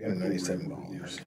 $397.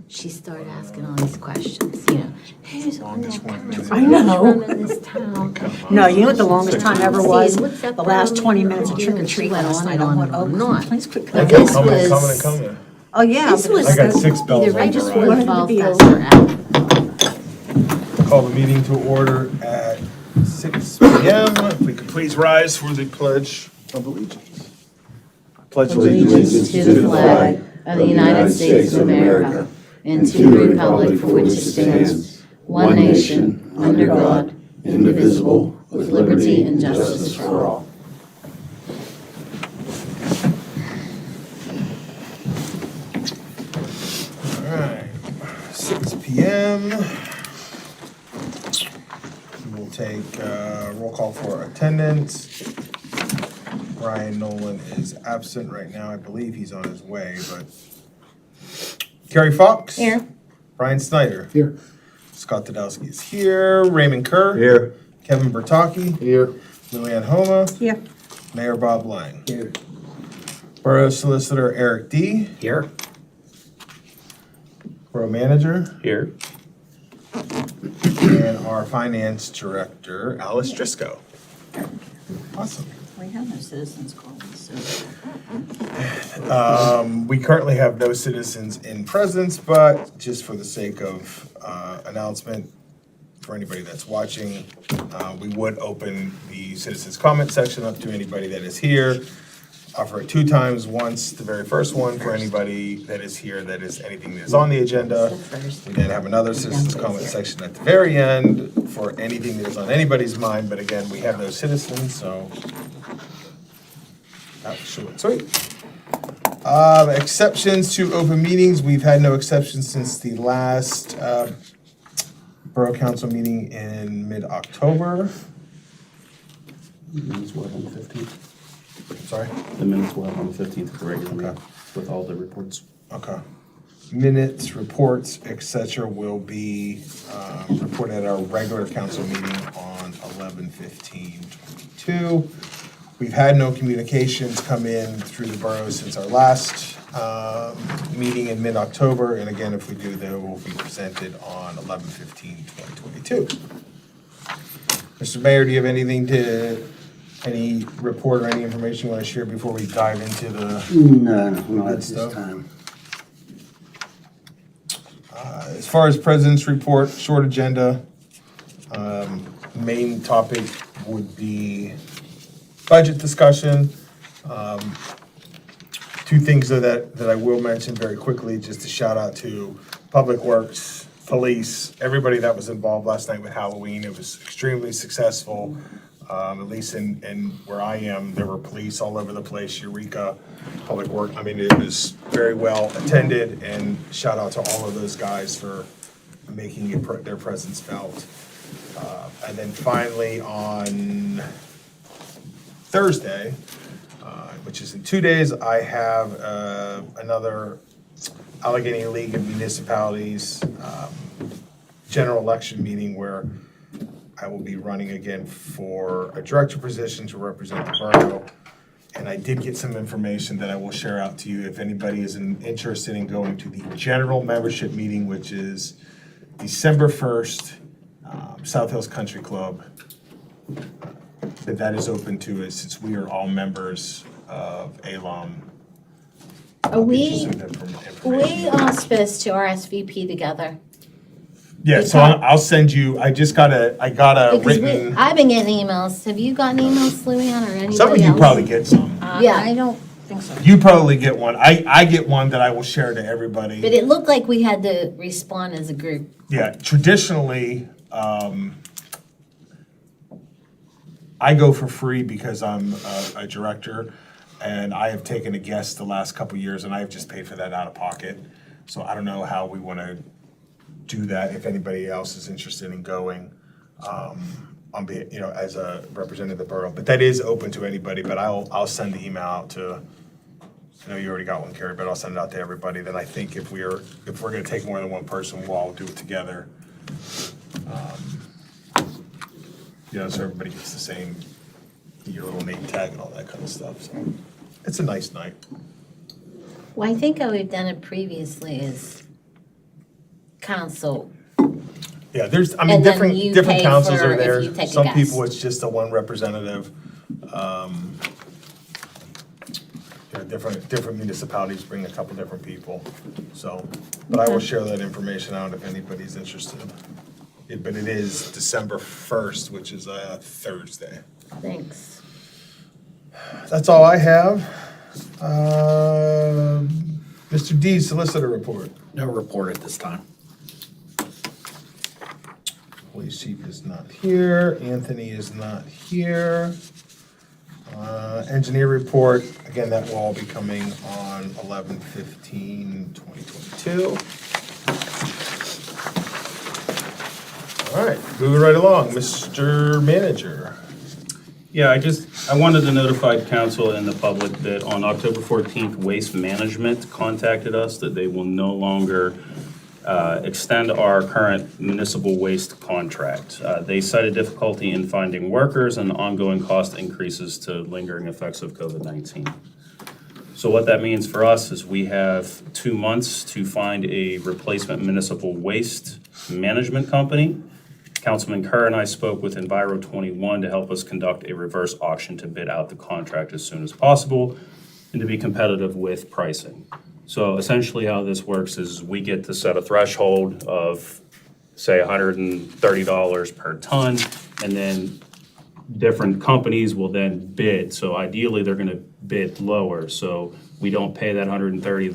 She started asking all these questions, who's on that council? I know. Who's running this town? No, you know what the longest time ever was? What's that The last problem? 20 minutes of She trick or treat went last on night. and I on went, and oh, on. please quit But cutting. this was, Oh, yeah. This but was I got 6 bells either on I just the would right. have all Wanted to be faster out. Call the meeting to order at 6 p.m. If we could please rise for the Pledge of Allegiance. Pledge Allegiance to the flag of the United States of America and to the republic for which it stands, one nation, under God, indivisible, with liberty and justice for all. All right, 6 p.m. We'll take roll call for attendance. Brian Nolan is absent right now. I believe he's on his way, but Carrie Fox? Here. Brian Snyder? Here. Scott Tadowski is here. Raymond Kerr? Here. Kevin Bertocchi? Here. Luann Homa? Yeah. Mayor Bob Lang? Here. Borough Solicitor Eric D. Here. Borough Manager. Here. And our Finance Director, Alice Driscoll. Awesome. We have no citizens calling, so. We currently have no citizens in presence, but just for the sake of announcement, for anybody that's watching, we would open the citizens comment section up to anybody that is here. Offer it 2 times, once the very first one for anybody that is here, that is anything that is on the agenda. We then have another citizens comment section at the very end for anything that is on anybody's mind, but again, we have no citizens, so that was short and sweet. Exceptions to open meetings, we've had no exceptions since the last Borough Council meeting in mid-October. Minutes were on the 15th. Sorry? The minutes were on the 15th of the regular meeting Okay. with all the reports. Okay. Minutes, reports, et cetera, will be reported at our regular council meeting on 11/15/22. We've had no communications come in through the borough since our last meeting in mid-October, and again, if we do, they will be presented on 11/15/2022. Mr. Mayor, do you have any report or any information you want to share before we dive into the No, not at stuff. this time. As far as president's report, short agenda, main topic would be budget discussion. 2 things that I will mention very quickly, just a shout out to Public Works, police, everybody that was involved last night with Halloween. It was extremely successful. At least in where I am, there were police all over the place, Eureka, Public Work. I mean, it was very well attended, and shout out to all of those guys for making their presence felt. And then finally, on Thursday, which is in 2 days, I have another Allegheny League of Municipalities general election meeting where I will be running again for a director position to represent the borough. And I did get some information that I will share out to you if anybody is interested in going to the general membership meeting, which is December 1st, South Hills Country Club. That is open to us since we are all members of ALOM. Are we information. all supposed to RSVP together? Yeah, so I'll send you, I got a Because written, I've been getting emails. Have you gotten emails, Luann, or anybody else? some of you probably get some. Yeah. I don't think so. You probably get one. I get one that I will share to everybody. But it looked like we had to respond as a group. Yeah, traditionally, I go for free because I'm a director, and I have taken a guest the last couple of years, and I have just paid for that out of pocket. So I don't know how we want to do that, if anybody else is interested in going, as a representative of the borough. But that is open to anybody, but I'll send the email out to, I know you already got one, Carrie, but I'll send it out to everybody. Then I think if we're gonna take more than one person, we'll all do it together. So everybody gets the same, your little name tag and all that kind of stuff, so it's a nice night. Well, I think how we've done it previously is council. Yeah, there's, And then different you different pay councils for are if there. you take a Some guest. people, it's just a one representative. different municipalities bring a couple different people, so, but I will share that information out if anybody's interested. But it is December 1st, which is a Thursday. Thanks. That's all I have. Mr. D, solicitor report. No report at this time. Police chief is not here. Anthony is not here. Engineer report, again, that will all be coming on 11/15/2022. All right, moving right along, Mr. Manager. Yeah, I wanted to notify council and the public that on October 14th, Waste Management contacted us that they will no longer extend our current municipal waste contract. They cited difficulty in finding workers and ongoing cost increases to lingering effects of COVID-19. So what that means for us is we have 2 months to find a replacement municipal waste management company. Councilman Kerr and I spoke with Enviro 21 to help us conduct a reverse auction to bid out the contract as soon as possible and to be competitive with pricing. So essentially how this works is we get to set a threshold of, say, $130 per ton, and then different companies will then bid. So ideally, they're gonna bid lower, so we don't pay that 130,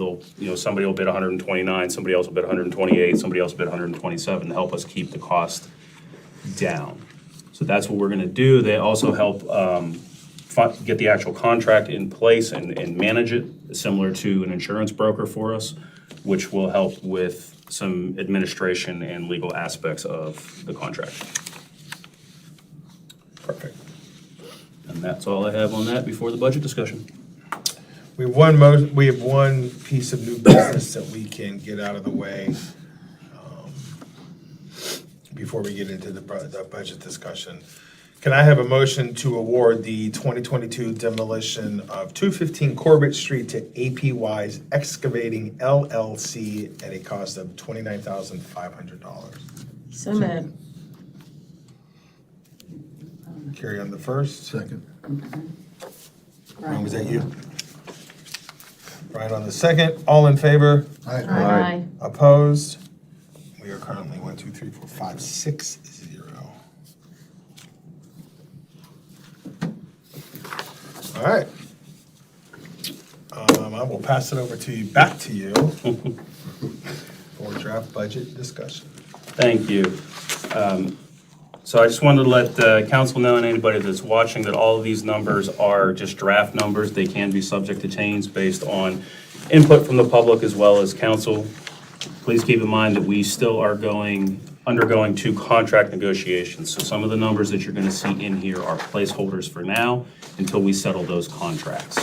somebody will bid 129, somebody else will bid 128, somebody else will bid 127 to help us keep the cost down. So that's what we're gonna do. They also help get the actual contract in place and manage it, similar to an insurance broker for us, which will help with some administration and legal aspects of the contract. Perfect. And that's all I have on that before the budget discussion. We have one piece of new business that we can get out of the way before we get into the budget discussion. Can I have a motion to award the 2022 demolition of 215 Corbett Street to AP Wise Excavating LLC at a cost of $29,500? So moved. Carrie on the first. Second. Ryan, was that you? Ryan on the second. All in favor? Aye. Opposed? We are currently 1, 2, 3, 4, 5, 6, 0. All right. I will pass it over to you, back to you for draft budget discussion. Thank you. So I just wanted to let the council know and anybody that's watching that all of these numbers are just draft numbers. They can be subject to change based on input from the public as well as council. Please keep in mind that we still are undergoing 2 contract negotiations. So some of the numbers that you're going to see in here are placeholders for now until we settle those contracts.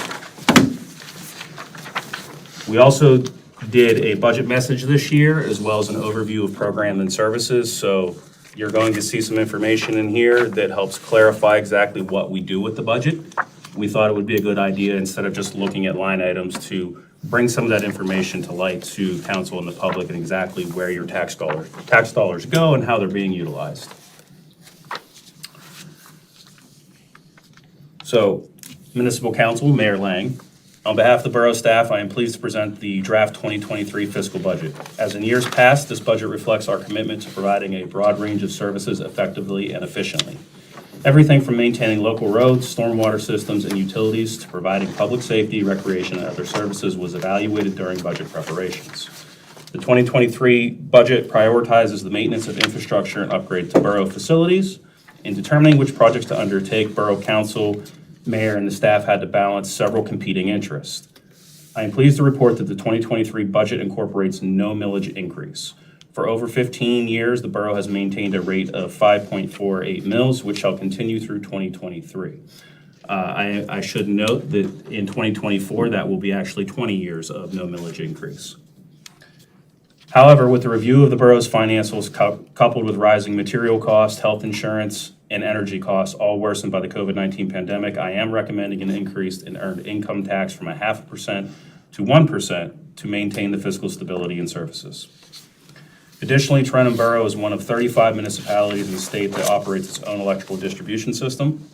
We also did a budget message this year as well as an overview of program and services. So you're going to see some information in here that helps clarify exactly what we do with the budget. We thought it would be a good idea, instead of just looking at line items, to bring some of that information to light to council and the public and exactly where your tax dollars go and how they're being utilized. So, Municipal Council, Mayor Lang, on behalf of the borough staff, I am pleased to present the draft 2023 fiscal budget. As in years past, this budget reflects our commitment to providing a broad range of services effectively and efficiently. Everything from maintaining local roads, stormwater systems, and utilities to providing public safety, recreation, and other services was evaluated during budget preparations. The 2023 budget prioritizes the maintenance of infrastructure and upgrade to borough facilities. In determining which projects to undertake, Borough Council, Mayor, and the staff had to balance several competing interests. I am pleased to report that the 2023 budget incorporates no millage increase. For over 15 years, the borough has maintained a rate of 5.48 mils, which shall continue through 2023. I should note that in 2024, that will be actually 20 years of no millage increase. However, with the review of the borough's financials coupled with rising material costs, health insurance, and energy costs, all worsened by the COVID-19 pandemic, I am recommending an increase in earned income tax from 0.5% to 1% to maintain the fiscal stability and services. Additionally, Tarentum Borough is one of 35 municipalities in the state that operates its own electrical distribution system.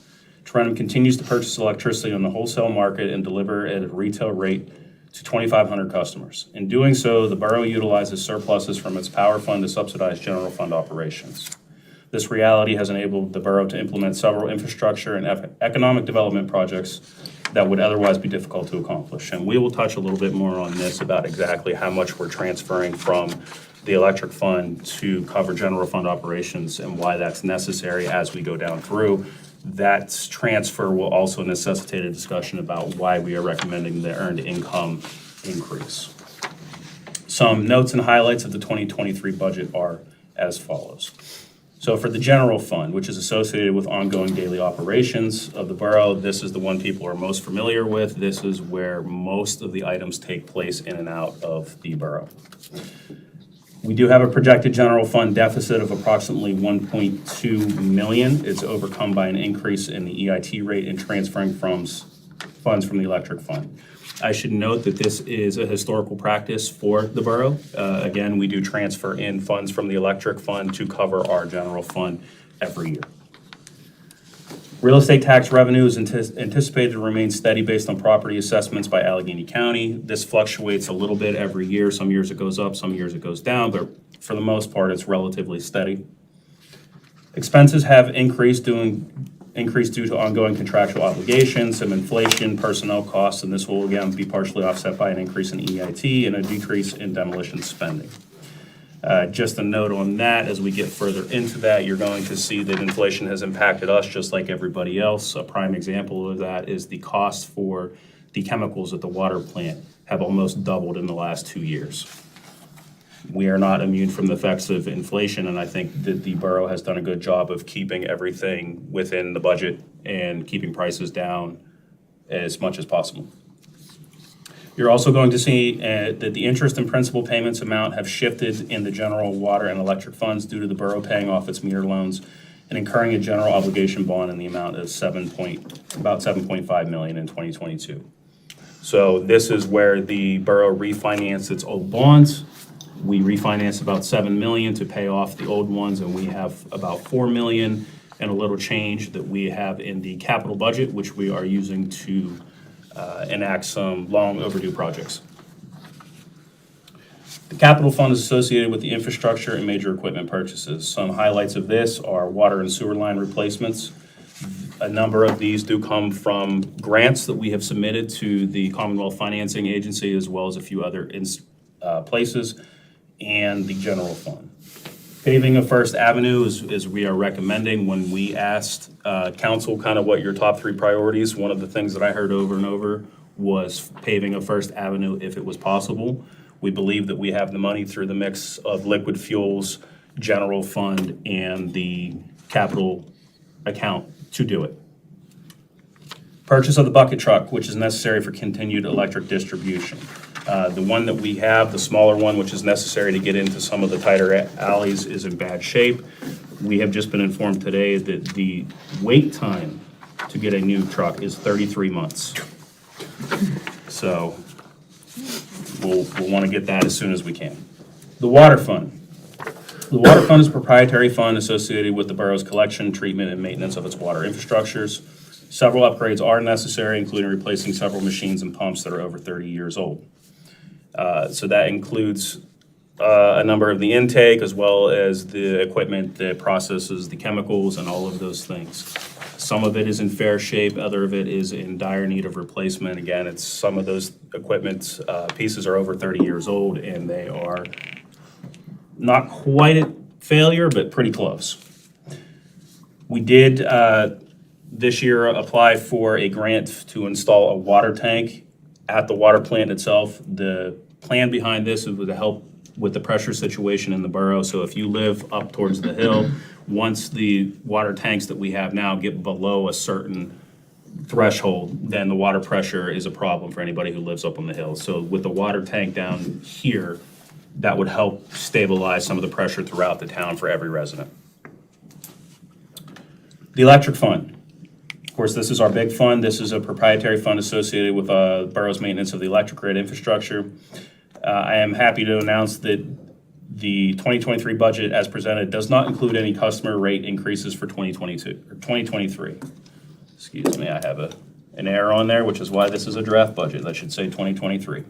Tarentum continues to purchase electricity on the wholesale market and deliver at a retail rate to 2,500 customers. In doing so, the borough utilizes surpluses from its power fund to subsidize general fund operations. This reality has enabled the borough to implement several infrastructure and economic development projects that would otherwise be difficult to accomplish. And we will touch a little bit more on this about exactly how much we're transferring from the electric fund to cover general fund operations and why that's necessary as we go down through. That transfer will also necessitate a discussion about why we are recommending the earned income increase. Some notes and highlights of the 2023 budget are as follows. So for the general fund, which is associated with ongoing daily operations of the borough, this is the one people are most familiar with. This is where most of the items take place in and out of the borough. We do have a projected general fund deficit of approximately 1.2 million. It's overcome by an increase in the EIT rate and transferring funds from the electric fund. I should note that this is a historical practice for the borough. Again, we do transfer in funds from the electric fund to cover our general fund every year. Real estate tax revenue is anticipated to remain steady based on property assessments by Allegheny County. This fluctuates a little bit every year. Some years it goes up, some years it goes down, but for the most part, it's relatively steady. Expenses have increased due to ongoing contractual obligations, some inflation, personnel costs, and this will again be partially offset by an increase in EIT and a decrease in demolition spending. Just a note on that, as we get further into that, you're going to see that inflation has impacted us just like everybody else. A prime example of that is the cost for the chemicals at the water plant have almost doubled in the last 2 years. We are not immune from the effects of inflation, and I think that the borough has done a good job of keeping everything within the budget and keeping prices down as much as possible. You're also going to see that the interest and principal payments amount have shifted in the general water and electric funds due to the borough paying off its meter loans and incurring a general obligation bond in the amount of about $7.5 million in 2022. So this is where the borough refinanced its old bonds. We refinanced about $7 million to pay off the old ones, and we have about $4 million and a little change that we have in the capital budget, which we are using to enact some long overdue projects. The capital fund is associated with the infrastructure and major equipment purchases. Some highlights of this are water and sewer line replacements. A number of these do come from grants that we have submitted to the Commonwealth Financing Agency, as well as a few other places, and the general fund. Paving of First Avenue is we are recommending. When we asked council kind of what your top 3 priorities, one of the things that I heard over and over was paving of First Avenue if it was possible. We believe that we have the money through the mix of liquid fuels, general fund, and the capital account to do it. Purchase of the bucket truck, which is necessary for continued electric distribution. The one that we have, the smaller one, which is necessary to get into some of the tighter alleys, is in bad shape. We have just been informed today that the wait time to get a new truck is 33 months. So we'll want to get that as soon as we can. The water fund. The water fund is a proprietary fund associated with the borough's collection, treatment, and maintenance of its water infrastructures. Several upgrades are necessary, including replacing several machines and pumps that are over 30 years old. So that includes a number of the intake, as well as the equipment that processes the chemicals and all of those things. Some of it is in fair shape, other of it is in dire need of replacement. Again, it's some of those equipment pieces are over 30 years old, and they are not quite at failure, but pretty close. We did this year apply for a grant to install a water tank at the water plant itself. The plan behind this is to help with the pressure situation in the borough. So if you live up towards the hill, once the water tanks that we have now get below a certain threshold, then the water pressure is a problem for anybody who lives up on the hill. So with the water tank down here, that would help stabilize some of the pressure throughout the town for every resident. The electric fund. Of course, this is our big fund. This is a proprietary fund associated with borough's maintenance of the electric grid infrastructure. I am happy to announce that the 2023 budget as presented does not include any customer rate increases for 2022 or 2023. excuse me, I have an error on there, which is why this is a draft budget. That should say 2023.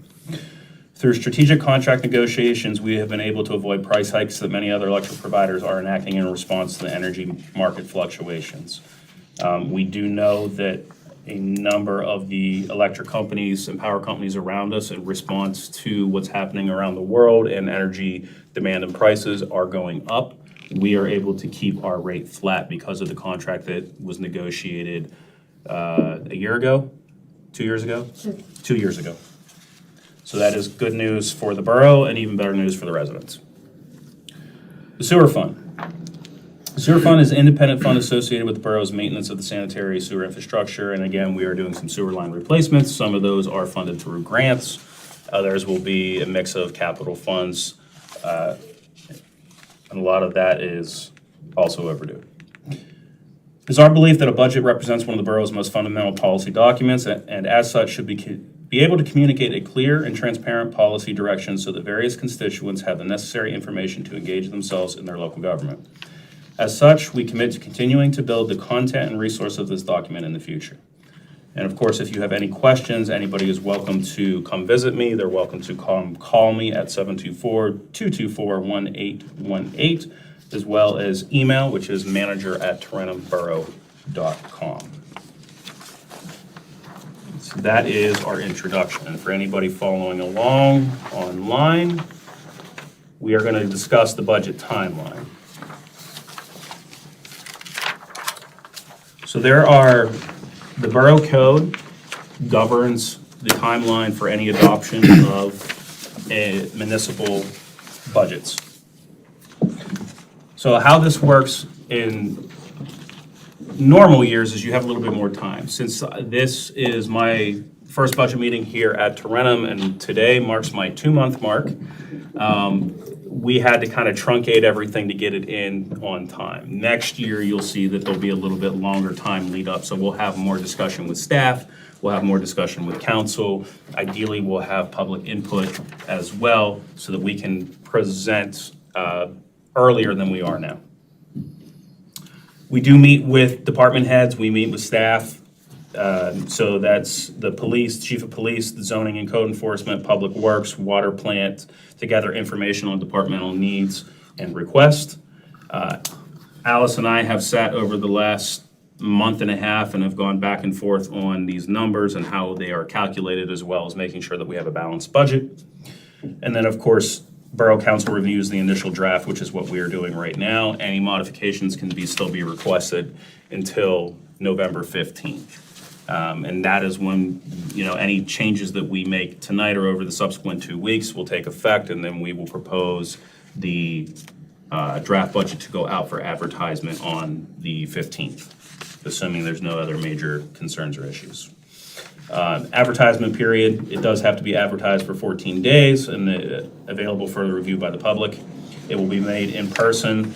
Through strategic contract negotiations, we have been able to avoid price hikes that many other electric providers are enacting in response to the energy market fluctuations. We do know that a number of the electric companies and power companies around us, in response to what's happening around the world and energy demand and prices, are going up. We are able to keep our rate flat because of the contract that was negotiated a year ago, 2 years ago? 2 years ago. So that is good news for the borough and even better news for the residents. The sewer fund. The sewer fund is an independent fund associated with the borough's maintenance of the sanitary sewer infrastructure. And again, we are doing some sewer line replacements. Some of those are funded through grants. Others will be a mix of capital funds. And a lot of that is also overdue. It's our belief that a budget represents one of the borough's most fundamental policy documents, and as such should be able to communicate a clear and transparent policy direction so that various constituents have the necessary information to engage themselves in their local government. As such, we commit to continuing to build the content and resource of this document in the future. And of course, if you have any questions, anybody is welcome to come visit me. They're welcome to call me at 724-224-1818, as well as email, which is manager@tarentumborough.com. So that is our introduction. And for anybody following along online, we are going to discuss the budget timeline. So the borough code governs the timeline for any adoption of municipal budgets. So how this works in normal years is you have a little bit more time. Since this is my first budget meeting here at Tarentum, and today marks my 2-month mark, we had to kind of truncate everything to get it in on time. Next year, you'll see that there'll be a little bit longer time lead up, so we'll have more discussion with staff, we'll have more discussion with council. Ideally, we'll have public input as well, so that we can present earlier than we are now. We do meet with department heads, we meet with staff. So that's the police, chief of police, the zoning and code enforcement, public works, water plant, to gather information on departmental needs and requests. Alice and I have sat over the last month and a half and have gone back and forth on these numbers and how they are calculated, as well as making sure that we have a balanced budget. And then, of course, Borough Council reviews the initial draft, which is what we are doing right now. Any modifications can still be requested until November 15th. And that is when, any changes that we make tonight or over the subsequent 2 weeks will take effect, and then we will propose the draft budget to go out for advertisement on the 15th, assuming there's no other major concerns or issues. Advertisement period, it does have to be advertised for 14 days and available for review by the public. It will be made in person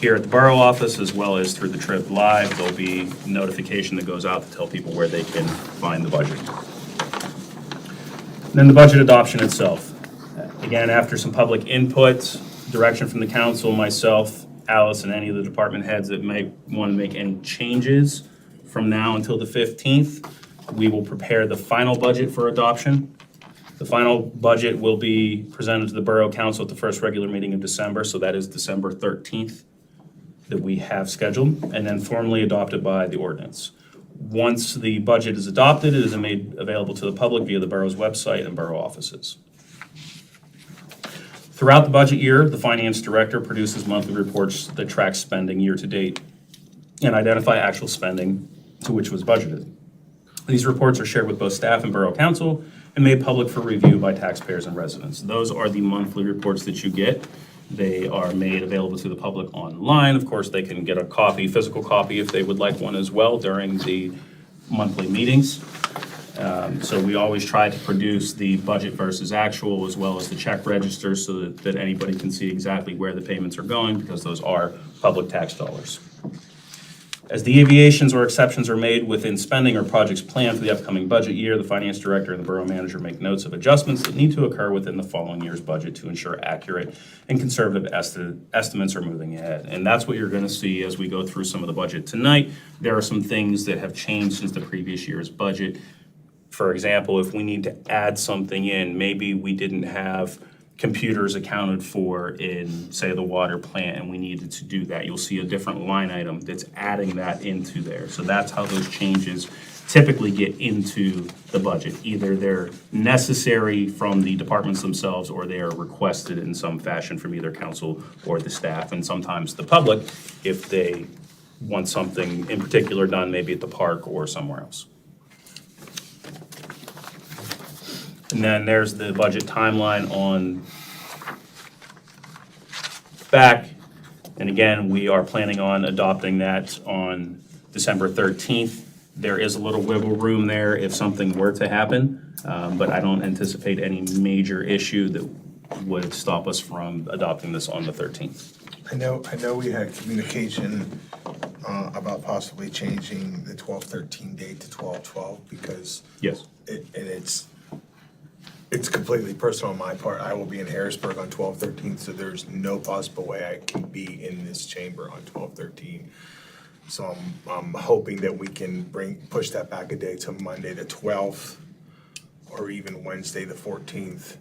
here at the borough office, as well as through the Trib Live. There'll be notification that goes out to tell people where they can find the budget. And then the budget adoption itself. Again, after some public input, direction from the council, myself, Alice, and any of the department heads that may want to make any changes from now until the 15th, we will prepare the final budget for adoption. The final budget will be presented to the Borough Council at the first regular meeting of December, so that is December 13th that we have scheduled, and then formally adopted by the ordinance. Once the budget is adopted, it is made available to the public via the borough's website and borough offices. Throughout the budget year, the finance director produces monthly reports that track spending year to date and identify actual spending to which was budgeted. These reports are shared with both staff and borough council and made public for review by taxpayers and residents. Those are the monthly reports that you get. They are made available to the public online. Of course, they can get a copy, physical copy, if they would like one as well during the monthly meetings. So we always try to produce the budget versus actual, as well as the check register, so that anybody can see exactly where the payments are going, because those are public tax dollars. As deviations or exceptions are made within spending or projects planned for the upcoming budget year, the finance director and the borough manager make notes of adjustments that need to occur within the following year's budget to ensure accurate and conservative estimates are moving ahead. And that's what you're going to see as we go through some of the budget tonight. There are some things that have changed since the previous year's budget. For example, if we need to add something in, maybe we didn't have computers accounted for in, say, the water plant, and we needed to do that. You'll see a different line item that's adding that into there. So that's how those changes typically get into the budget. Either they're necessary from the departments themselves, or they are requested in some fashion from either council or the staff, and sometimes the public, if they want something in particular done, maybe at the park or somewhere else. And then there's the budget timeline on back. And again, we are planning on adopting that on December 13th. There is a little wiggle room there if something were to happen, but I don't anticipate any major issue that would stop us from adopting this on the 13th. I know we had communication about possibly changing the 12/13 date to 12/12 because Yes. it's completely personal on my part. I will be in Harrisburg on 12/13, so there's no possible way I can be in this chamber on 12/13. So I'm hoping that we can push that back a day to Monday the 12th, or even Wednesday the 14th.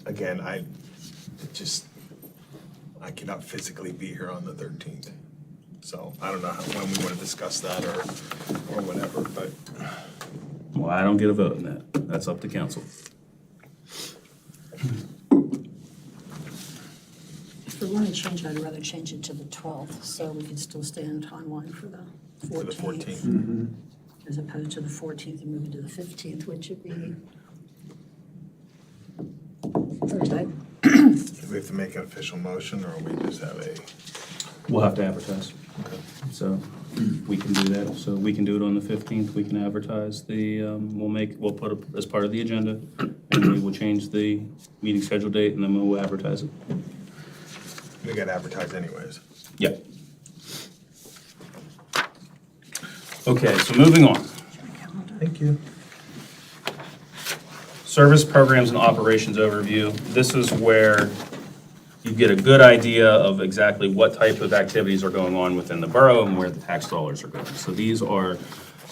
Again, I cannot physically be here on the 13th. So I don't know when we want to discuss that or whatever, but. Well, I don't get a vote in that. That's up to council. If we want to change it, I'd rather change it to the 12th, so we can still stay on timeline for the 14th. For the 14th. As opposed to the 14th and moving to the 15th, which would be Thursday. Do we have to make an official motion, or we just have a? We'll have to advertise. Okay. So we can do that. So we can do it on the 15th. We can advertise the, we'll put it as part of the agenda, and we will change the meeting schedule date, and then we'll advertise it. We got to advertise anyways. Yep. Okay, so moving on. Thank you. Service programs and operations overview. This is where you get a good idea of exactly what type of activities are going on within the borough and where the tax dollars are going. So these are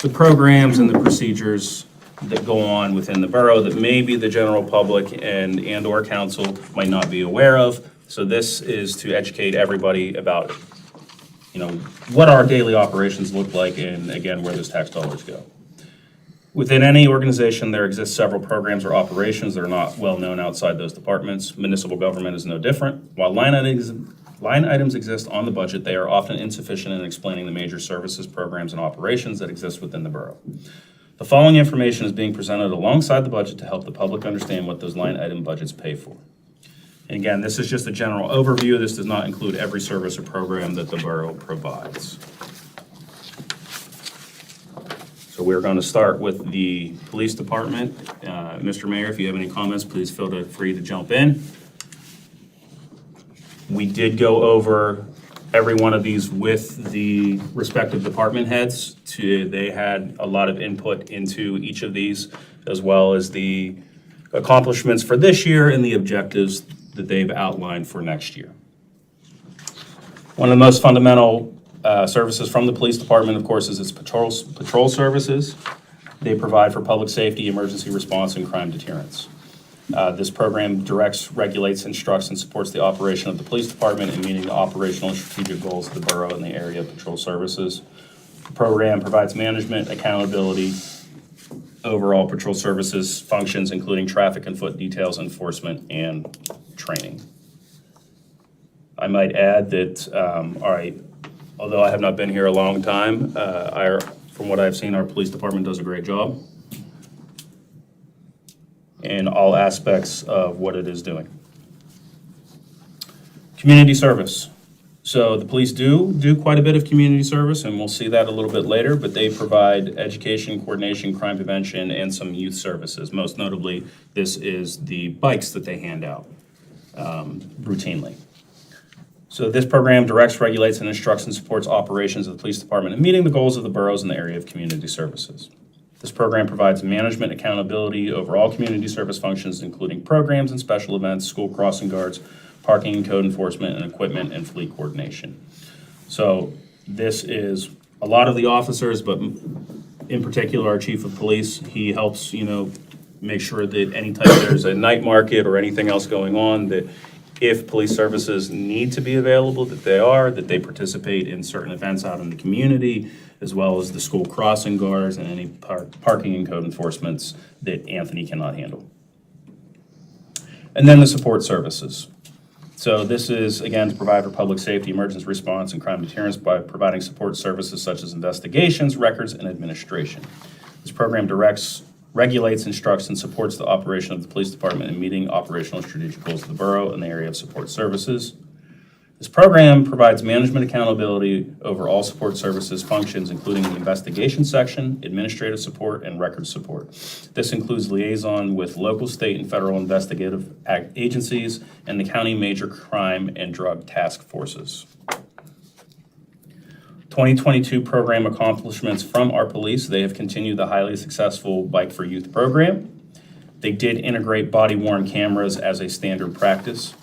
the programs and the procedures that go on within the borough that maybe the general public and/or council might not be aware of. So this is to educate everybody about, what our daily operations look like and, again, where those tax dollars go. Within any organization, there exist several programs or operations that are not well known outside those departments. Municipal government is no different. While line items exist on the budget, they are often insufficient in explaining the major services, programs, and operations that exist within the borough. The following information is being presented alongside the budget to help the public understand what those line item budgets pay for. And again, this is just a general overview. This does not include every service or program that the borough provides. So we're going to start with the police department. Mr. Mayor, if you have any comments, please feel free to jump in. We did go over every one of these with the respective department heads. They had a lot of input into each of these, as well as the accomplishments for this year and the objectives that they've outlined for next year. One of the most fundamental services from the police department, of course, is its patrol services. They provide for public safety, emergency response, and crime deterrence. This program directs, regulates, instructs, and supports the operation of the police department in meeting the operational and strategic goals of the borough and the area patrol services. The program provides management, accountability, overall patrol services functions, including traffic and foot details, enforcement, and training. I might add that, although I have not been here a long time, from what I've seen, our police department does a great job in all aspects of what it is doing. Community service. So the police do quite a bit of community service, and we'll see that a little bit later, but they provide education, coordination, crime prevention, and some youth services. Most notably, this is the bikes that they hand out routinely. So this program directs, regulates, and instructs and supports operations of the police department in meeting the goals of the boroughs in the area of community services. This program provides management accountability over all community service functions, including programs and special events, school crossing guards, parking and code enforcement, and equipment and fleet coordination. So this is a lot of the officers, but in particular, our chief of police, he helps, make sure that anytime there's a night market or anything else going on, that if police services need to be available, that they participate in certain events out in the community, as well as the school crossing guards and any parking and code enforcements that Anthony cannot handle. And then the support services. So this is, again, to provide for public safety, emergency response, and crime deterrence by providing support services such as investigations, records, and administration. This program directs, regulates, instructs, and supports the operation of the police department in meeting operational and strategic goals of the borough in the area of support services. This program provides management accountability over all support services functions, including the investigation section, administrative support, and records support. This includes liaison with local, state, and federal investigative agencies and the county major crime and drug task forces. 2022 program accomplishments from our police. They have continued the highly successful Bike for Youth program. They did integrate body-worn cameras as a standard practice.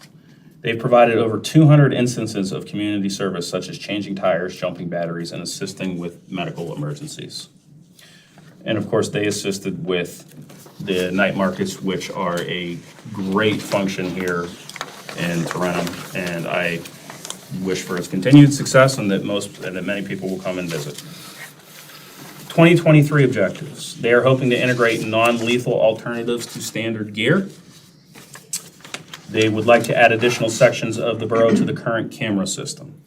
They've provided over 200 instances of community service, such as changing tires, jumping batteries, and assisting with medical emergencies. And of course, they assisted with the night markets, which are a great function here in Tarentum, and I wish for its continued success and that many people will come and visit. 2023 objectives. They are hoping to integrate non-lethal alternatives to standard gear. They would like to add additional sections of the borough to the current camera system.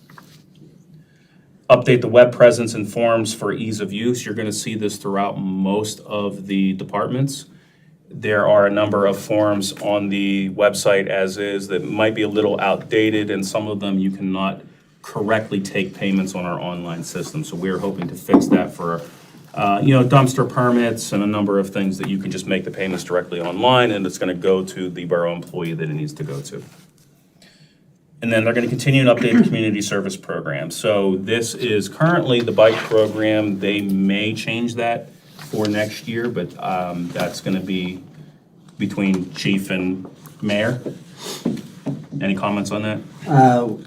Update the web presence and forms for ease of use. You're going to see this throughout most of the departments. There are a number of forms on the website as is that might be a little outdated, and some of them you cannot correctly take payments on our online system. So we're hoping to fix that for dumpster permits and a number of things that you can just make the payments directly online, and it's going to go to the borough employee that it needs to go to. And then they're going to continue to update the community service program. So this is currently the bike program. They may change that for next year, but that's going to be between chief and mayor. Any comments on that?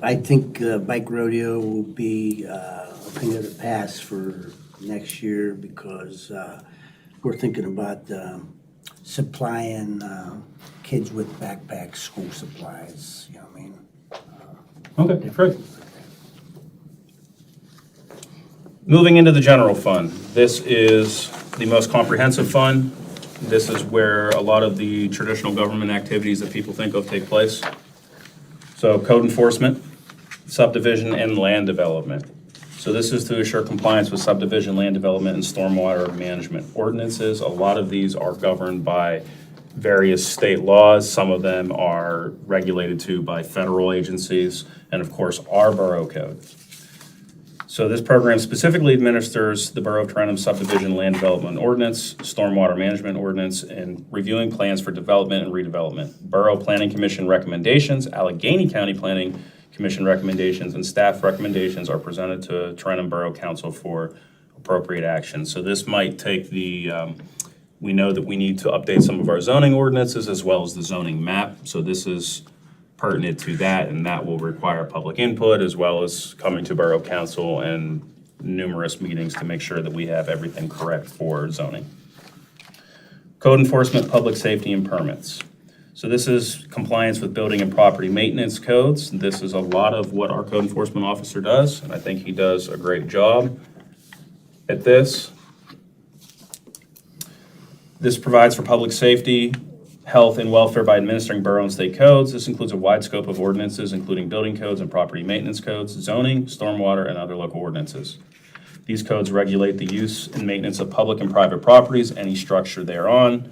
I think bike rodeo will be a thing of the past for next year because we're thinking about supplying kids with backpacks, school supplies, you know what I mean? Okay, great. Moving into the general fund. This is the most comprehensive fund. This is where a lot of the traditional government activities that people think of take place. So code enforcement, subdivision, and land development. So this is to assure compliance with subdivision, land development, and stormwater management ordinances. A lot of these are governed by various state laws. Some of them are regulated to by federal agencies, and of course, our borough code. So this program specifically administers the Borough of Tarentum subdivision land development ordinance, stormwater management ordinance, and reviewing plans for development and redevelopment. Borough Planning Commission recommendations, Allegheny County Planning Commission recommendations, and staff recommendations are presented to Tarentum Borough Council for appropriate action. So this might take we know that we need to update some of our zoning ordinances as well as the zoning map. So this is pertinent to that, and that will require public input as well as coming to Borough Council and numerous meetings to make sure that we have everything correct for zoning. Code enforcement, public safety, and permits. So this is compliance with building and property maintenance codes. This is a lot of what our code enforcement officer does, and I think he does a great job at this. This provides for public safety, health, and welfare by administering borough and state codes. This includes a wide scope of ordinances, including building codes and property maintenance codes, zoning, stormwater, and other local ordinances. These codes regulate the use and maintenance of public and private properties, any structure thereon.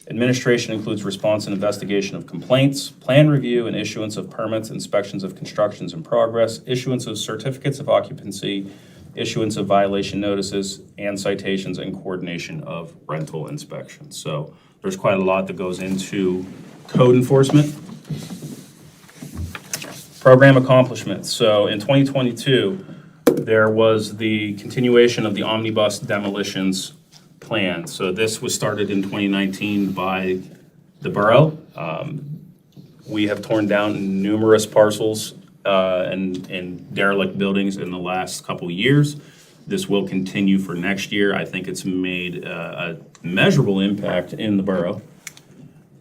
Administration includes response and investigation of complaints, plan review and issuance of permits, inspections of constructions in progress, issuance of certificates of occupancy, issuance of violation notices, and citations, and coordination of rental inspections. So there's quite a lot that goes into code enforcement. Program accomplishments. So in 2022, there was the continuation of the omnibus demolitions plan. So this was started in 2019 by the borough. We have torn down numerous parcels and derelict buildings in the last couple years. This will continue for next year. I think it's made a measurable impact in the borough.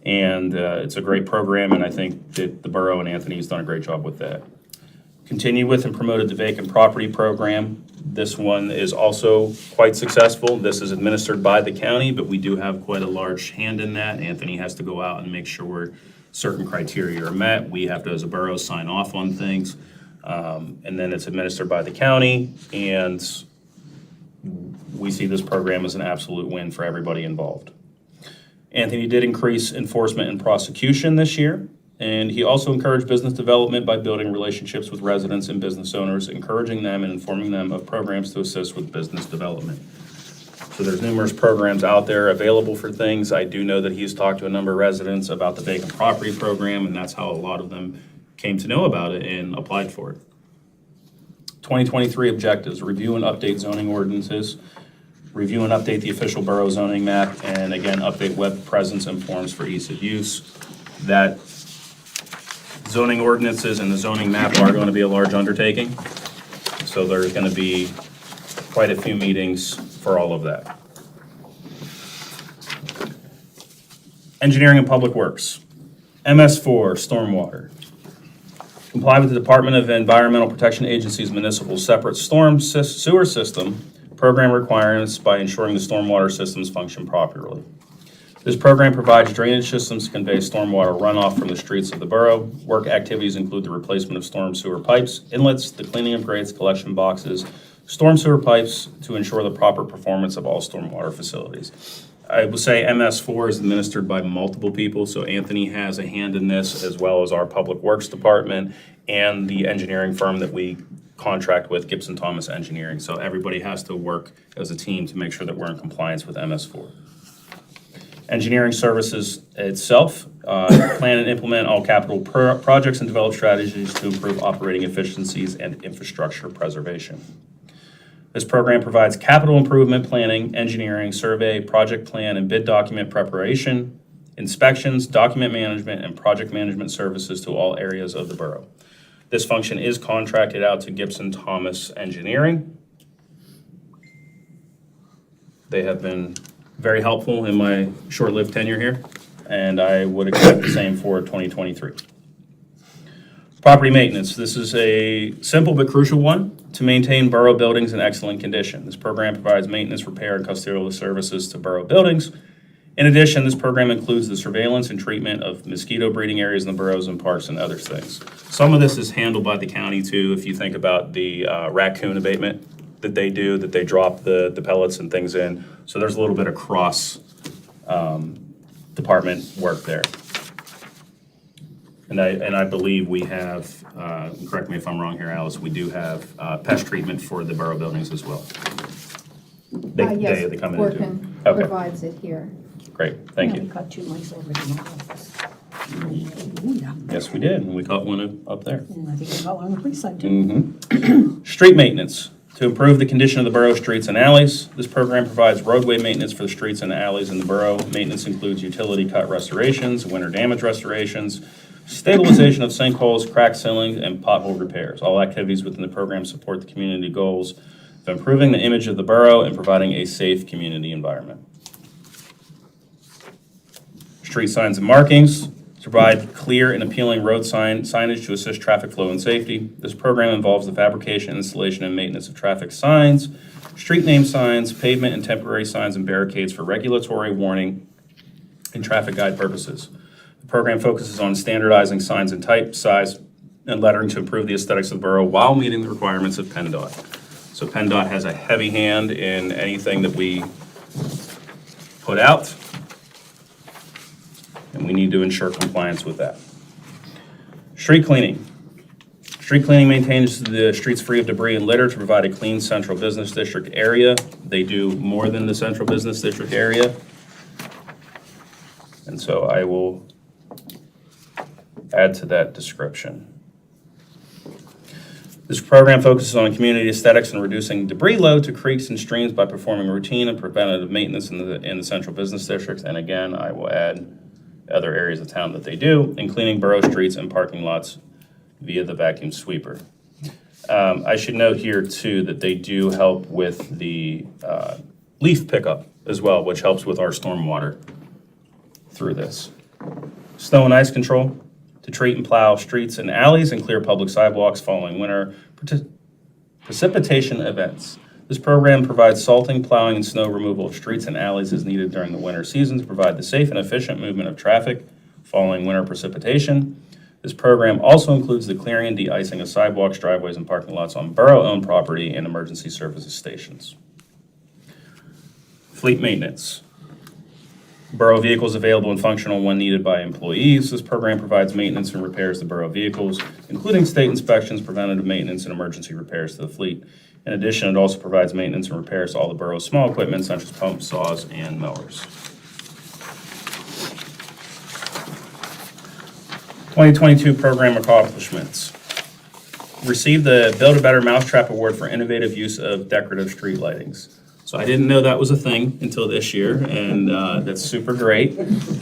And it's a great program, and I think that the borough and Anthony's done a great job with that. Continue with and promoted the vacant property program. This one is also quite successful. This is administered by the county, but we do have quite a large hand in that. Anthony has to go out and make sure certain criteria are met. We have to, as a borough, sign off on things. And then it's administered by the county, and we see this program as an absolute win for everybody involved. Anthony did increase enforcement and prosecution this year, and he also encouraged business development by building relationships with residents and business owners, encouraging them and informing them of programs to assist with business development. So there's numerous programs out there available for things. I do know that he's talked to a number of residents about the vacant property program, and that's how a lot of them came to know about it and applied for it. 2023 objectives: review and update zoning ordinances, review and update the official borough zoning map, and again, update web presence and forms for ease of use. That zoning ordinances and the zoning map are going to be a large undertaking, so there's going to be quite a few meetings for all of that. Engineering and Public Works. MS4, stormwater. Comply with the Department of Environmental Protection Agency's municipal separate storm sewer system program requirements by ensuring the stormwater systems function properly. This program provides drainage systems to convey stormwater runoff from the streets of the borough. Work activities include the replacement of storm sewer pipes, inlets, the cleaning of grates, collection boxes, storm sewer pipes to ensure the proper performance of all stormwater facilities. I will say MS4 is administered by multiple people, so Anthony has a hand in this, as well as our Public Works Department and the engineering firm that we contract with, Gibson Thomas Engineering. So everybody has to work as a team to make sure that we're in compliance with MS4. Engineering services itself, plan and implement all capital projects and develop strategies to improve operating efficiencies and infrastructure preservation. This program provides capital improvement planning, engineering, survey, project plan, and bid document preparation, inspections, document management, and project management services to all areas of the borough. This function is contracted out to Gibson Thomas Engineering. They have been very helpful in my short-lived tenure here, and I would expect the same for 2023. Property maintenance. This is a simple but crucial one to maintain borough buildings in excellent condition. This program provides maintenance, repair, and custodial services to borough buildings. In addition, this program includes the surveillance and treatment of mosquito breeding areas in the boroughs and parks and other things. Some of this is handled by the county too, if you think about the raccoon abatement that they do, that they drop the pellets and things in. So there's a little bit of cross department work there. And I believe we have, correct me if I'm wrong here, Alice, we do have pest treatment for the borough buildings as well. Yes, They come in and do it. Orkin Okay. provides it here. Great, thank We you. caught two mice over in my office. Ooh, yeah. Yes, we did, and we caught one up there. And I think we got one on the police side too. Street maintenance. To improve the condition of the borough streets and alleys, this program provides roadway maintenance for the streets and alleys in the borough. Maintenance includes utility cut restorations, winter damage restorations, stabilization of sinkholes, crack sealing, and pothole repairs. All activities within the program support the community goals of improving the image of the borough and providing a safe community environment. Street signs and markings. To provide clear and appealing road signage to assist traffic flow and safety. This program involves the fabrication, installation, and maintenance of traffic signs, street name signs, pavement and temporary signs, and barricades for regulatory, warning, and traffic guide purposes. The program focuses on standardizing signs and type, size, and lettering to improve the aesthetics of the borough while meeting the requirements of PennDOT. So PennDOT has a heavy hand in anything that we put out, and we need to ensure compliance with that. Street cleaning. Street cleaning maintains the streets free of debris and litter to provide a clean central business district area. They do more than the central business district area. And so I will add to that description. This program focuses on community aesthetics and reducing debris load to creeks and streams by performing routine and preventative maintenance in the central business districts. And again, I will add other areas of town that they do, including borough streets and parking lots via the vacuum sweeper. I should note here too that they do help with the leaf pickup as well, which helps with our stormwater through this. Snow and ice control, to treat and plow streets and alleys and clear public sidewalks following winter precipitation events. This program provides salting, plowing, and snow removal of streets and alleys as needed during the winter season to provide the safe and efficient movement of traffic following winter precipitation. This program also includes the clearing and de-icing of sidewalks, driveways, and parking lots on borough-owned property and emergency services stations. Fleet maintenance. Borough vehicles available and functional when needed by employees. This program provides maintenance and repairs to borough vehicles, including state inspections, preventative maintenance, and emergency repairs to the fleet. In addition, it also provides maintenance and repairs to all the borough's small equipment, such as pumps, saws, and mowers. 2022 program accomplishments. Received the Build a Better Mousetrap Award for innovative use of decorative street lightings. So I didn't know that was a thing until this year, and that's super great.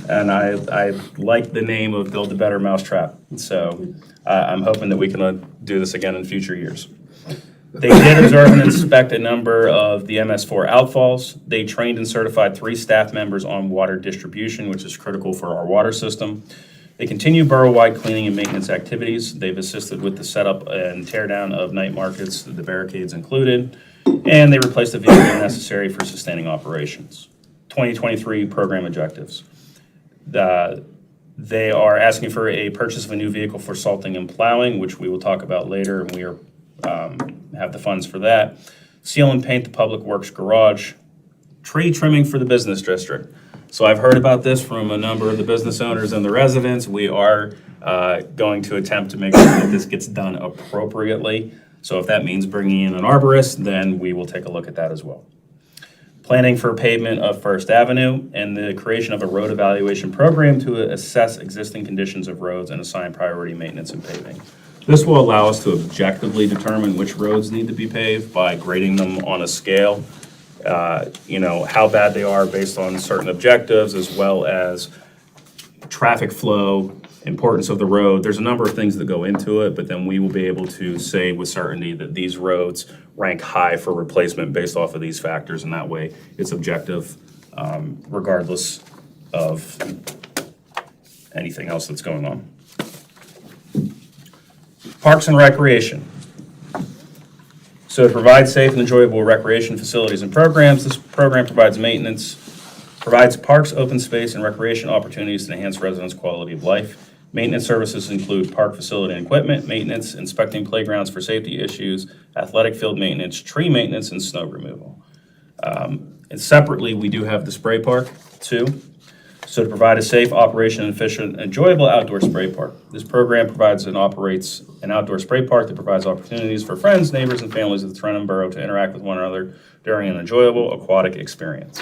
And I like the name of Build a Better Mousetrap. So I'm hoping that we can do this again in future years. They did observe and inspect a number of the MS4 outfalls. They trained and certified 3 staff members on water distribution, which is critical for our water system. They continue borough-wide cleaning and maintenance activities. They've assisted with the setup and tear down of night markets, the barricades included, and they replaced the vehicle necessary for sustaining operations. 2023 program objectives. They are asking for a purchase of a new vehicle for salting and plowing, which we will talk about later, and we are have the funds for that. Seal and paint the public works garage. Tree trimming for the business district. So I've heard about this from a number of the business owners and the residents. We are going to attempt to make sure that this gets done appropriately. So if that means bringing in an arborist, then we will take a look at that as well. Planning for pavement of First Avenue and the creation of a road evaluation program to assess existing conditions of roads and assign priority maintenance and paving. This will allow us to objectively determine which roads need to be paved by grading them on a scale. How bad they are based on certain objectives, as well as traffic flow, importance of the road. There's a number of things that go into it, but then we will be able to say with certainty that these roads rank high for replacement based off of these factors, and that way it's objective regardless of anything else that's going on. Parks and recreation. So to provide safe and enjoyable recreation facilities and programs, this program provides maintenance, provides parks, open space, and recreation opportunities to enhance residents' quality of life. Maintenance services include park facility and equipment maintenance, inspecting playgrounds for safety issues, athletic field maintenance, tree maintenance, and snow removal. And separately, we do have the spray park too. So to provide a safe, operation, efficient, enjoyable outdoor spray park. This program provides and operates an outdoor spray park that provides opportunities for friends, neighbors, and families of the Tarentum Borough to interact with one another during an enjoyable aquatic experience.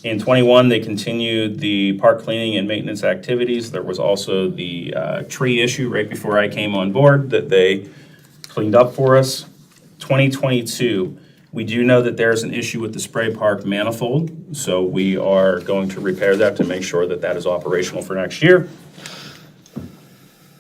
In 21, they continued the park cleaning and maintenance activities. There was also the tree issue right before I came on board that they cleaned up for us. 2022, we do know that there's an issue with the spray park manifold, so we are going to repair that to make sure that that is operational for next year.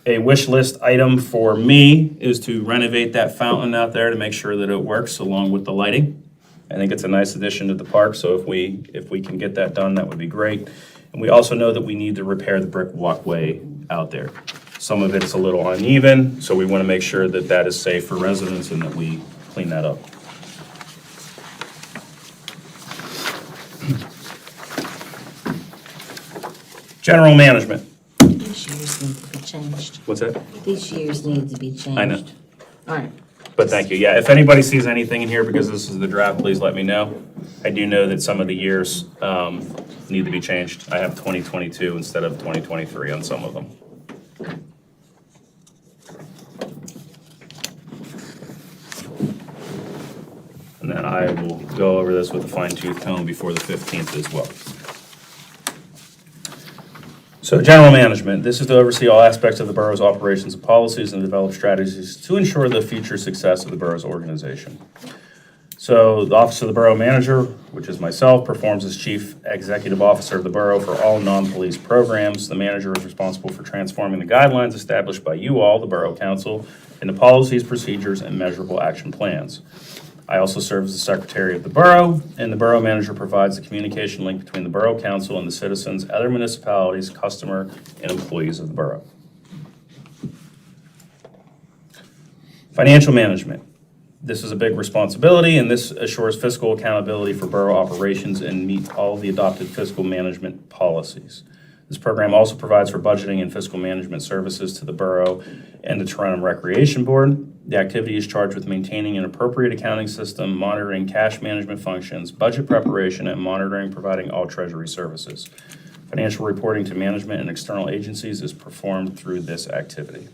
A wish list item for me is to renovate that fountain out there to make sure that it works along with the lighting. I think it's a nice addition to the park, so if we can get that done, that would be great. And we also know that we need to repair the brick walkway out there. Some of it's a little uneven, so we want to make sure that that is safe for residents and that we clean that up. General management. These years need to be changed. What's that? These years need to be changed. I know. All right. But thank you. Yeah, if anybody sees anything in here, because this is the draft, please let me know. I do know that some of the years need to be changed. I have 2022 instead of 2023 on some of them. And then I will go over this with a fine-tooth comb before the 15th as well. So general management, this is to oversee all aspects of the borough's operations and policies and develop strategies to ensure the future success of the borough's organization. So the Office of the Borough Manager, which is myself, performs as Chief Executive Officer of the borough for all non-police programs. The manager is responsible for transforming the guidelines established by you all, the Borough Council, into policies, procedures, and measurable action plans. I also serve as the Secretary of the Borough, and the Borough Manager provides the communication link between the Borough Council and the citizens, other municipalities, customer, and employees of the borough. Financial management. This is a big responsibility, and this assures fiscal accountability for borough operations and meets all the adopted fiscal management policies. This program also provides for budgeting and fiscal management services to the borough and the Tarentum Recreation Board. The activity is charged with maintaining an appropriate accounting system, monitoring cash management functions, budget preparation, and monitoring providing all treasury services. Financial reporting to management and external agencies is performed through this activity.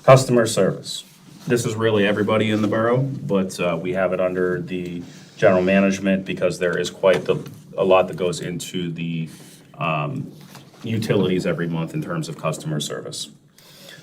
Customer service. This is really everybody in the borough, but we have it under the general management because there is quite a lot that goes into the utilities every month in terms of customer service.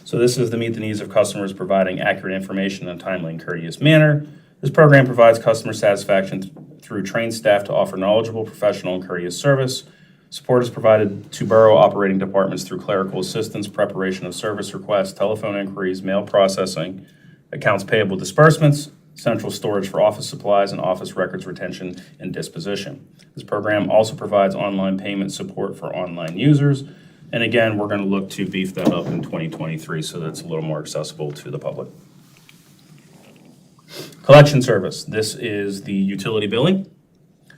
So this is to meet the needs of customers, providing accurate information in a timely and courteous manner. This program provides customer satisfaction through trained staff to offer knowledgeable, professional, and courteous service. Support is provided to borough operating departments through clerical assistance, preparation of service requests, telephone inquiries, mail processing, accounts payable disbursements, central storage for office supplies, and office records retention and disposition. This program also provides online payment support for online users. And again, we're going to look to beef that up in 2023 so that's a little more accessible to the public. Collection service. This is the utility billing.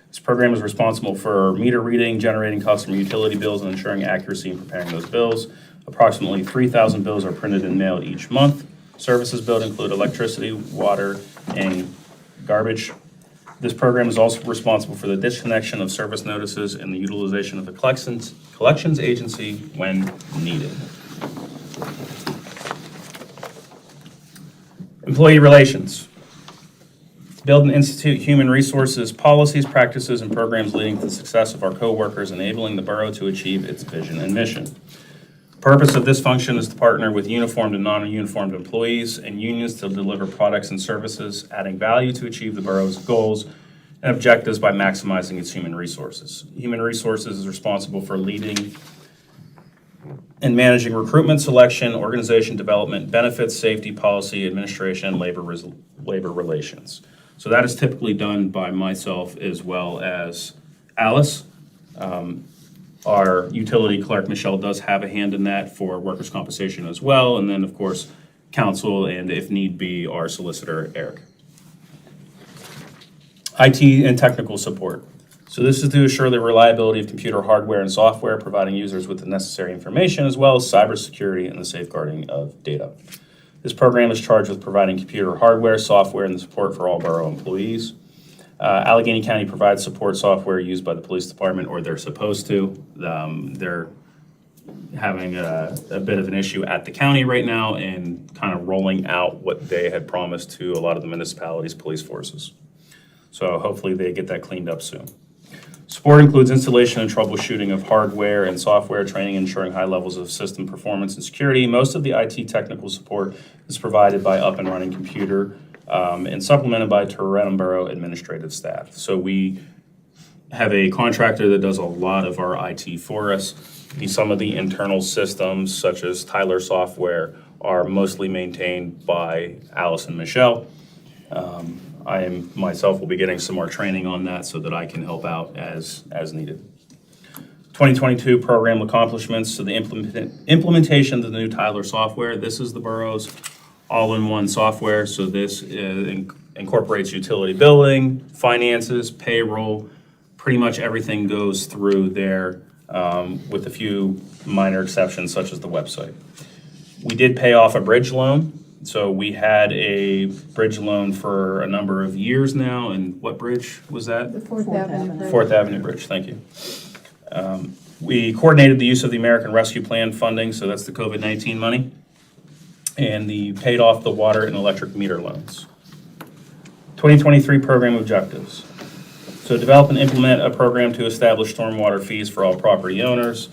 This program is responsible for meter reading, generating customer utility bills, and ensuring accuracy in preparing those bills. Approximately 3,000 bills are printed and mailed each month. Services billed include electricity, water, and garbage. This program is also responsible for the disconnection of service notices and the utilization of the collections agency when needed. Employee relations. Build and institute human resources, policies, practices, and programs leading to the success of our coworkers, enabling the borough to achieve its vision and mission. Purpose of this function is to partner with uniformed and non-uniformed employees and unions to deliver products and services, adding value to achieve the borough's goals and objectives by maximizing its human resources. Human resources is responsible for leading and managing recruitment, selection, organization development, benefits, safety, policy, administration, and labor relations. So that is typically done by myself as well as Alice. Our utility clerk, Michelle, does have a hand in that for workers' compensation as well. And then, of course, counsel and, if need be, our solicitor, Eric. IT and technical support. So this is to assure the reliability of computer hardware and software, providing users with the necessary information, as well as cybersecurity and the safeguarding of data. This program is charged with providing computer hardware, software, and the support for all borough employees. Allegheny County provides support software used by the police department, or they're supposed to. They're having a bit of an issue at the county right now and kind of rolling out what they had promised to a lot of the municipalities' police forces. So hopefully they get that cleaned up soon. Support includes installation and troubleshooting of hardware and software, training, and ensuring high levels of system performance and security. Most of the IT technical support is provided by up and running computer and supplemented by Tarentum Borough administrative staff. So we have a contractor that does a lot of our IT for us. Some of the internal systems, such as Tyler software, are mostly maintained by Alice and Michelle. I myself will be getting some more training on that so that I can help out as needed. 2022 program accomplishments. So the implementation of the new Tyler software. This is the borough's all-in-one software. So this incorporates utility billing, finances, payroll. Pretty much everything goes through there with a few minor exceptions such as the website. We did pay off a bridge loan. So we had a bridge loan for a number of years now. And what bridge was that? The Fourth Avenue Bridge. Fourth Avenue Bridge, thank you. We coordinated the use of the American Rescue Plan funding, so that's the COVID-19 money. And paid off the water and electric meter loans. 2023 program objectives. So develop and implement a program to establish stormwater fees for all property owners.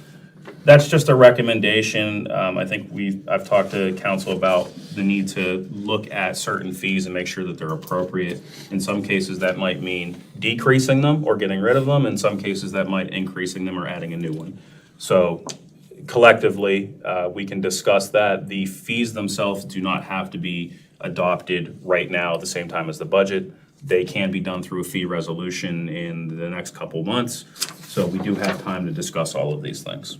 That's just a recommendation. I think I've talked to council about the need to look at certain fees and make sure that they're appropriate. In some cases, that might mean decreasing them or getting rid of them. In some cases, that might increasing them or adding a new one. So collectively, we can discuss that. The fees themselves do not have to be adopted right now at the same time as the budget. They can be done through a fee resolution in the next couple months. So we do have time to discuss all of these things.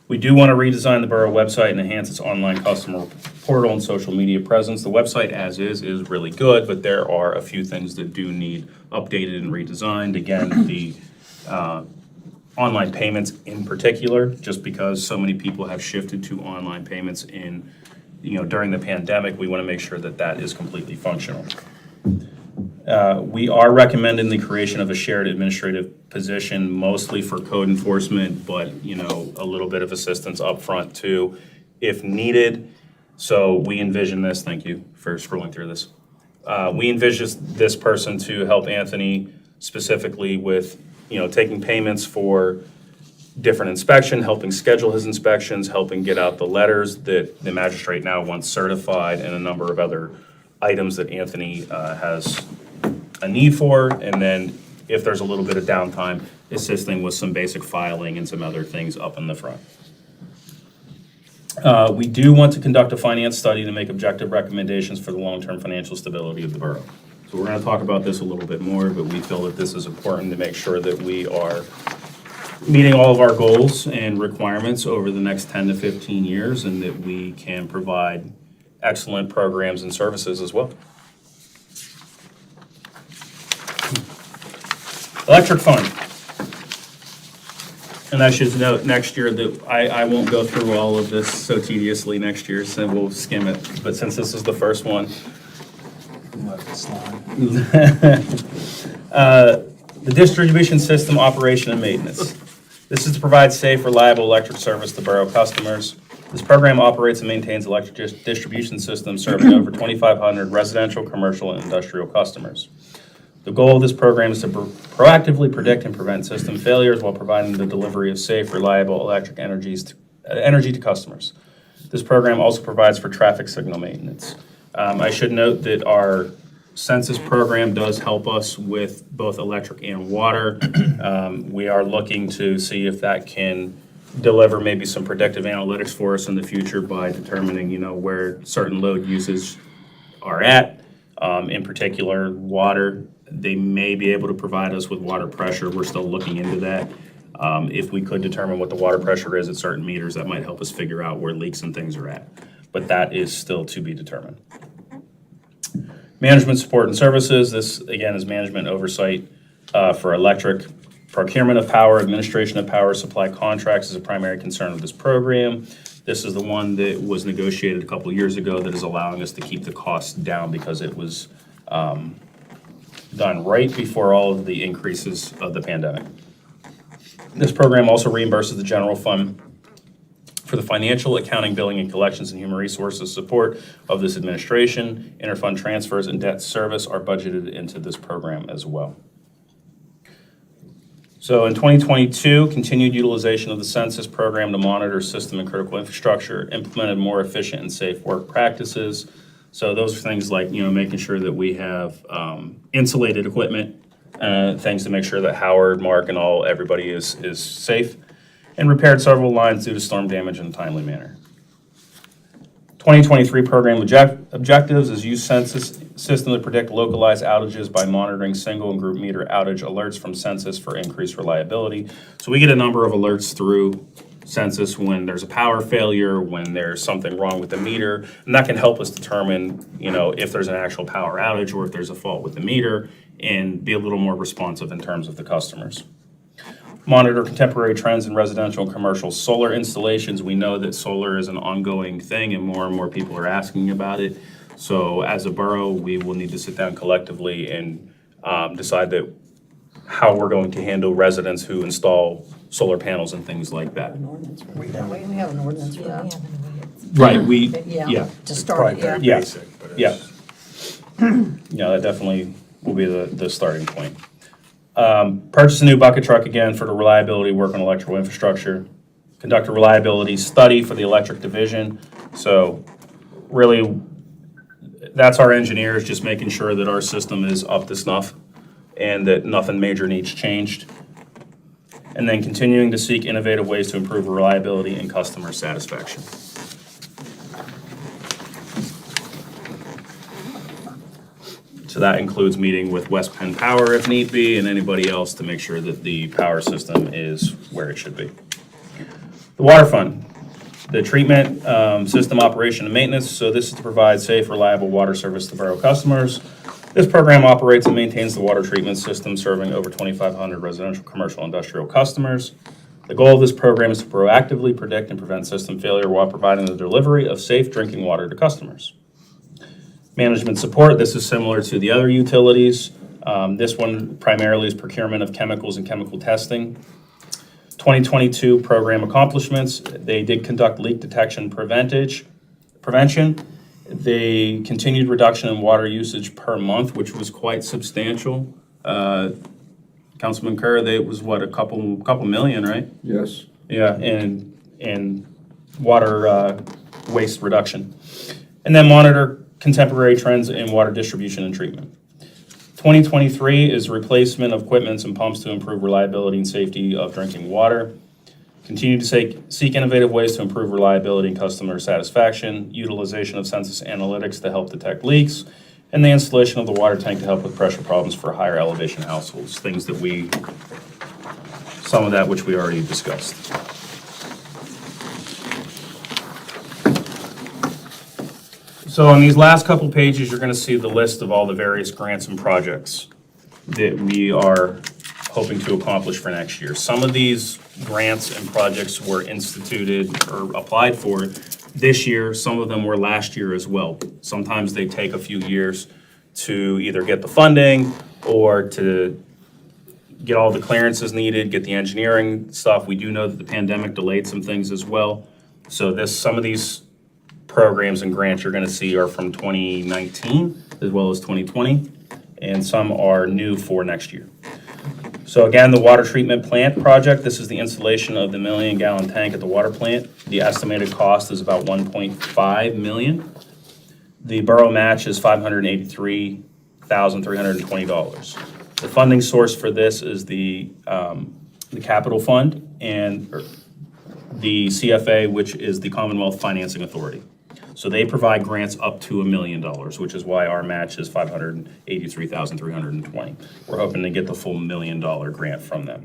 We do want to redesign the borough website and enhance its online customer portal and social media presence. The website as is really good, but there are a few things that do need updated and redesigned. Again, the online payments in particular, just because so many people have shifted to online payments during the pandemic, we want to make sure that that is completely functional. We are recommending the creation of a shared administrative position, mostly for code enforcement, but, a little bit of assistance up front too, if needed. So we envision this, thank you for scrolling through this. We envision this person to help Anthony specifically with, taking payments for different inspection, helping schedule his inspections, helping get out the letters that the magistrate now wants certified, and a number of other items that Anthony has a need for, and then if there's a little bit of downtime, assisting with some basic filing and some other things up in the front. We do want to conduct a finance study to make objective recommendations for the long-term financial stability of the borough. So we're going to talk about this a little bit more, but we feel that this is important to make sure that we are meeting all of our goals and requirements over the next 10 to 15 years, and that we can provide excellent programs and services as well. Electric fund. And I should note next year that I won't go through all of this so tediously next year, so we'll skim it. But since this is the first one. The distribution system operation and maintenance. This is to provide safe, reliable electric service to borough customers. This program operates and maintains electric distribution systems serving over 2,500 residential, commercial, and industrial customers. The goal of this program is to proactively predict and prevent system failures while providing the delivery of safe, reliable electric energy to customers. This program also provides for traffic signal maintenance. I should note that our census program does help us with both electric and water. We are looking to see if that can deliver maybe some predictive analytics for us in the future by determining, where certain load uses are at. In particular, water. They may be able to provide us with water pressure. We're still looking into that. If we could determine what the water pressure is at certain meters, that might help us figure out where leaks and things are at. But that is still to be determined. Management support and services. This, again, is management oversight for electric. Procurement of power, administration of power supply contracts is a primary concern of this program. This is the one that was negotiated a couple of years ago that is allowing us to keep the costs down because it was done right before all of the increases of the pandemic. This program also reimburses the general fund for the financial, accounting, billing, and collections and human resources support of this administration. Interfund transfers and debt service are budgeted into this program as well. So in 2022, continued utilization of the census program to monitor system and critical infrastructure, implemented more efficient and safe work practices. So those are things like, making sure that we have insulated equipment, things to make sure that Howard, Mark, and everybody is safe, and repaired several lines due to storm damage in a timely manner. 2023 program objectives is use census system to predict localized outages by monitoring single and group meter outage alerts from census for increased reliability. So we get a number of alerts through census when there's a power failure, when there's something wrong with the meter, and that can help us determine, if there's an actual power outage or if there's a fault with the meter, and be a little more responsive in terms of the customers. Monitor contemporary trends in residential and commercial solar installations. We know that solar is an ongoing thing and more people are asking about it. So as a borough, we will need to sit down collectively and decide that how we're going to handle residents who install solar panels and things like that. An ordinance for that. We have an ordinance for that. Right, Yeah, to start, Probably yeah. very Yeah. basic, but it's. Yeah, that definitely will be the starting point. 2023 program objectives is use census system to predict localized outages by monitoring single and group meter outage alerts from census for increased reliability. So we get a number of alerts through census when there's a power failure, when there's something wrong with the meter, and that can help us determine, if there's an actual power outage or if there's a fault with the meter, and be a little more responsive in terms of the customers. Monitor contemporary trends in residential and commercial solar installations. We know that solar is an ongoing thing and more people are asking about it. So as a borough, we will need to sit down collectively and decide that how we're going to handle residents who install solar panels and things like that. Purchase a new bucket truck again for the reliability work on electrical infrastructure. Conduct a reliability study for the electric division. So really, that's our engineers just making sure that our system is up to snuff and that nothing major needs changed. And then continuing to seek innovative ways to improve reliability and customer satisfaction. So that includes meeting with West Penn Power if need be, and anybody else to make sure that the power system is where it should be. The water fund, the treatment system operation and maintenance. So this is to provide safe, reliable water service to borough customers. This program operates and maintains the water treatment system serving over 2,500 residential, commercial, industrial customers. The goal of this program is to proactively predict and prevent system failure while providing the delivery of safe drinking water to customers. Management support, this is similar to the other utilities. This one primarily is procurement of chemicals and chemical testing. 2022 program accomplishments, they did conduct leak detection prevention. They continued reduction in water usage per month, which was quite substantial. Councilman Kerr, it was what, a couple million, right? Yes. Yeah, and water waste reduction. And then monitor contemporary trends in water distribution and treatment. 2023 is replacement of equipments and pumps to improve reliability and safety of drinking water. Continue to seek innovative ways to improve reliability and customer satisfaction, utilization of census analytics to help detect leaks, and the installation of the water tank to help with pressure problems for higher elevation households, some of that which we already discussed. So on these last couple pages, you're going to see the list of all the various grants and projects that we are hoping to accomplish for next year. Some of these grants and projects were instituted or applied for this year. Some of them were last year as well. Sometimes they take a few years to either get the funding or to get all the clearances needed, get the engineering stuff. We do know that the pandemic delayed some things as well. So some of these programs and grants you're going to see are from 2019 as well as 2020, and some are new for next year. So again, the water treatment plant project, this is the installation of the 1 million gallon tank at the water plant. The estimated cost is about $1.5 million. The borough match is $583,320. The funding source for this is the capital fund and the CFA, which is the Commonwealth Financing Authority. So they provide grants up to $1 million, which is why our match is $583,320. We're hoping to get the full $1 million grant from them.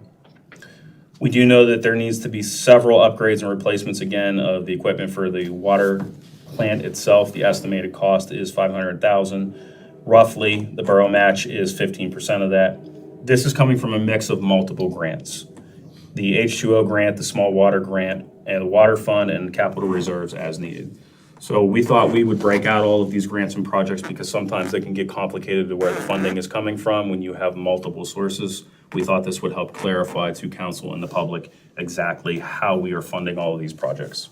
We do know that there needs to be several upgrades and replacements again of the equipment for the water plant itself. The estimated cost is $500,000. Roughly, the borough match is 15% of that. This is coming from a mix of multiple grants. The H2O grant, the small water grant, and the water fund and capital reserves as needed. So we thought we would break out all of these grants and projects because sometimes they can get complicated to where the funding is coming from when you have multiple sources. We thought this would help clarify to council and the public exactly how we are funding all of these projects.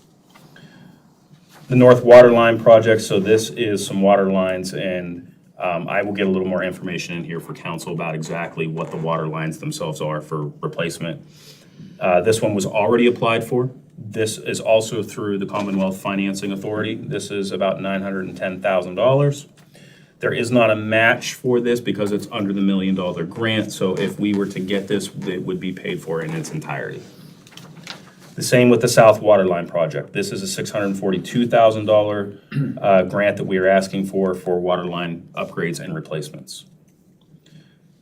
The North Water Line project, so this is some water lines, and I will get a little more information in here for council about exactly what the water lines themselves are for replacement. This one was already applied for. This is also through the Commonwealth Financing Authority. This is about $910,000. There is not a match for this because it's under the $1 million grant. So if we were to get this, it would be paid for in its entirety. The same with the South Water Line project. This is a $642,000 grant that we are asking for water line upgrades and replacements.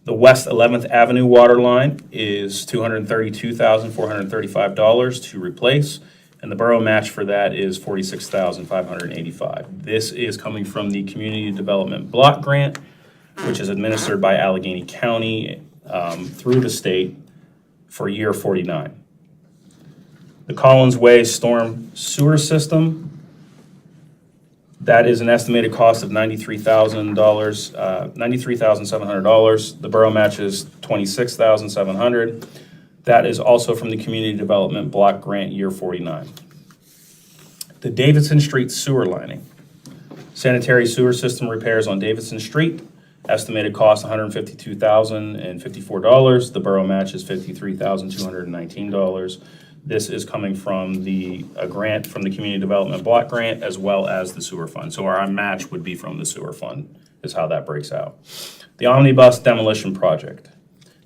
The West 11th Avenue water line is $232,435 to replace, and the borough match for that is $46,585. This is coming from the Community Development Block Grant, which is administered by Allegheny County through the state for year 49. The Collins Way Storm Sewer System, that is an estimated cost of $93,700. The borough match is $26,700. That is also from the Community Development Block Grant Year 49. The Davidson Street Sewer Lining. Sanitary sewer system repairs on Davidson Street. Estimated cost $152,054. The borough match is $53,219. This is coming from a grant from the Community Development Block Grant as well as the sewer fund. So our match would be from the sewer fund, is how that breaks out. The omnibus demolition project.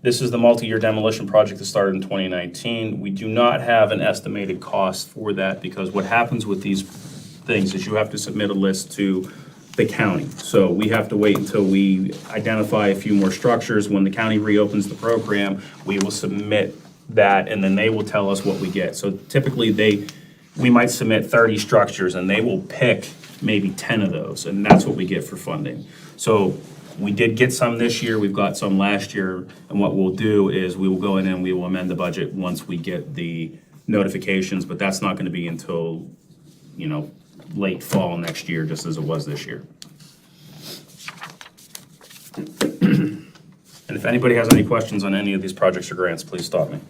This is the multi-year demolition project that started in 2019. We do not have an estimated cost for that because what happens with these things is you have to submit a list to the county. So we have to wait until we identify a few more structures. When the county reopens the program, we will submit that and then they will tell us what we get. So typically we might submit 30 structures and they will pick maybe 10 of those, and that's what we get for funding. So we did get some this year, we've got some last year, and what we'll do is we will go in and we will amend the budget once we get the notifications, but that's not gonna be until, late fall next year, just as it was this year. And if anybody has any questions on any of these projects or grants, please stop me.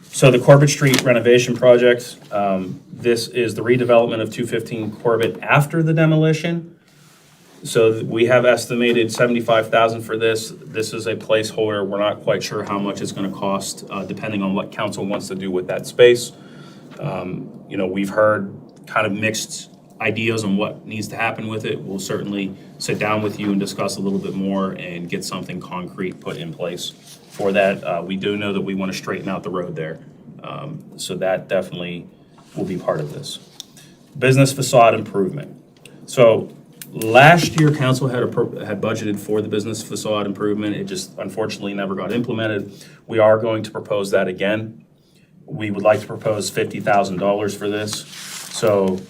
So the Corbett Street renovation project, this is the redevelopment of 215 Corbett after the demolition. So we have estimated 75,000 for this. This is a placeholder. We're not quite sure how much it's gonna cost, depending on what council wants to do with that space. We've heard kind of mixed ideas on what needs to happen with it. We'll certainly sit down with you and discuss a little bit more and get something concrete put in place for that. We do know that we want to straighten out the road there. So that definitely will be part of this. Business facade improvement. So last year, council had budgeted for the business facade improvement. It just unfortunately never got implemented. We are going to propose that again. We would like to propose $50,000 for this. So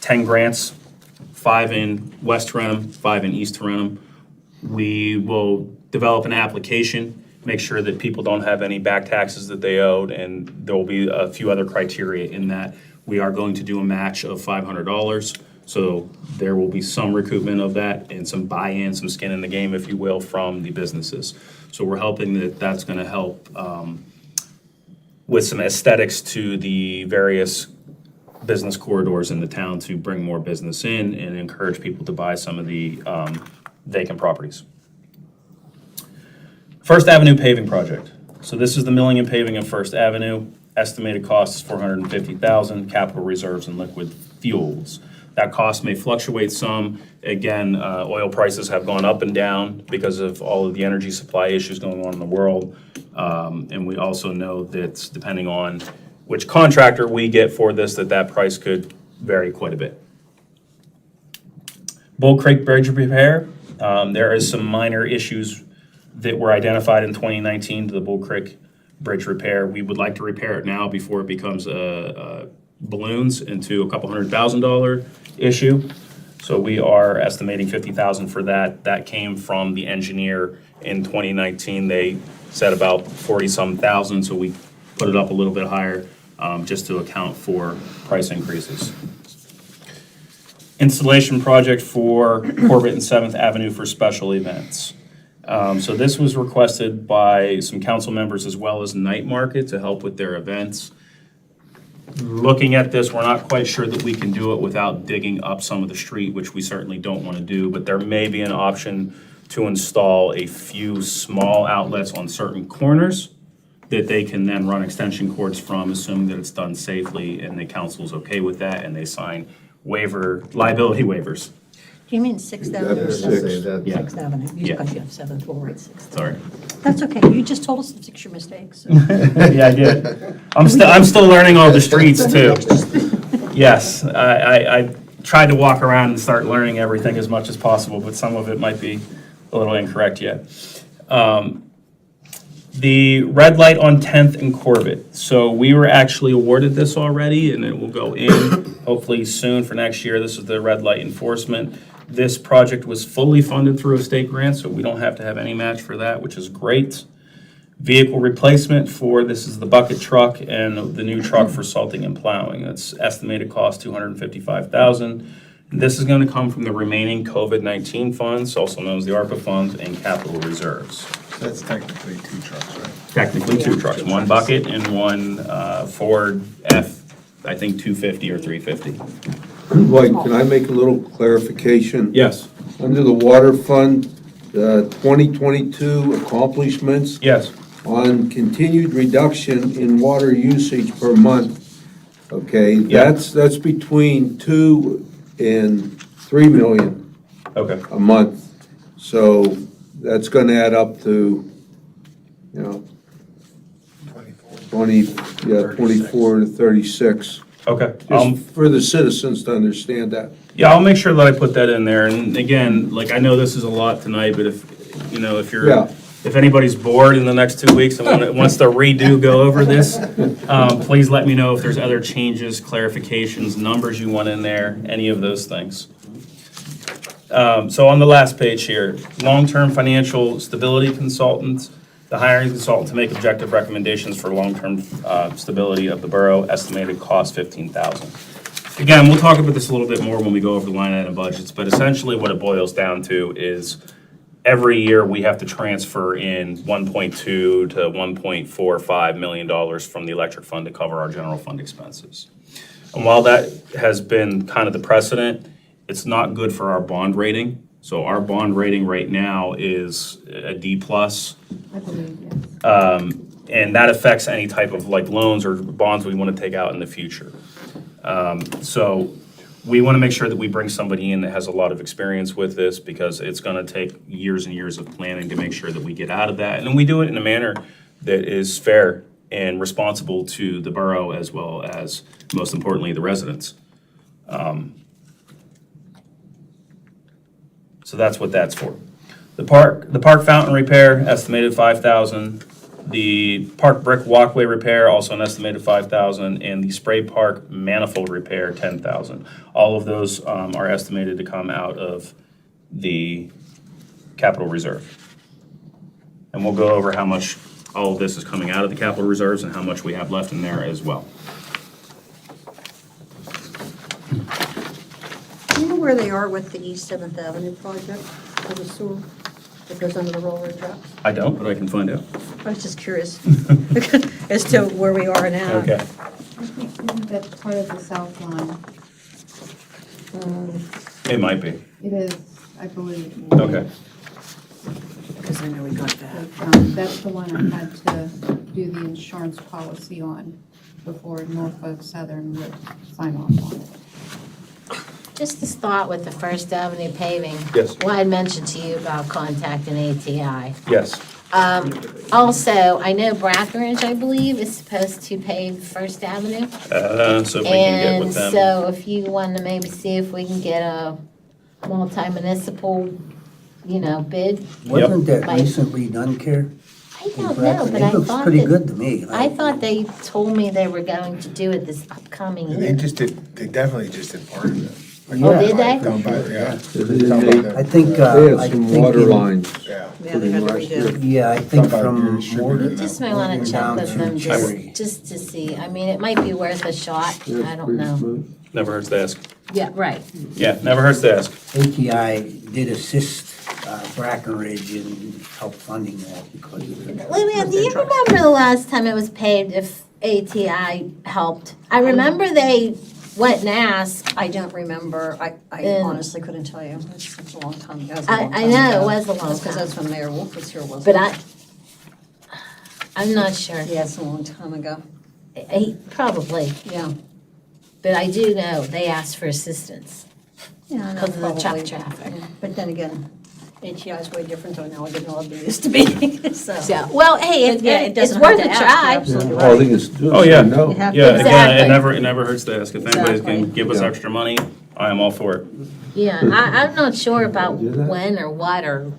10 grants, 5 in West Tarentum, 5 in East Tarentum. We will develop an application, make sure that people don't have any back taxes that they owed, and there will be a few other criteria in that. We are going to do a match of $500, so there will be some recoupment of that and some buy-in, some skin in the game, if you will, from the businesses. So we're hoping that that's gonna help with some aesthetics to the various business corridors in the town to bring more business in and encourage people to buy some of the vacant properties. First Avenue paving project. So this is the milling and paving of First Avenue. Estimated cost is $450,000, capital reserves and liquid fuels. That cost may fluctuate some. Again, oil prices have gone up and down because of all of the energy supply issues going on in the world. And we also know that depending on which contractor we get for this, that price could vary quite a bit. Bull Creek Bridge repair. There is some minor issues that were identified in 2019 to the Bull Creek Bridge repair. We would like to repair it now before it becomes balloons into a couple $100,000 issue. So we are estimating $50,000 for that. That came from the engineer in 2019. They said about 40-some thousand, so we put it up a little bit higher just to account for price increases. Installation project for Corbett and 7th Avenue for special events. So this was requested by some council members as well as Night Market to help with their events. Looking at this, we're not quite sure that we can do it without digging up some of the street, which we certainly don't want to do, but there may be an option to install a few small outlets on certain corners that they can then run extension cords from, assuming that it's done safely and the council's okay with that and they sign liability waivers. Do you mean Sixth Avenue or Seventh? Yeah. Sixth Avenue, Yeah. because you have 7th floor and 6th. Sorry. That's okay, you just told us to fix your mistakes. Yeah, I did. I'm still learning all the streets too. Yes, I tried to walk around and start learning everything as much as possible, but some of it might be a little incorrect yet. The red light on 10th and Corbett. So we were actually awarded this already, and it will go in hopefully soon for next year. This is the red light enforcement. This project was fully funded through a state grant, so we don't have to have any match for that, which is great. Vehicle replacement this is the bucket truck and the new truck for salting and plowing. That's estimated cost $255,000. This is going to come from the remaining COVID-19 funds, also known as the ARPA funds, and capital reserves. That's technically 2 trucks, right? Technically 2 trucks, one bucket and one Ford F, I think 250 or 350. Lloyd, can I make a little clarification? Yes. Under the water fund, the 2022 accomplishments Yes. on continued reduction in water usage per month. Okay, Yeah. that's between 2 and 3 million Okay. a month. So that's gonna add up to, you know, 24 to 36. Okay. Just for the citizens to understand that. Yeah, I'll make sure that I put that in there. And again, like, I know this is a lot tonight, but if, you know, if you're, Yeah. if anybody's bored in the next 2 weeks and wants to go over this, please let me know if there's other changes, clarifications, numbers you want in there, any of those things. So on the last page here, long-term financial stability consultants, the hiring consultant to make objective recommendations for long-term stability of the borough, estimated cost $15,000. Again, we'll talk about this a little bit more when we go over the line item budgets, but essentially what it boils down to is every year we have to transfer in $1.2 to $1.45 million from the electric fund to cover our general fund expenses. And while that has been kind of the precedent, it's not good for our bond rating. So our bond rating right now is a D+. I believe, yes. And that affects any type of like loans or bonds we want to take out in the future. So we want to make sure that we bring somebody in that has a lot of experience with this, because it's going to take years and years of planning to make sure that we get out of that. And then we do it in a manner that is fair and responsible to the borough, as well as, most importantly, the residents. So that's what that's for. The park fountain repair, estimated $5,000. The park brick walkway repair, also an estimated $5,000, and the spray park manifold repair, $10,000. All of those are estimated to come out of the capital reserve. And we'll go over how much all of this is coming out of the capital reserves and how much we have left in there as well. Do you know where they are with the East 7th Avenue project for the sewer that goes under the railroad tracks? I don't, but I can find out. I was just curious as to where we are now. Okay. I think isn't that part of the South Line? It might be. It is, I believe. Okay. Because I know we got that. But, that's the one I had to do the insurance policy on before Norfolk Southern would sign off on it. Just to start with the First Avenue paving. Yes. What I mentioned to you about contacting ATI. Yes. Also, I know Brackenridge, I believe, is supposed to pave First Avenue. So if we can get And with them. so if you want to maybe see if we can get a multi-municipal, bid. Wasn't that Like- recently done, Care? I don't know, but I It looks thought pretty that, good to me. I thought they told me they were going to do it this upcoming They year. they definitely just did part of it. Oh, did they? Down by, yeah. I think, They I had some think water in- lines. Yeah. Yeah, they had to redo. Yeah, I think Talking about from being distributed. Morgan Just might want to check down with to them Cherry. just to see. I mean, it might be worth a shot. I don't know. Never hurts to ask. Yeah, right. Yeah, never hurts to ask. ATI did assist Brackenridge in help funding that because of the. Lillian, do you remember the last time it was paved if ATI helped? I remember they went and asked. I don't remember. I And- honestly couldn't tell you. It's a long time ago. It was a I long know, time it ago. was a long That's because time. that's when Mayor Wolf was here, wasn't But it? I'm not sure. Yeah, it's a long time ago. Probably, Yeah. but I do know they asked for assistance Yeah, I know, because of the truck probably. traffic. Yeah, but then again, ATI is way different than now. I didn't know what it used to be, so. So, well, hey, But yeah, it it's doesn't worth hurt a to ask, try. you're absolutely All I right. think is do Oh, is yeah. say no. You have Yeah, to- again, Exactly. it never hurts to ask. If anybody Exactly. can give us Yeah. extra money, I am all for it. Yeah, I'm not sure about Do that? when or what or,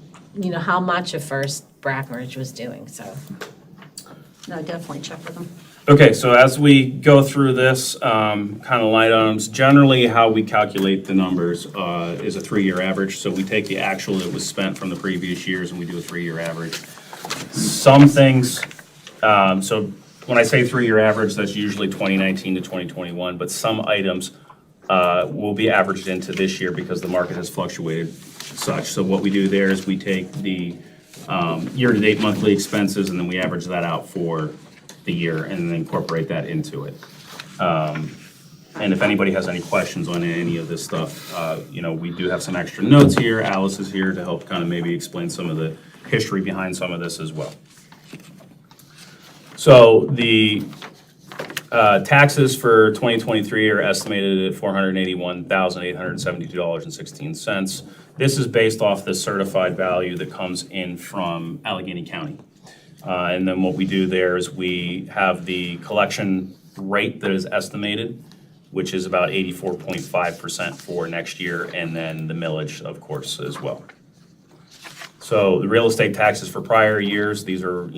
how much at first Brackenridge was doing, so. No, definitely check with them. Okay, so as we go through this, kind of light items, generally how we calculate the numbers is a 3-year average. So we take the actual that was spent from the previous years and we do a 3-year average. Some things, so when I say 3-year average, that's usually 2019 to 2021, but some items will be averaged into this year because the market has fluctuated such. So what we do there is we take the year-to-date monthly expenses and then we average that out for the year and then incorporate that into it. And if anybody has any questions on any of this stuff, we do have some extra notes here. Alice is here to help kind of maybe explain some of the history behind some of this as well. So the taxes for 2023 are estimated at $481,872.16. This is based off the certified value that comes in from Allegheny County. And then what we do there is we have the collection rate that is estimated, which is about 84.5% for next year, and then the millage, of course, as well. So the real estate taxes for prior years, these are,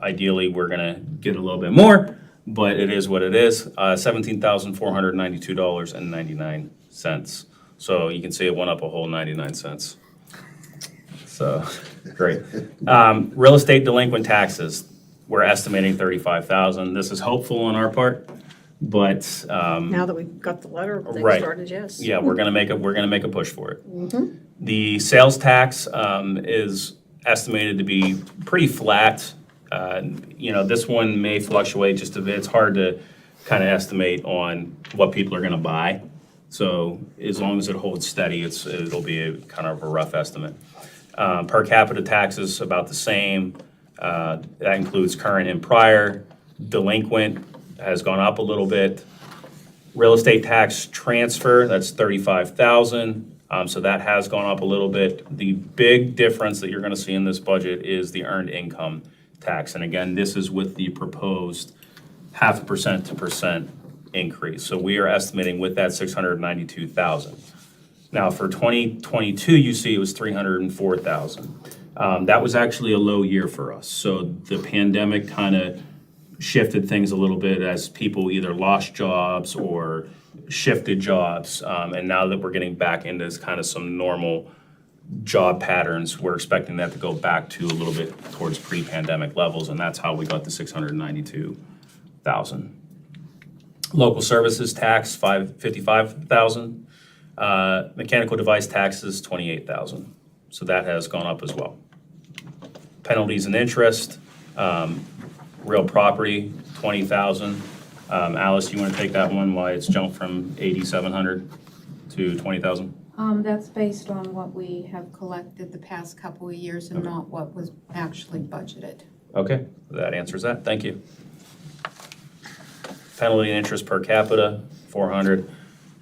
ideally, we're gonna get a little bit more, but it is what it is, $17,492.99. So you can see it went up a whole 99 cents. So, great. Real estate delinquent taxes, we're estimating 35,000. This is hopeful on our part, but, Now that we've got the letter, they Right. started, yes. yeah, we're gonna make a push for it. The sales tax is estimated to be pretty flat. This one may fluctuate just a bit. It's hard to kind of estimate on what people are gonna buy. So as long as it holds steady, it'll be a kind of a rough estimate. Per capita taxes about the same. That includes current and prior. Delinquent has gone up a little bit. Real estate tax transfer, that's 35,000. So that has gone up a little bit. The big difference that you're gonna see in this budget is the earned income tax. And again, this is with the proposed 0.5% to percent increase. So we are estimating with that 692,000. Now, for 2022, you see it was 304,000. That was actually a low year for us. So the pandemic kind of shifted things a little bit as people either lost jobs or shifted jobs. And now that we're getting back into kind of some normal job patterns, we're expecting that to go back to a little bit towards pre-pandemic levels, and that's how we got the 692,000. Local services tax, 55,000. Mechanical device taxes, 28,000. So that has gone up as well. Penalties and interest, real property, 20,000. Alice, you want to take that one? Why it's jumped from 8,700 to 20,000? That's based on what we have collected the past couple of years and not what was actually budgeted. Okay, that answers that. Thank you. Penalty and interest per capita, 400.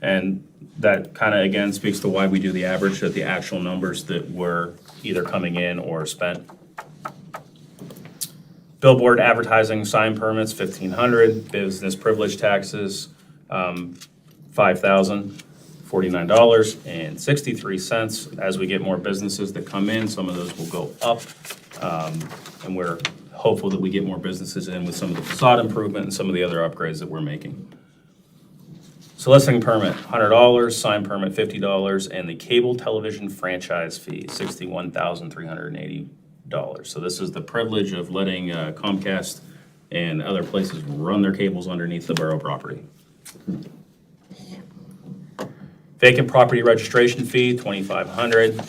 And that kind of, again, speaks to why we do the average, that the actual numbers that were either coming in or spent. Billboard advertising sign permits, 1,500. Business privilege taxes, 5,000. $49.63. As we get more businesses that come in, some of those will go up. And we're hopeful that we get more businesses in with some of the facade improvement and some of the other upgrades that we're making. Soliciting permit, $100, sign permit, $50, and the cable television franchise fee, $61,380. So this is the privilege of letting Comcast and other places run their cables underneath the borough property. Vacant property registration fee, $2,500.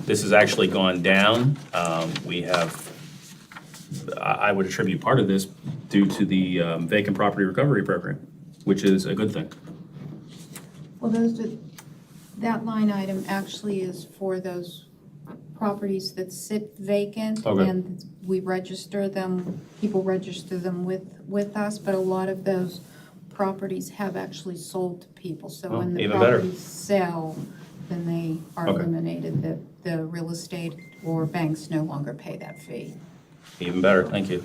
This has actually gone down. I would attribute part of this due to the vacant property recovery program, which is a good thing. Well, that line item actually is for those properties that sit vacant. Okay. And we register them, people register them with us, but a lot of those properties have actually sold to people. So Oh, when the even better. properties sell, then they are Okay. eliminated, that the real estate or banks no longer pay that fee. Even better, thank you.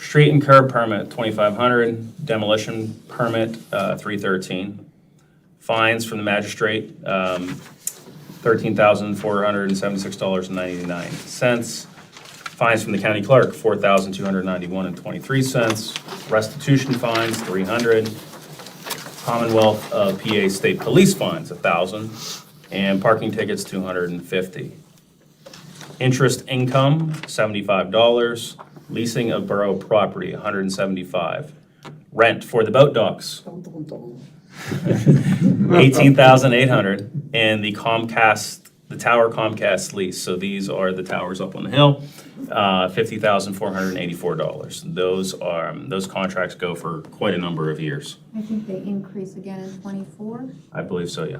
Street and curb permit, $2,500. Demolition permit, $313. Fines from the magistrate, $13,476.99. Fines from the county clerk, $4,291.23. Restitution fines, $300. Commonwealth of PA State Police fines, $1,000. And parking tickets, $250. Interest income, $75. Leasing of borough property, $175. Rent for the boat docks, $18,800. And the the tower Comcast lease. So these are the towers up on the hill, $50,484. Those contracts go for quite a number of years. I think they increase again in '24. I believe so, yeah.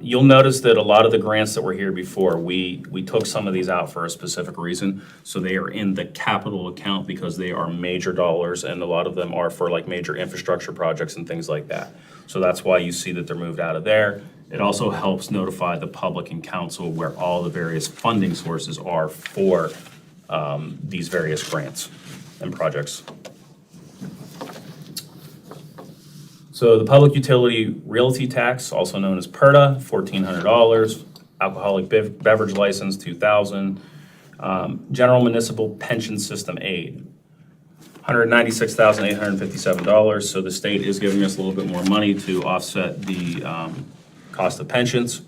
You'll notice that a lot of the grants that were here before, we took some of these out for a specific reason. So they are in the capital account because they are major dollars, and a lot of them are for like major infrastructure projects and things like that. So that's why you see that they're moved out of there. It also helps notify the public and council where all the various funding sources are for these various grants and projects. So the public utility realty tax, also known as PERTA, $1,400. Alcoholic beverage license, $2,000. General municipal pension system aid, $196,857. So the state is giving us a little bit more money to offset the cost of pensions.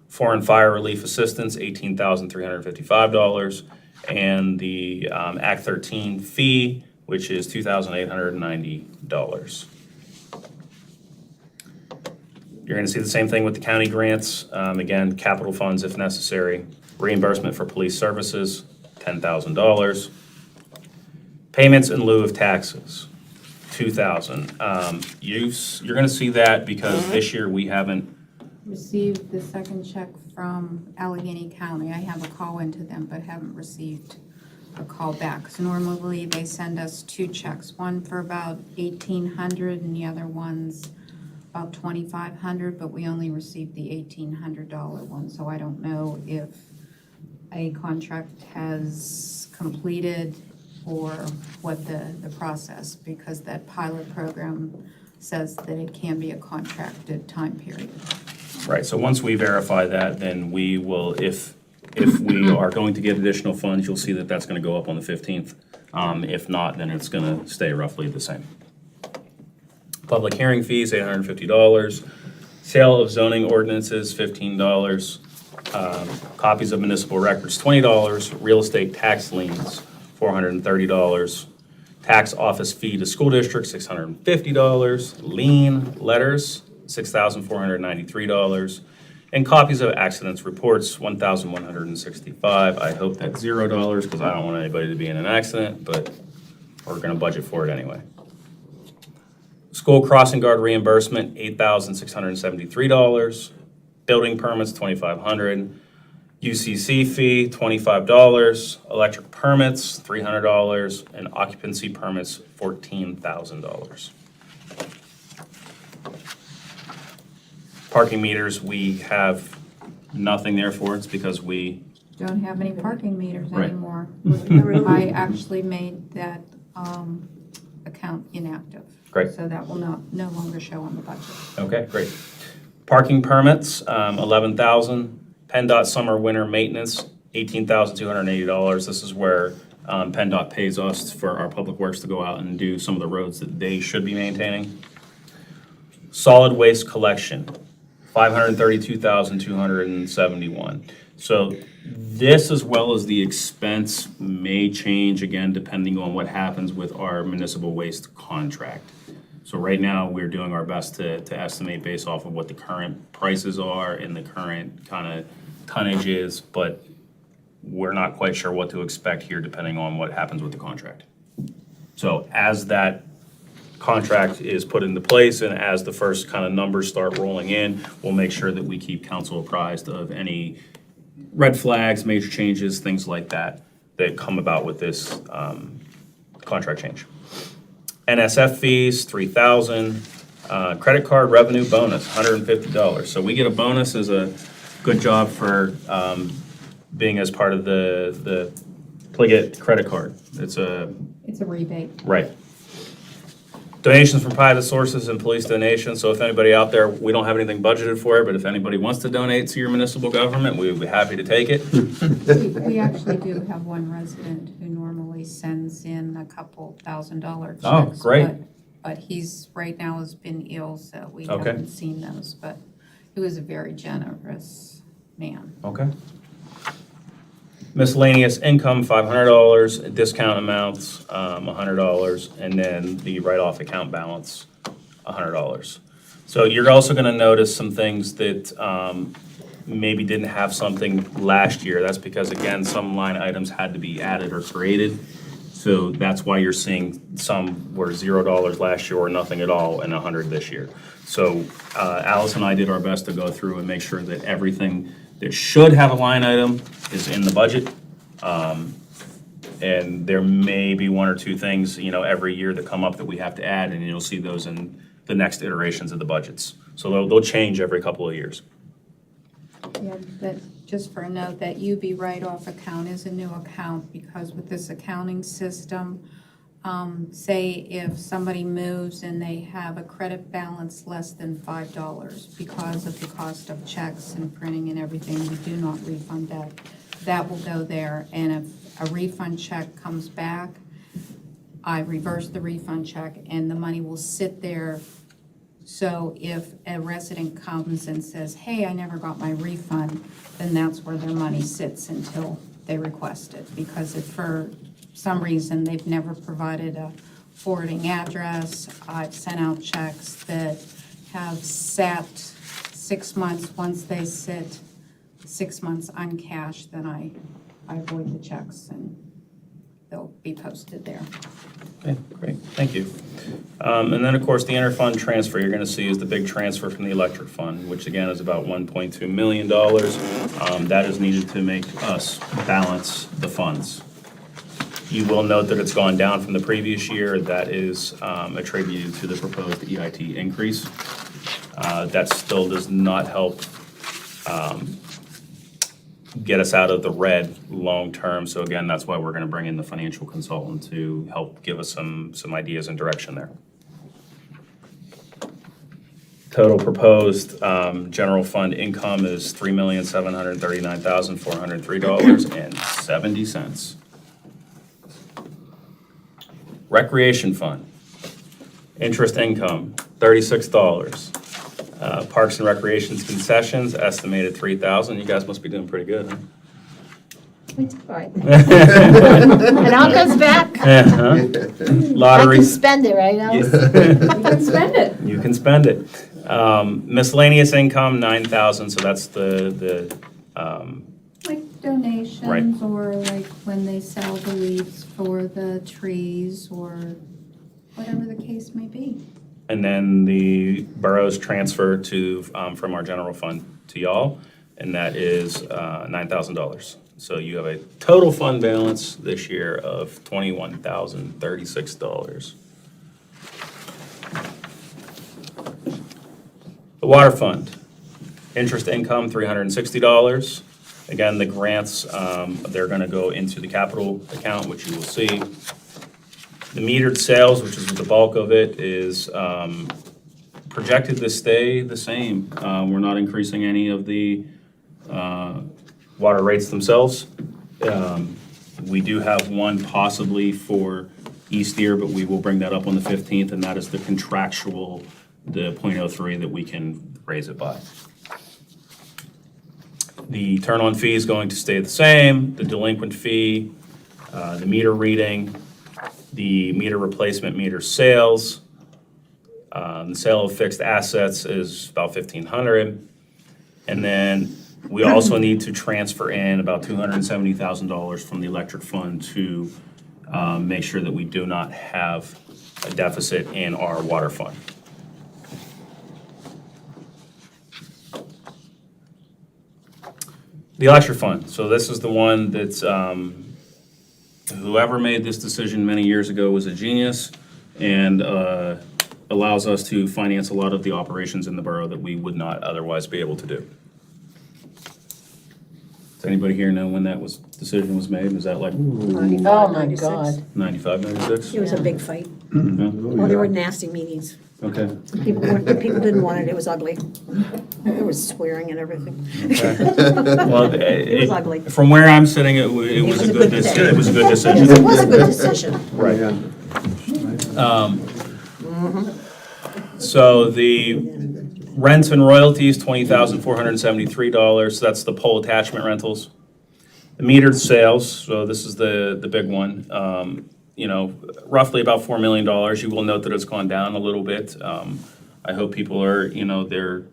Foreign fire relief assistance, $18,355. And the Act 13 fee, which is $2,890. You're going to see the same thing with the county grants. Again, capital funds if necessary. Reimbursement for police services, $10,000. Payments in lieu of taxes, $2,000. You're going to see that because this year we haven't. Received the second check from Allegheny County. I have a call into them, but haven't received a call back. So normally they send us 2 checks, one for about $1,800 and the other one's about $2,500, but we only received the $1,800 one. So I don't know if a contract has completed or what the process, because that pilot program says that it can be a contracted time period. Right, so once we verify that, then we will, if we are going to get additional funds, you'll see that that's going to go up on the 15th. If not, then it's going to stay roughly the same. Public hearing fees, $850. Sale of zoning ordinances, $15. Copies of municipal records, $20. Real estate tax liens, $430. Tax office fee to school district, $650. Lien letters, $6,493. And copies of accidents reports, $1,165. I hope that's $0 because I don't want anybody to be in an accident, but we're going to budget for it anyway. School crossing guard reimbursement, $8,673. Building permits, $2,500. UCC fee, $25. Electric permits, $300. And occupancy permits, $14,000. Parking meters, we have nothing there for. It's because we, Don't have any parking meters Right. anymore. I actually made that account inactive. Great. So that will no longer show on the budget. okay, great. Parking permits, $11,000. PennDOT summer winter maintenance, $18,280. This is where PennDOT pays us for our public works to go out and do some of the roads that they should be maintaining. Solid waste collection, $532,271. So this, as well as the expense, may change again depending on what happens with our municipal waste contract. So right now, we're doing our best to estimate based off of what the current prices are and the current kind of tonnage is, but we're not quite sure what to expect here depending on what happens with the contract. So as that contract is put into place and as the first kind of numbers start rolling in, we'll make sure that we keep council apprised of any red flags, major changes, things like that that come about with this contract change. NSF fees, $3,000. Credit card revenue bonus, $150. So we get a bonus as a good job for being as part of the Pliget credit card. It's a rebate. right. Donations from private sources and police donations. So if anybody out there, we don't have anything budgeted for it, but if anybody wants to donate to your municipal government, we would be happy to take it. We actually do have one resident who normally sends in a couple $1,000 checks. Oh, great. But he's, right now has been ill, so we Okay. haven't seen those, but he was a very generous man. Okay. Miscellaneous income, $500, discount amounts, $100, and then the write-off account balance, $100. So you're also gonna notice some things that maybe didn't have something last year. That's because, again, some line items had to be added or created. So that's why you're seeing some were $0 last year or nothing at all and 100 this year. So Alice and I did our best to go through and make sure that everything that should have a line item is in the budget. And there may be one or two things, every year that come up that we have to add, and you'll see those in the next iterations of the budgets. So they'll change every couple of years. Yeah, that, just for a note, that UB write-off account is a new account because with this accounting system, say if somebody moves and they have a credit balance less than $5 because of the cost of checks and printing and everything, we do not refund that. That will go there, and if a refund check comes back, I reverse the refund check and the money will sit there. So if a resident comes and says, hey, I never got my refund, then that's where their money sits until they request it. Because if for some reason they've never provided a forwarding address, I've sent out checks that have sat 6 months. Once they sit 6 months uncashed, then I avoid the checks and they'll be posted there. Okay, great, thank you. And then, of course, the interfund transfer you're gonna see is the big transfer from the electric fund, which again is about $1.2 million. That is needed to make us balance the funds. You will note that it's gone down from the previous year. That is attributed to the proposed EIT increase. That still does not help get us out of the red long-term. So again, that's why we're gonna bring in the financial consultant to help give us some ideas and direction there. Total proposed general fund income is $3,739,403.70. Recreation fund, interest income, $36. Parks and Recreations concessions, estimated $3,000. You guys must be doing pretty good, huh? Right. It all comes back. Uh-huh. I Lottery. can spend it, right, Alice? You can spend it. You can spend it. Miscellaneous income, $9,000, so that's the Like donations, Right. or like when they sell the leaves for the trees, or whatever the case may be. and then the borough's transfer to, from our general fund to y'all, and that is $9,000. So you have a total fund balance this year of $21,036. The water fund, interest income, $360. Again, the grants, they're gonna go into the capital account, which you will see. The metered sales, which is the bulk of it, is projected to stay the same. We're not increasing any of the water rates themselves. We do have one possibly for East Ear, but we will bring that up on the 15th, and that is the contractual, the .03 that we can raise it by. The turn-on fee is going to stay the same, the delinquent fee, the meter reading, the meter replacement, meter sales. The sale of fixed assets is about $1,500. And then we also need to transfer in about $270,000 from the electric fund to make sure that we do not have a deficit in our water fund. The electric fund, so this is the one that's, whoever made this decision many years ago was a genius and allows us to finance a lot of the operations in the borough that we would not otherwise be able to do. Does anybody here know when that decision was made? Was that like Oh, my God. 95, 96? It was a big fight. No? Well, there were nasty meetings. Okay. People didn't want it, it was ugly. There was swearing and everything. Well, It was ugly. from where I'm sitting, it was a good decision. It was a good decision. It was a good decision. Right. So the rents and royalties, $20,473. That's the pole attachment rentals. The metered sales, so this is the big one. Roughly about $4 million. You will note that it's gone down a little bit. I hope people are, they're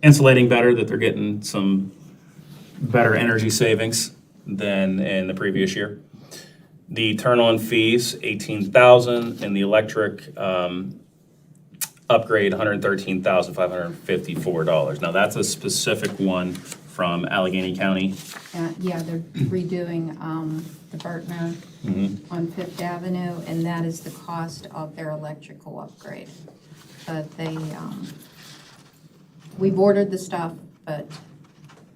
insulating better, that they're getting some better energy savings than in the previous year. The turn-on fees, 18,000, and the electric upgrade, $113,554. Now, that's a specific one from Allegheny County. Yeah, they're redoing the Burtner on Fifth Avenue, and that is the cost of their electrical upgrade. But we've ordered the stuff, but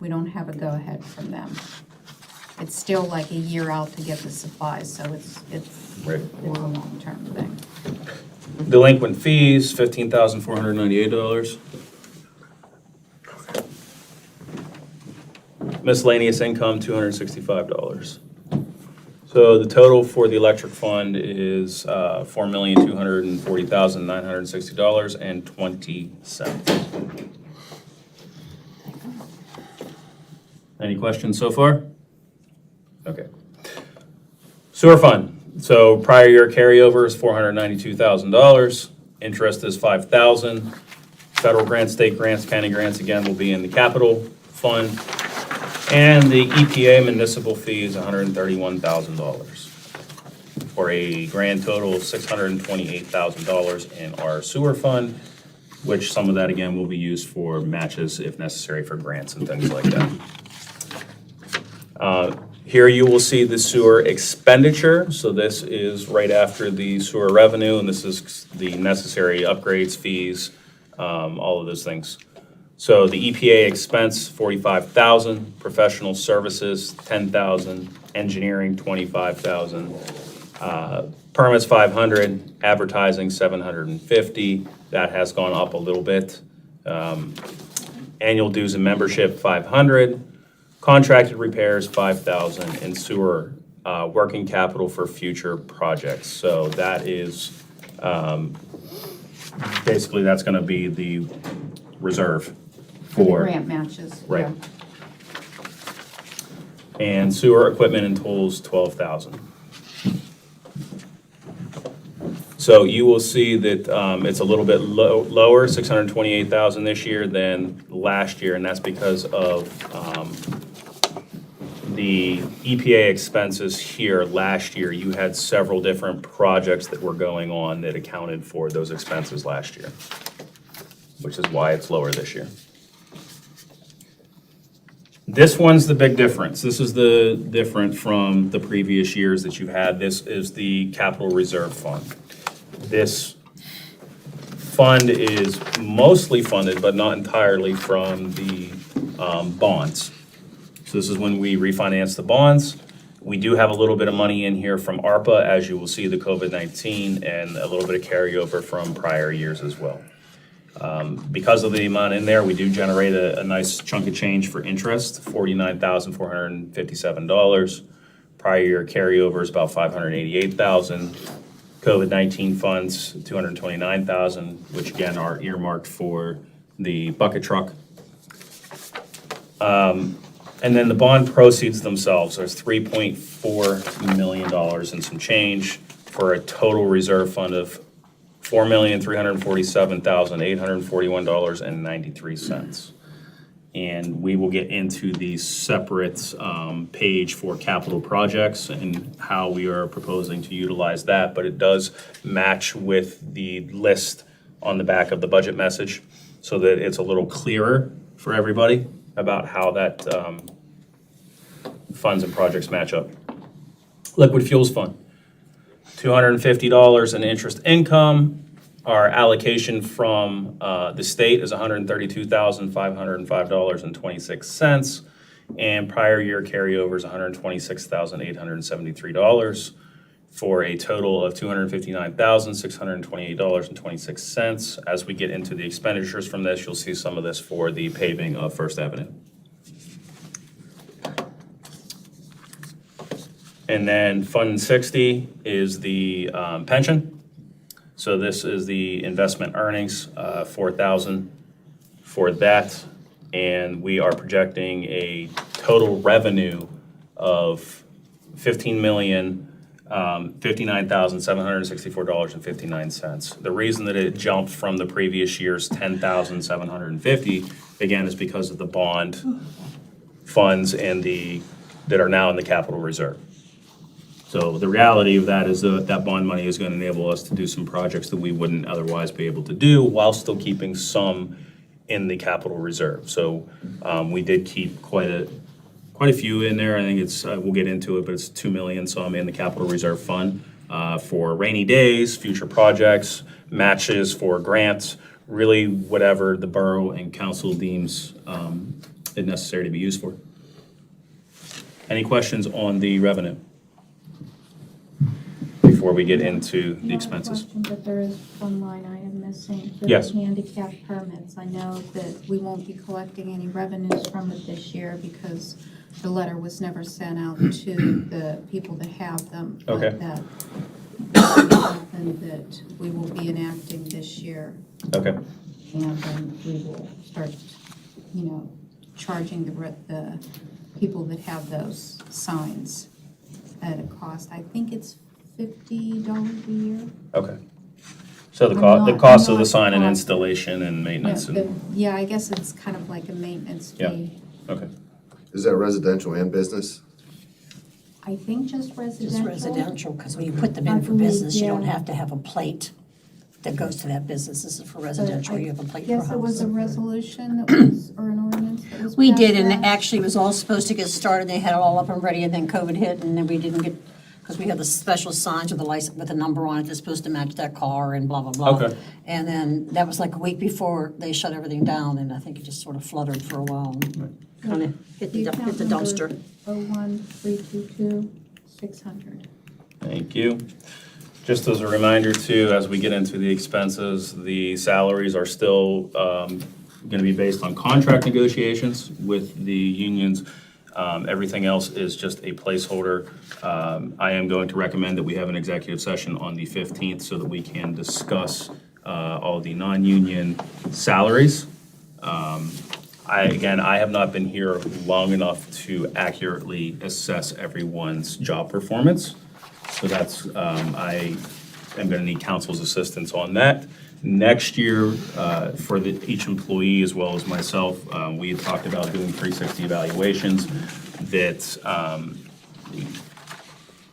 we don't have a go-ahead from them. It's still like a year out to get the supplies, so it's Right. a long-term thing. Delinquent fees, $15,498. Miscellaneous income, $265. So the total for the electric fund is $4,240,960.20. Any questions so far? Okay. Sewer fund. So prior year carryover is $492,000. Interest is $5,000. Federal grants, state grants, county grants, again, will be in the capital fund. And the EPA municipal fee is $131,000 for a grand total of $628,000 in our sewer fund, which some of that, again, will be used for matches if necessary for grants and things like that. Here you will see the sewer expenditure. So this is right after the sewer revenue, and this is the necessary upgrades, fees, all of those things. So the EPA expense, $45,000, professional services, $10,000, engineering, $25,000, permits, $500, advertising, $750. That has gone up a little bit. Annual dues and membership, $500. Contracted repairs, $5,000, and sewer working capital for future projects. So that is, basically, that's gonna be the reserve For the for. grant matches. Right. Yeah. And sewer equipment and tools, $12,000. So you will see that it's a little bit lower, $628,000 this year than last year, and that's because of the EPA expenses here. Last year, you had several different projects that were going on that accounted for those expenses last year, which is why it's lower this year. This one's the big difference. This is the different from the previous years that you've had. This is the capital reserve fund. This fund is mostly funded, but not entirely, from the bonds. So this is when we refinance the bonds. We do have a little bit of money in here from ARPA, as you will see, the COVID-19, and a little bit of carryover from prior years as well. Because of the amount in there, we do generate a nice chunk of change for interest, $49,457. Prior year carryover is about $588,000. COVID-19 funds, $229,000, which again are earmarked for the bucket truck. And then the bond proceeds themselves, there's $3.4 million and some change for a total reserve fund of $4,347,841.93. And we will get into the separate page for capital projects and how we are proposing to utilize that, but it does match with the list on the back of the budget message so that it's a little clearer for everybody about how that funds and projects match up. Liquid Fuels Fund, $250 in interest income. Our allocation from the state is $132,505.26, and prior year carryover is $126,873 for a total of $259,628.26. As we get into the expenditures from this, you'll see some of this for the paving of First Avenue. And then Fund 60 is the pension. So this is the investment earnings, $4,000 for that. And we are projecting a total revenue of $15 million $59,764.59. The reason that it jumped from the previous year's $10,750, again, is because of the bond funds that are now in the capital reserve. So the reality of that is that bond money is going to enable us to do some projects that we wouldn't otherwise be able to do while still keeping some in the capital reserve. So we did keep quite a few in there. I think it's, we'll get into it, but it's 2 million some in the capital reserve fund for rainy days, future projects, matches for grants, really whatever the borough and council deems it necessary to be used for. Any questions on the revenue before we get into the expenses? Question, but there is one line item missing. The Yes. handicap permits. I know that we won't be collecting any revenues from it this year because the letter was never sent out to the people that have them. Okay. But that is something that we will be enacting this year. Okay. And then we will start, charging the people that have those signs at a cost. I think it's $50 a year. Okay. So the I'm cost of not the sign and positive. installation and maintenance and, Yeah, I guess it's kind of like a maintenance Yeah. fee. okay. Is that residential and business? I think just residential. Just residential, because when you put them I in for believe, business, you don't yeah. have to have a plate that goes to that business. This is for But residential, I you have a plate for guess it was a house. resolution that was, or an ordinance that was We passed did, and last- actually it was all supposed to get started, they had it all up and ready, and then COVID hit, and then we didn't get, because we have the special signs with the license, with a number on it that's supposed to match that car and blah, blah, blah. Okay. And then that was like a week before they shut everything down, and I think it just sort of fluttered for a while. Kind of hit the account dumpster. number 01322-600. Thank you. Just as a reminder too, as we get into the expenses, the salaries are still going to be based on contract negotiations with the unions. Everything else is just a placeholder. I am going to recommend that we have an executive session on the 15th so that we can discuss all the non-union salaries. I have not been here long enough to accurately assess everyone's job performance. So that's, I am going to need council's assistance on that. Next year, for each employee as well as myself, we had talked about doing 360 evaluations that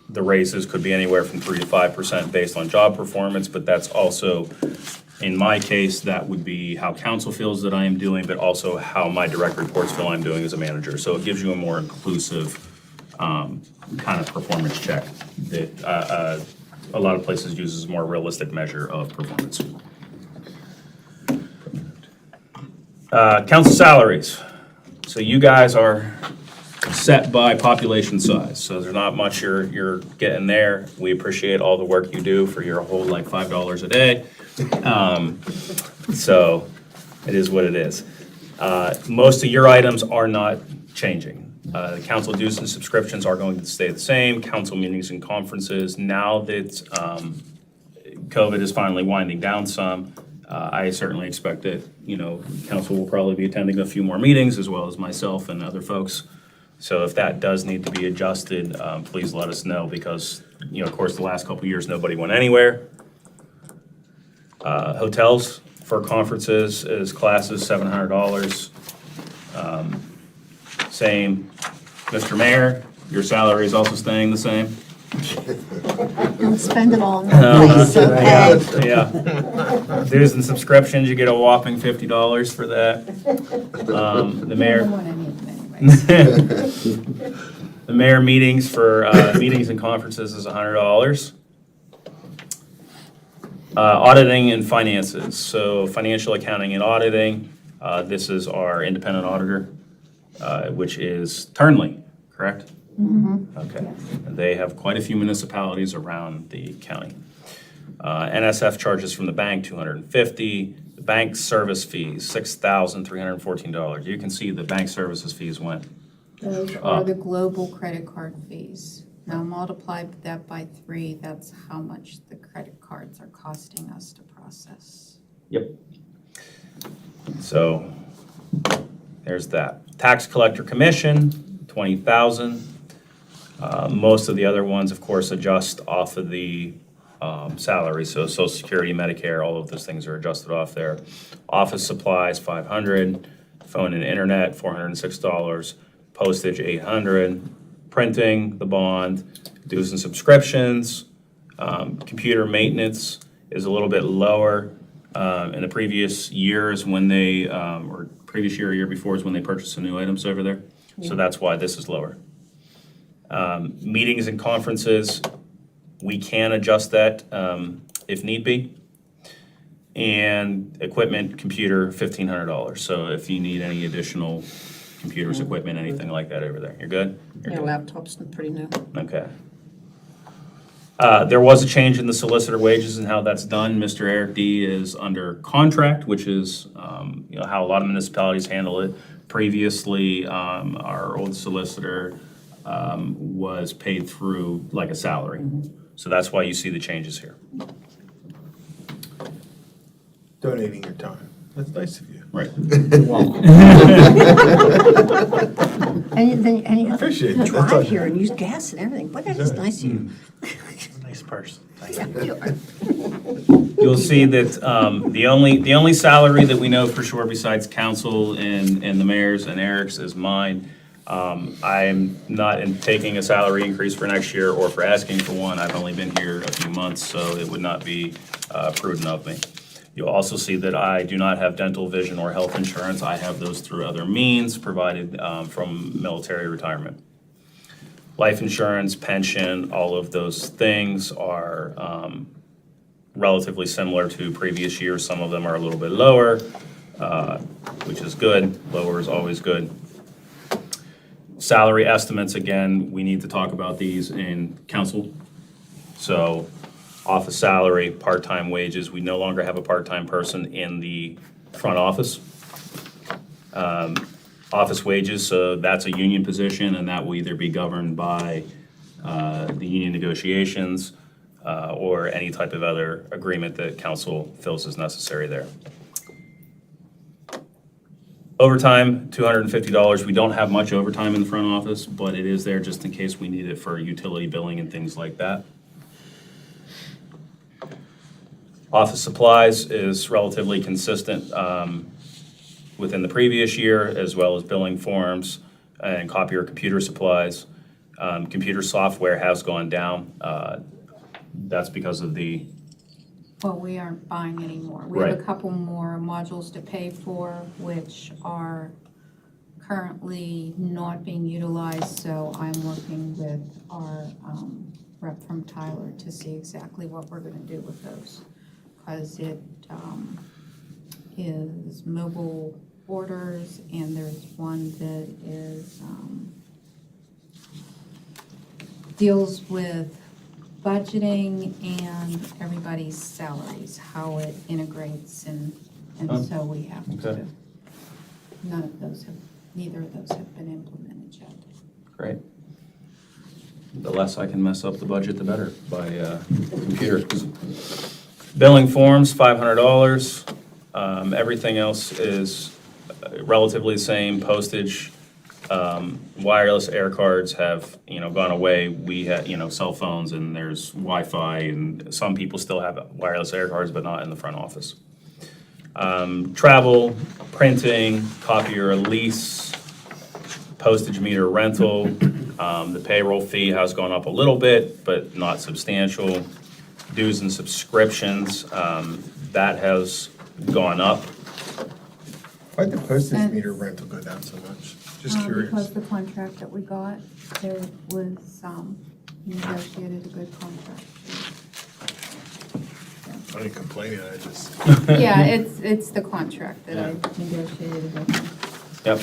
the raises could be anywhere from 3 to 5% based on job performance, but that's also, in my case, that would be how council feels that I am doing, but also how my direct reports feel I'm doing as a manager. So it gives you a more inclusive kind of performance check that a lot of places use as a more realistic measure of performance. Council salaries. So you guys are set by population size, so there's not much you're getting there. We appreciate all the work you do for your whole like $5 a day. So it is what it is. Most of your items are not changing. The council dues and subscriptions are going to stay the same. Council meetings and conferences, now that COVID is finally winding down some, I certainly expect that, council will probably be attending a few more meetings as well as myself and other folks. So if that does need to be adjusted, please let us know because, of course, the last couple of years, nobody went anywhere. Hotels for conferences is classes, $700. Same. Mr. Mayor, your salary is also staying the same. Don't spend it all in one place, okay? Yeah. Dues and subscriptions, you get a whopping $50 for that. The mayor. I don't want any of them anyways. The mayor meetings for meetings and conferences is $100. Auditing and finances, so financial accounting and auditing. This is our independent auditor, which is Turnley, correct? Okay. And they have quite a few municipalities around the county. NSF charges from the bank, $250. The bank service fees, $6,314. You can see the bank services fees went. Those are the global credit card fees. Now multiply that by 3, that's how much the credit cards are costing us to process. Yep. So there's that. Tax collector commission, $20,000. Most of the other ones, of course, adjust off of the salary, so Social Security, Medicare, all of those things are adjusted off there. Office supplies, $500, phone and internet, $406, postage, $800, printing, the bond, dues and subscriptions, computer maintenance is a little bit lower. In the previous years when they, or previous year or year before is when they purchased some new items over there. So that's why this is lower. Meetings and conferences, we can adjust that if need be. And equipment, computer, $1,500. So if you need any additional computers, equipment, anything like that over there, you're good? You're Yeah, good. laptops are pretty new. Okay. There was a change in the solicitor wages and how that's done. Mr. Eric D. is under contract, which is, how a lot of municipalities handle it. Previously, our old solicitor, was paid through like a salary. So that's why you see the changes here. Donating your time. That's nice of you. Right. And you Appreciate it. drive here and use gas and everything. Boy, that is nice of you. Nice person. You'll see that the only salary that we know for sure besides council and the mayor's and Eric's is mine. I'm not taking a salary increase for next year or for asking for one. I've only been here a few months, so it would not be prudent of me. You'll also see that I do not have dental, vision, or health insurance. I have those through other means provided from military retirement. Life insurance, pension, all of those things are relatively similar to previous years. Some of them are a little bit lower, which is good. Lower is always good. Salary estimates, again, we need to talk about these in council. So office salary, part-time wages, we no longer have a part-time person in the front office. Office wages, so that's a union position, and that will either be governed by the union negotiations or any type of other agreement that council feels is necessary there. Overtime, $250. We don't have much overtime in the front office, but it is there just in case we need it for utility billing and things like that. Office supplies is relatively consistent within the previous year, as well as billing forms and copier computer supplies. Computer software has gone down. That's because of the, Well, we aren't buying any more. We have a Right. couple more modules to pay for, which are currently not being utilized, so I'm working with our rep from Tyler to see exactly what we're gonna do with those. Because it is mobile orders, and there's one that is, deals with budgeting and everybody's salaries, how it integrates, and Oh, so we have okay. to. Neither of those have been implemented yet. great. The less I can mess up the budget, the better by computers. Billing forms, $500. Everything else is relatively the same. Postage, wireless air cards have, gone away. We had, cell phones, and there's Wi-Fi, and some people still have wireless air cards, but not in the front office. Travel, printing, copier lease, postage meter rental. The payroll fee has gone up a little bit, but not substantial. Dues and subscriptions, that has gone up. Why'd the postage And- meter rental go down so much? Just Because curious. the contract that we got, there was, negotiated a good contract. I ain't complaining, I just. Yeah, it's the contract that I negotiated with them. Yep,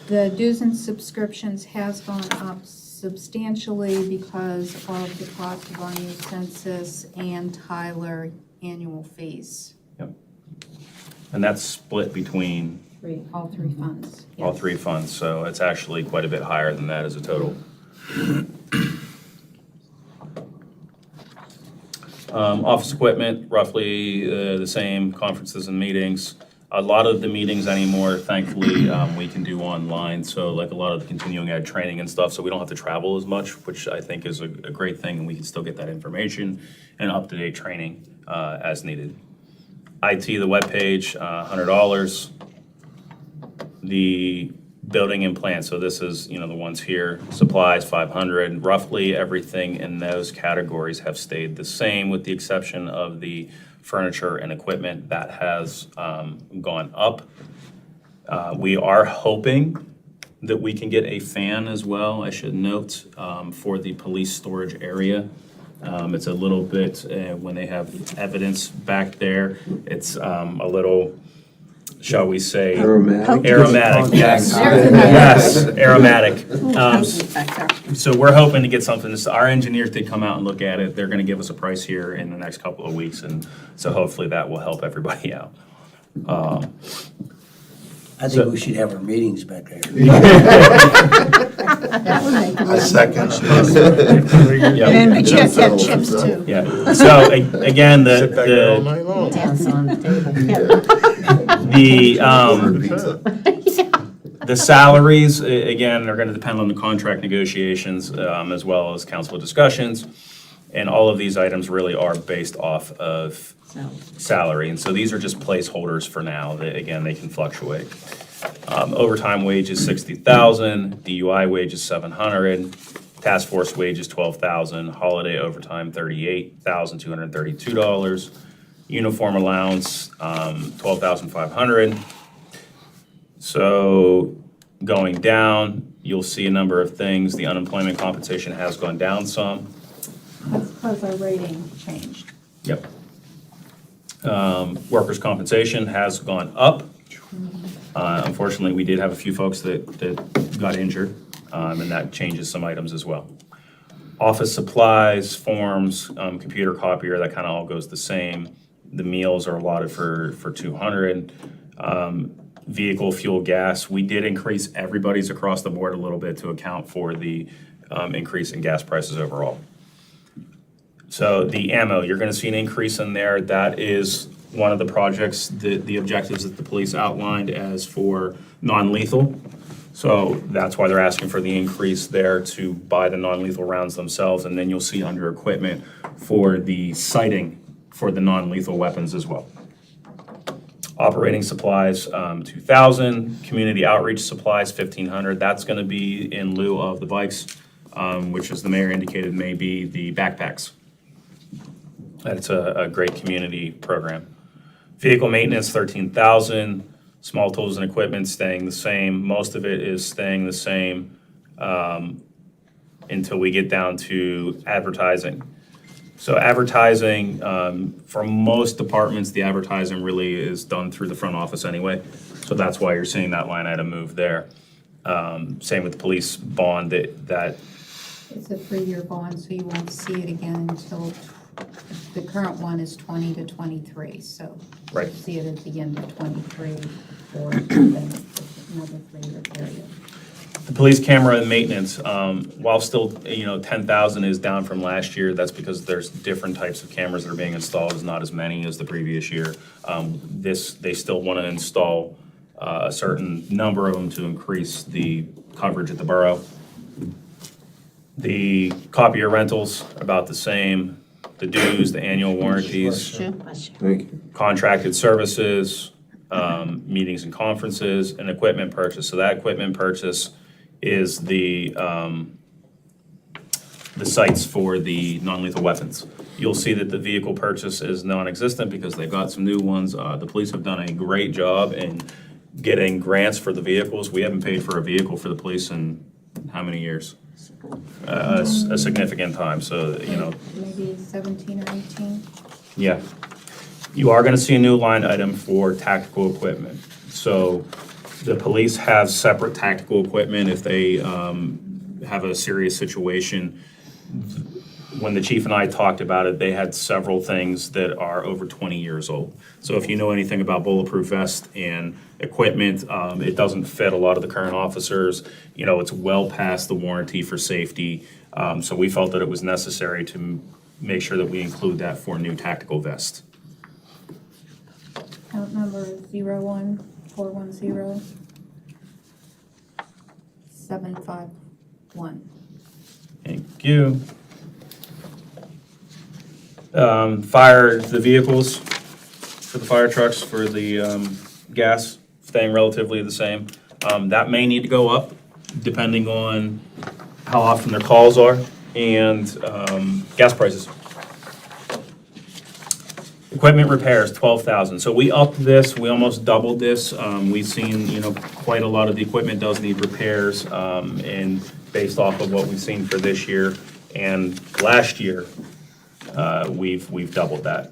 The dues and subscriptions has gone up substantially because of the cost of our new census and Tyler annual fees. and that's split between All three funds. all yes. three funds, so it's actually quite a bit higher than that as a total. Office equipment, roughly the same, conferences and meetings. A lot of the meetings anymore, thankfully, we can do online, so like a lot of the continuing ed training and stuff, so we don't have to travel as much, which I think is a great thing, and we can still get that information and up-to-date training as needed. IT, the webpage, $100. The building and plant, so this is, the ones here, supplies, $500. Roughly everything in those categories have stayed the same, with the exception of the furniture and equipment that has gone up. We are hoping that we can get a fan as well, I should note, for the police storage area. It's a little bit, when they have evidence back there, it's a little, shall we say? Aromatic. Aromatic, yes. There's the Yes, aromatic. back there. So we're hoping to get something, our engineers did come out and look at it, they're gonna give us a price here in the next couple of weeks, and so hopefully that will help everybody out. I think we should have our meetings back there. That would make it. I second. And make sure you have chips too. Yeah, so again, Sit back there all the, night long. Dance on the table. the salaries, again, are gonna depend on the contract negotiations, as well as council discussions. And all of these items really are based off of salary, and so these are just placeholders for now. Again, they can fluctuate. Overtime wage is $60,000, DUI wage is $700, task force wage is $12,000, holiday overtime $38,232, uniform allowance $12,500. So going down, you'll see a number of things. The unemployment compensation has gone down some. That's because our rating changed. Yep. Workers' compensation has gone up. Unfortunately, we did have a few folks that got injured, and that changes some items as well. Office supplies, forms, computer copier, that kind of all goes the same. The meals are allotted for $200. Vehicle, fuel, gas, we did increase everybody's across the board a little bit to account for the increase in gas prices overall. So the ammo, you're gonna see an increase in there. That is one of the projects, the objectives that the police outlined as for non-lethal. So that's why they're asking for the increase there to buy the non-lethal rounds themselves. And then you'll see under equipment for the sighting for the non-lethal weapons as well. Operating supplies, $2,000. Community outreach supplies, $1,500. That's gonna be in lieu of the bikes, which, as the mayor indicated, may be the backpacks. That's a great community program. Vehicle maintenance, $13,000. Small tools and equipment staying the same. Most of it is staying the same until we get down to advertising. So advertising, for most departments, the advertising really is done through the front office anyway. So that's why you're seeing that line item move there. Same with the police bond, that It's a 3-year bond, so you won't see it again until, the current one is 20 to 23, so. Right. You'll see it at the end of 23 or then another 3-year period. the police camera and maintenance, while still, 10,000 is down from last year, that's because there's different types of cameras that are being installed, there's not as many as the previous year. They still want to install a certain number of them to increase the coverage at the borough. The copier rentals, about the same. The dues, the annual warranties, Thank you. contracted services, meetings and conferences, and equipment purchase. So that equipment purchase is the sites for the non-lethal weapons. You'll see that the vehicle purchase is non-existent because they've got some new ones. The police have done a great job in getting grants for the vehicles. We haven't paid for a vehicle for the police in how many years? A significant time, so, Maybe 17 or 18. yeah. You are gonna see a new line item for tactical equipment. So the police have separate tactical equipment if they have a serious situation. When the chief and I talked about it, they had several things that are over 20 years old. So if you know anything about bulletproof vest and equipment, it doesn't fit a lot of the current officers. It's well past the warranty for safety. So we felt that it was necessary to make sure that we include that for new tactical vests. Account number 01410 751. Thank you. Fire, the vehicles for the fire trucks, for the gas, staying relatively the same. That may need to go up depending on how often their calls are and gas prices. Equipment repairs, 12,000. So we upped this, we almost doubled this. We've seen, quite a lot of the equipment does need repairs, and based off of what we've seen for this year and last year, we've doubled that.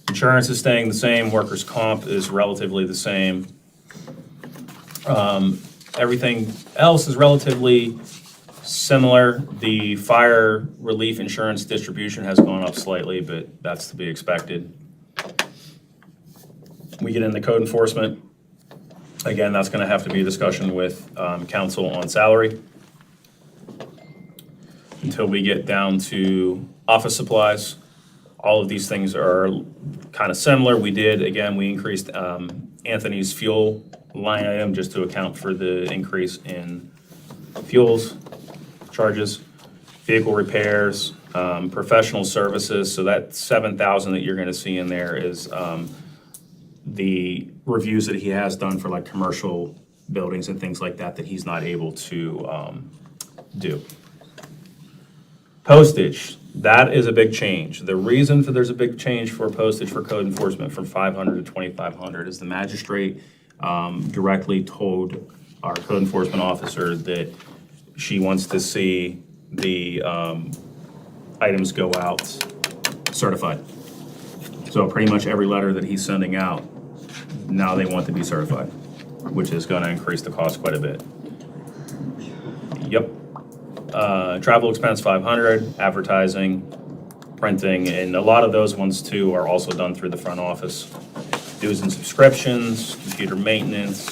Insurance is staying the same, workers' comp is relatively the same. Everything else is relatively similar. The fire relief insurance distribution has gone up slightly, but that's to be expected. We get into code enforcement. Again, that's gonna have to be a discussion with council on salary. Until we get down to office supplies. All of these things are kind of similar. We increased Anthony's fuel line item just to account for the increase in fuels charges, vehicle repairs, professional services. So that 7,000 that you're gonna see in there is the reviews that he has done for like commercial buildings and things like that he's not able to do. Postage, that is a big change. The reason there's a big change for postage for code enforcement from 500 to 2,500 is the magistrate directly told our code enforcement officer that she wants to see the items go out certified. So pretty much every letter that he's sending out, now they want to be certified, which is gonna increase the cost quite a bit. Yep. Travel expense 500, advertising, printing, and a lot of those ones too are also done through the front office. Dues and subscriptions, computer maintenance,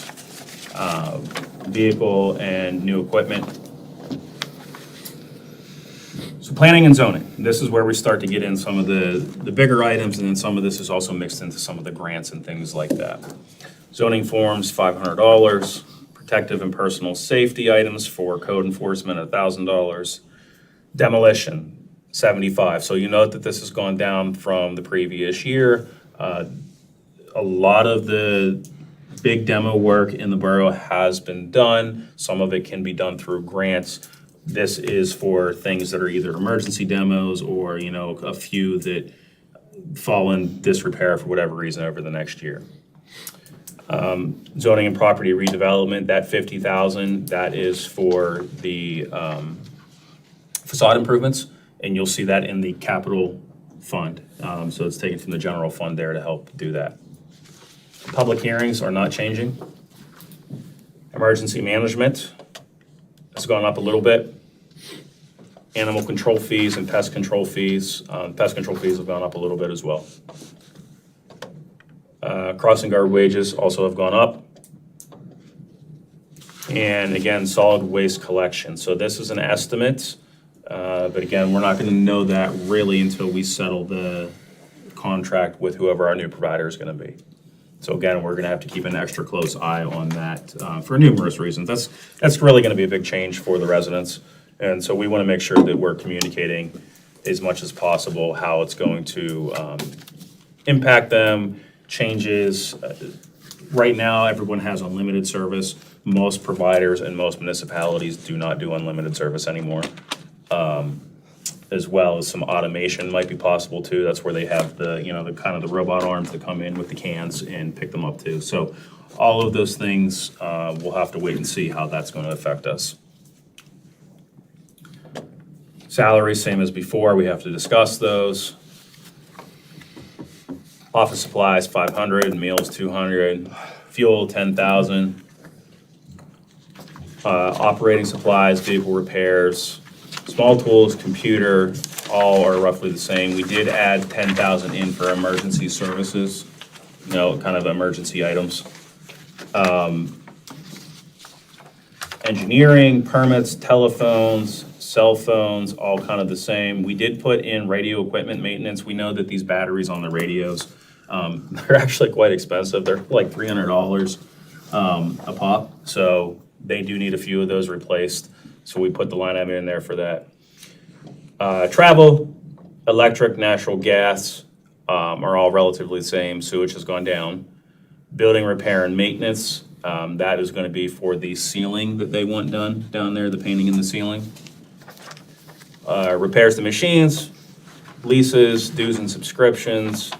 vehicle and new equipment. So planning and zoning, this is where we start to get in some of the bigger items, and then some of this is also mixed into some of the grants and things like that. Zoning forms, $500. Protective and personal safety items for code enforcement, $1,000. Demolition, $75. So you note that this has gone down from the previous year. A lot of the big demo work in the borough has been done. Some of it can be done through grants. This is for things that are either emergency demos or, a few that fall in disrepair for whatever reason over the next year. Zoning and property redevelopment, that 50,000, that is for the facade improvements, and you'll see that in the capital fund. So it's taken from the general fund there to help do that. Public hearings are not changing. Emergency management has gone up a little bit. Animal control fees and pest control fees have gone up a little bit as well. Crossing guard wages also have gone up. And again, solid waste collection. So this is an estimate, but again, we're not gonna know that really until we settle the contract with whoever our new provider is gonna be. So again, we're gonna have to keep an extra close eye on that for numerous reasons. That's really gonna be a big change for the residents. And so we wanna make sure that we're communicating as much as possible how it's going to impact them, changes. Right now, everyone has unlimited service. Most providers and most municipalities do not do unlimited service anymore. As well as some automation might be possible too. That's where they have the kind of the robot arms that come in with the cans and pick them up too. So all of those things, we'll have to wait and see how that's going to affect us. Salaries, same as before. We have to discuss those. Office supplies, 500, meals, 200, fuel, 10,000. Operating supplies, vehicle repairs, small tools, computer, all are roughly the same. We did add 10,000 in for emergency services, kind of emergency items. Engineering, permits, telephones, cell phones, all kind of the same. We did put in radio equipment maintenance. We know that these batteries on the radios, they're actually quite expensive. They're like $300 a pop, so they do need a few of those replaced. So we put the line item in there for that. Travel, electric, natural gas are all relatively the same. Sewage has gone down. Building repair and maintenance, that is going to be for the ceiling that they want done down there, the painting in the ceiling. Repairs to machines, leases, dues and subscriptions,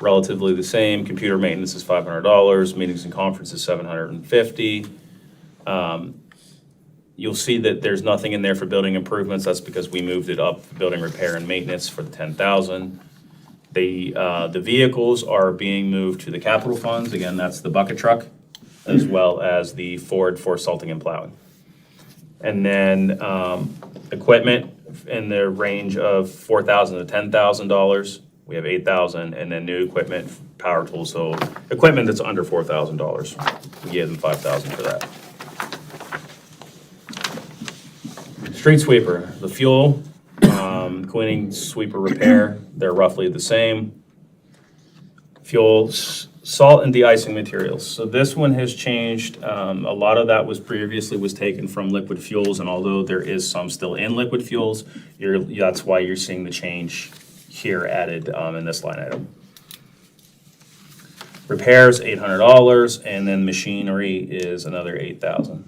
relatively the same. Computer maintenance is $500, meetings and conferences $750. You'll see that there's nothing in there for building improvements. That's because we moved it up, building repair and maintenance for the $10,000. The vehicles are being moved to the capital funds. Again, that's the bucket truck, as well as the Ford for salting and plowing. And then equipment in the range of $4,000 to $10,000. We have $8,000, and then new equipment, power tools. So equipment that's under $4,000. We gave them $5,000 for that. Street sweeper, the fuel, cleaning, sweeper repair, they're roughly the same. Fuel, salt and de-icing materials. So this one has changed. A lot of that was previously taken from liquid fuels, and although there is some still in liquid fuels, that's why you're seeing the change here added in this line item. Repairs, $800, and then machinery is another $8,000.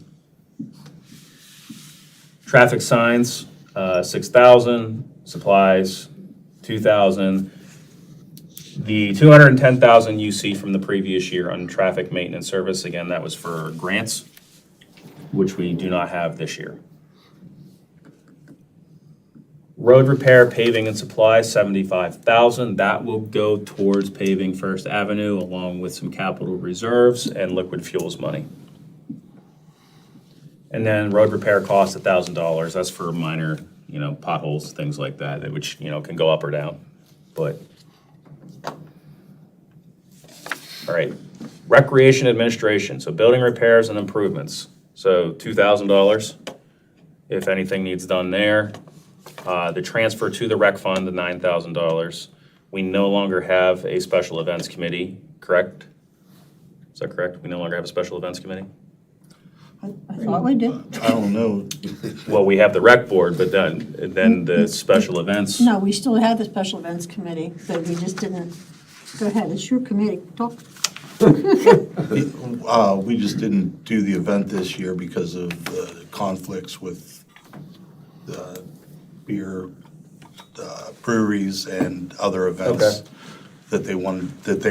Traffic signs, $6,000. Supplies, $2,000. The $210,000 you see from the previous year on traffic maintenance service, again, that was for grants, which we do not have this year. Road repair, paving and supplies, $75,000. That will go towards paving First Avenue along with some capital reserves and liquid fuels money. And then road repair costs $1,000. That's for minor, potholes, things like that, which, can go up or down. But, all right, recreation administration. So building repairs and improvements. So $2,000 if anything needs done there. The transfer to the rec fund, the $9,000. We no longer have a special events committee, correct? Is that correct? We no longer have a special events committee? I thought we did. I don't know. Well, we have the rec board, but then the special events. No, we still have the special events committee, but we just didn't, go ahead, it's your committee, talk. We just didn't do the event this year because of the conflicts with the beer breweries and other events Okay. that they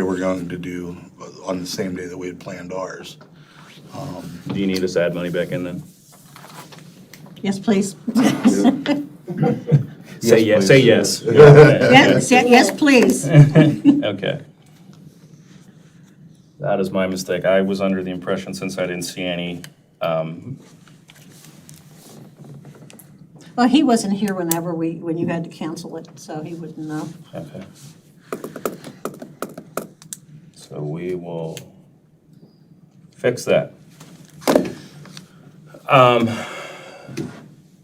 were going to do on the same day that we had planned ours. Do you need us to add money back in then? Yes, please. Say yes, please. say yes. Yes, please. Okay. That is my mistake. I was under the impression, since I didn't see any, Well, he wasn't here when you had to cancel it, so he wouldn't know. okay. So we will fix that.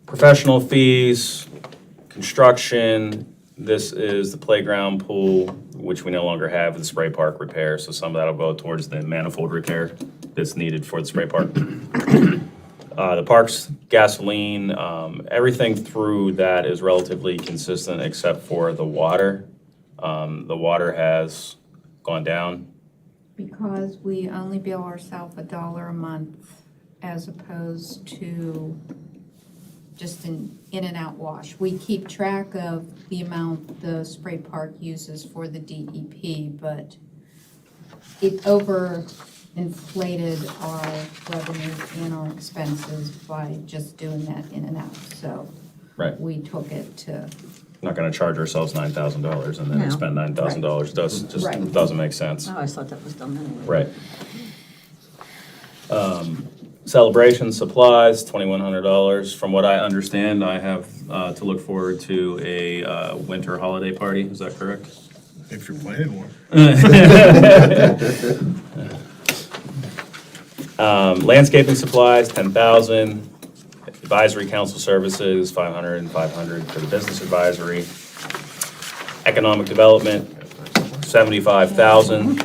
Professional fees, construction, this is the playground pool, which we no longer have, the spray park repair, so some of that'll go towards the manifold repair that's needed for the spray park. The parks, gasoline, everything through that is relatively consistent except for the water. The water has gone down. Because we only bill ourselves $1 a month as opposed to just an in and out wash. We keep track of the amount the spray park uses for the DEP, but it overinflated our revenues and our expenses by just doing that in and out. So Right. we took it to, Not gonna charge ourselves $9,000 and then No. spend $9,000. Right. Doesn't make sense. I always thought that was done anyway. Right. Celebration supplies, $2,100. From what I understand, I have to look forward to a winter holiday party. Is that correct? If you're planning one. Landscaping supplies, $10,000. Advisory Council Services, 500 and 500 for the Business Advisory. Economic Development, 75,000.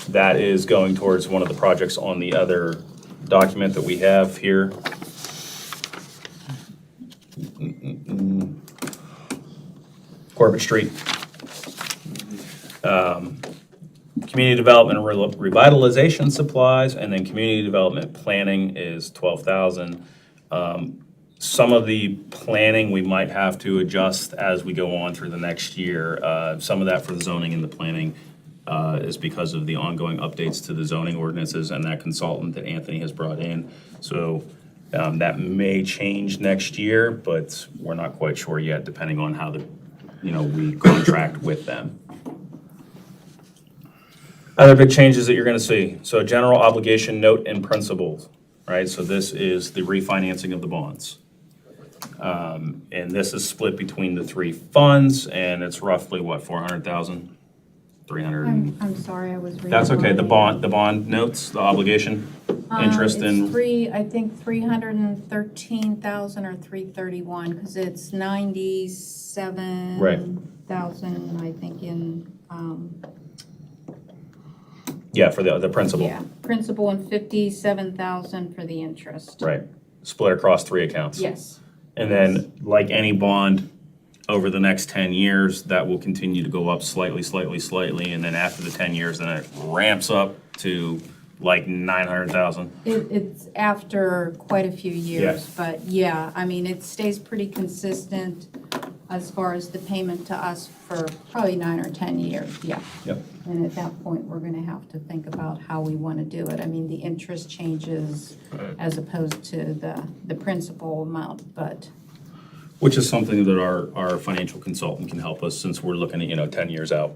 That is going towards one of the projects on the other document that we have here. Corbett Street. Community Development Revitalization Supplies, and then Community Development Planning is 12,000. Some of the planning we might have to adjust as we go on through the next year. Some of that for the zoning and the planning is because of the ongoing updates to the zoning ordinances and that consultant that Anthony has brought in. So that may change next year, but we're not quite sure yet, depending on how we contract with them. Other big changes that you're gonna see. So general obligation note and principles, right? So this is the refinancing of the bonds. And this is split between the three funds, and it's roughly, what, 400,000? 300? I'm sorry, I was reading. That's okay, the wrong. bond notes, the obligation, interest It's in, I think 313,000 or 331, because it's 97,000, I think, in, yeah, for the principal. yeah, principal, and 57,000 for the interest. Right, split across three accounts. Yes. And then, like any bond, over the next 10 years, that will continue to go up slightly, and then after the 10 years, then it ramps up to like 900,000. It's after quite a few years, Yeah. but yeah, I mean, it stays pretty consistent as far as the payment to us for probably 9 or 10 years, yeah. Yep. And at that point, we're gonna have to think about how we wanna do it. I mean, the interest changes as opposed to the principal amount, but Which is something that our financial consultant can help us, since we're looking at, 10 years out.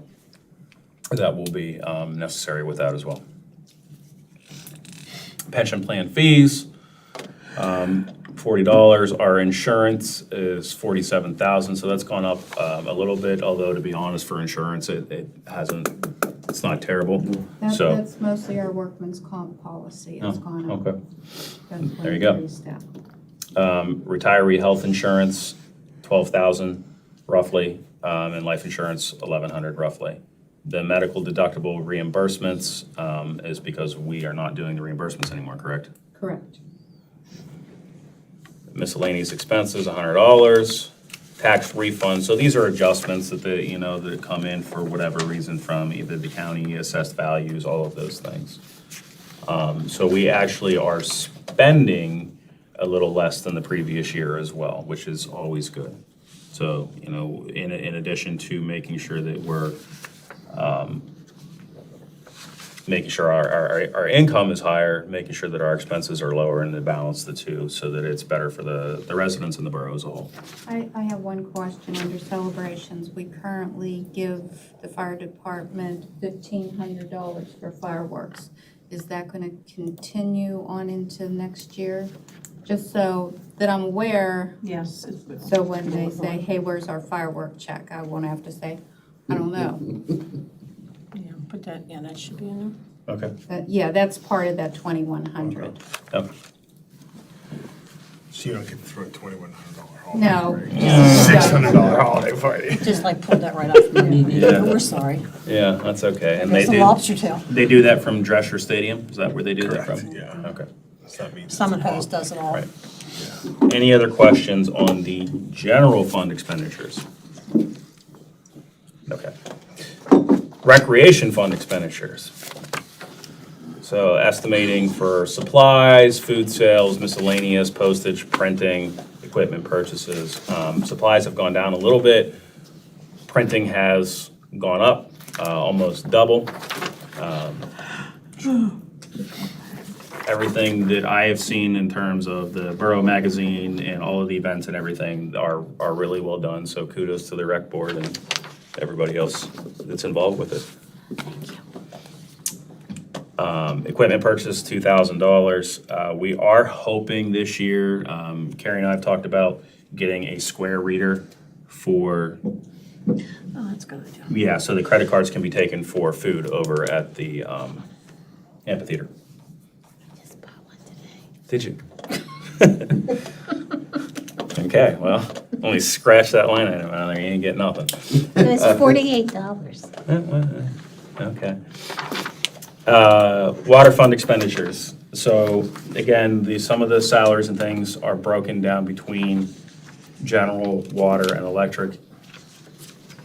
That will be necessary with that as well. Pension plan fees, $40. Our insurance is 47,000, so that's gone up a little bit, although to be honest, for insurance, it hasn't, it's not terrible. So, that's mostly our workman's comp policy. It's gone up. okay. That's what There you go. increased that. Retiree health insurance, 12,000 roughly, and life insurance, 1,100 roughly. The medical deductible reimbursements is because we are not doing the reimbursements anymore, correct? Correct. Miscellaneous expenses, $100. Tax refund, so these are adjustments that that come in for whatever reason from either the county assessed values, all of those things. So we actually are spending a little less than the previous year as well, which is always good. So, in addition to making sure that we're making sure our income is higher, making sure that our expenses are lower, and to balance the two so that it's better for the residents in the borough as a whole. I have one question under celebrations. We currently give the fire department $1,500 for fireworks. Is that going to continue on into next year? Just so that I'm aware, Yes. so when they say, hey, where's our firework check? I won't have to say, I don't know. Yeah, put that, yeah, that should be in there. Okay. Yeah, that's part of that 2,100. Okay. So you don't get to throw a $2,100 holiday. No. party. Yeah. $600 holiday party. Just like pulled that right off from me. Yeah. We're sorry. Yeah, that's okay. And There's they the do, lobster tail. they do that from Drescher Stadium? Is that where they do that Correct, from? yeah. Okay. So that means Summit it's Hose does it all. Right. Any other questions on the general fund expenditures? Okay. Recreation fund expenditures. So estimating for supplies, food sales, miscellaneous, postage, printing, equipment purchases. Supplies have gone down a little bit. Printing has gone up, almost double. Everything that I have seen in terms of the Borough Magazine and all of the events and everything are really well done. So kudos to the rec board and everybody else that's involved with it. Equipment purchase, $2,000. We are hoping this year, Carrie and I have talked about getting a square reader for, Oh, that's a good idea. yeah, so the credit cards can be taken for food over at the amphitheater. Did you? Okay, well, only scratch that line item out of there, you ain't getting nothing. It was $48. Okay. Water fund expenditures. So again, some of the salaries and things are broken down between general, water, and electric.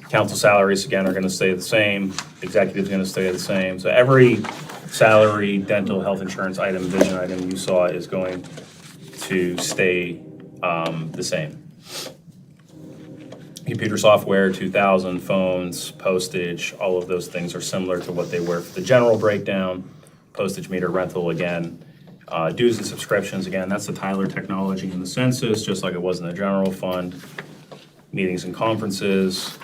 Council salaries, again, are gonna stay the same, executive's gonna stay the same. So every salary, dental, health insurance item, vision item you saw is going to stay the same. Computer software, 2,000, phones, postage, all of those things are similar to what they were for the general breakdown. Postage meter rental, again. Dues and subscriptions, again, that's the Tyler technology in the census, just like it was in the general fund. Meetings and conferences,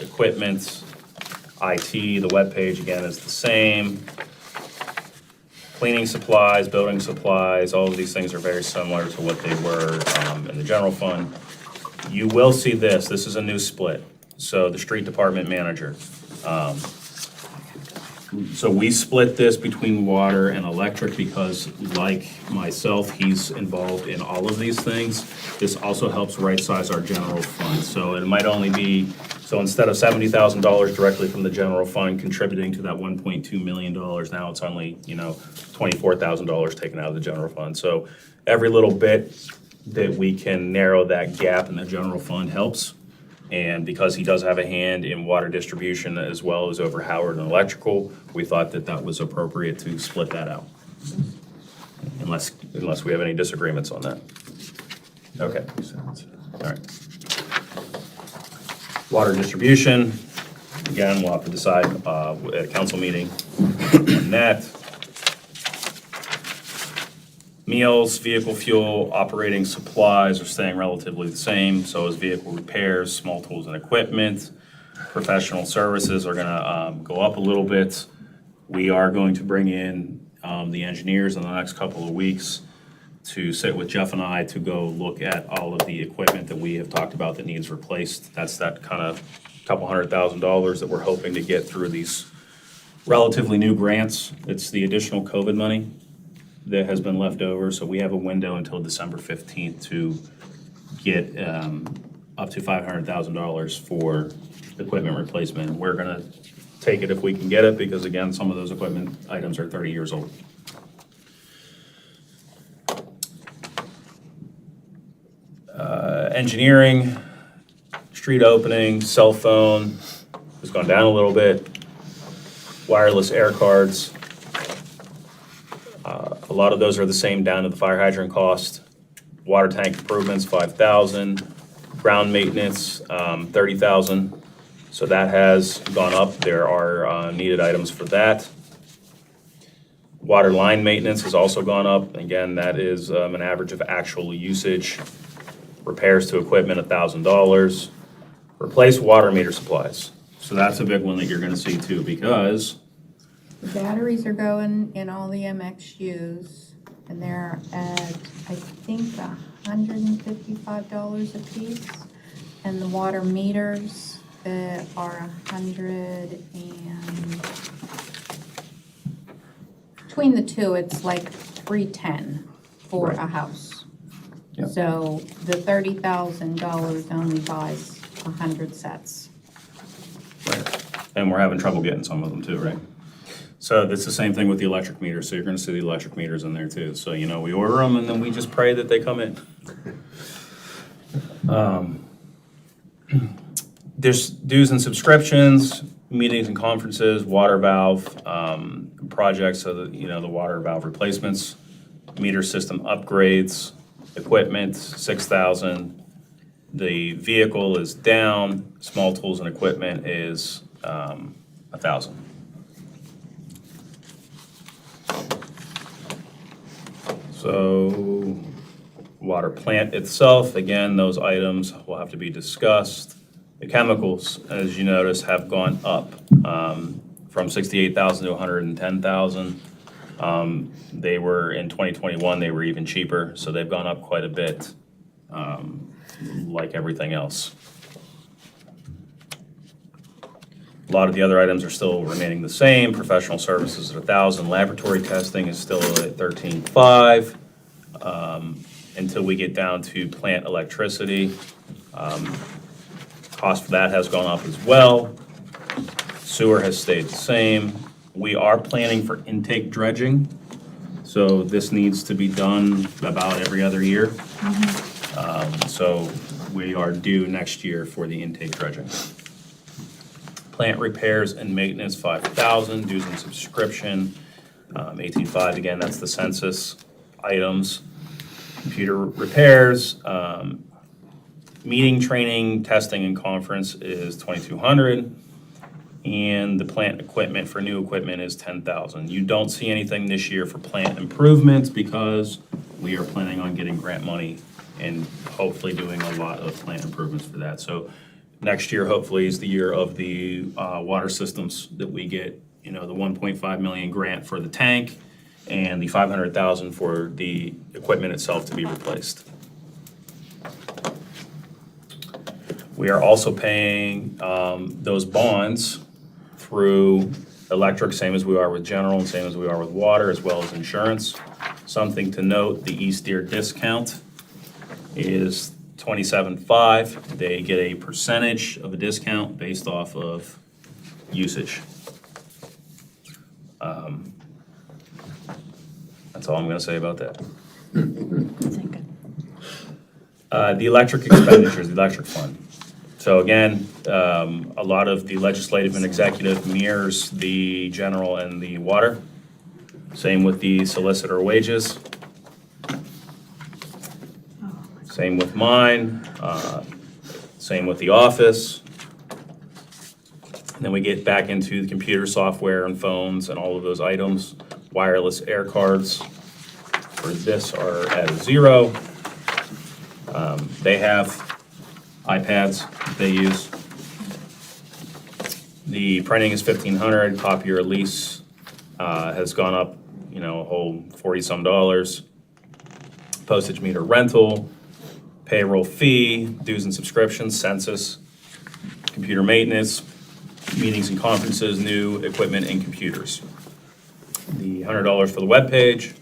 equipment, IT, the webpage, again, is the same. Cleaning supplies, building supplies, all of these things are very similar to what they were in the general fund. You will see this is a new split. So the street department manager. So we split this between water and electric because, like myself, he's involved in all of these things. This also helps right-size our general fund. So it might only be, so instead of $70,000 directly from the general fund contributing to that $1.2 million, now it's only, $24,000 taken out of the general fund. So every little bit that we can narrow that gap in the general fund helps. And because he does have a hand in water distribution as well as over Howard and electrical, we thought that that was appropriate to split that out. Unless we have any disagreements on that. Okay. All right. Water distribution, again, we'll have to decide at a council meeting on that. Meals, vehicle fuel, operating supplies are staying relatively the same, so is vehicle repairs, small tools and equipment. Professional services are gonna go up a little bit. We are going to bring in the engineers in the next couple of weeks to sit with Jeff and I to go look at all of the equipment that we have talked about that needs replaced. That's that kind of couple $100,000 that we're hoping to get through these relatively new grants. It's the additional COVID money that has been left over, so we have a window until December 15th to get up to $500,000 for equipment replacement. We're gonna take it if we can get it, because again, some of those equipment items are 30 years old. Engineering, street opening, cell phone has gone down a little bit. Wireless air cards, a lot of those are the same down to the fire hydrant cost. Water tank improvements, 5,000. Ground maintenance, 30,000. So that has gone up. There are needed items for that. Water line maintenance has also gone up. Again, that is an average of actual usage. Repairs to equipment, $1,000. Replace water meter supplies. So that's a big one that you're gonna see too, because The batteries are going in all the MXUs, and they're at, I think, $155 a piece. And the water meters are 100 and, between the two, it's like $310 for a house. Yep. So the $30,000 only buys 100 sets. right. And we're having trouble getting some of them too, right? So that's the same thing with the electric meters. So you're gonna see the electric meters in there too. So, we order them and then we just pray that they come in. There's dues and subscriptions, meetings and conferences, water valve projects, so that, the water valve replacements, meter system upgrades, equipment, 6,000. The vehicle is down, small tools and equipment is 1,000. So, water plant itself, again, those items will have to be discussed. The chemicals, as you notice, have gone up from 68,000 to 110,000. They were, in 2021, they were even cheaper, so they've gone up quite a bit, like everything else. A lot of the other items are still remaining the same. Professional services at 1,000. Laboratory testing is still at 13,500. until we get down to plant electricity. Cost for that has gone up as well. Sewer has stayed the same. We are planning for intake dredging, so this needs to be done about every other year. So we are due next year for the intake dredging. Plant repairs and maintenance, 5,000, dues and subscription, 18.5, again, that's the census items. Computer repairs, meeting, training, testing, and conference is 2,200. And the plant equipment for new equipment is 10,000. You don't see anything this year for plant improvements because we are planning on getting grant money and hopefully doing a lot of plant improvements for that. So next year, hopefully, is the year of the water systems that we get, the 1.5 million grant for the tank and the 500,000 for the equipment itself to be replaced. We are also paying those bonds through electric, same as we are with general, and same as we are with water, as well as insurance. Something to note, the East Deer discount is 27.5. They get a percentage of a discount based off of usage. That's all I'm gonna say about that. The electric expenditures, the electric fund. So again, a lot of the legislative and executive mirrors the general and the water. Same with the solicitor wages. Same with mine, same with the office. And then we get back into the computer software and phones and all of those items. Wireless air cards for this are at 0. They have iPads that they use. The printing is 1,500, copier lease has gone up, a whole $40-some. Postage meter rental, payroll fee, dues and subscriptions, census, computer maintenance, meetings and conferences, new equipment and computers. The $100 for the webpage.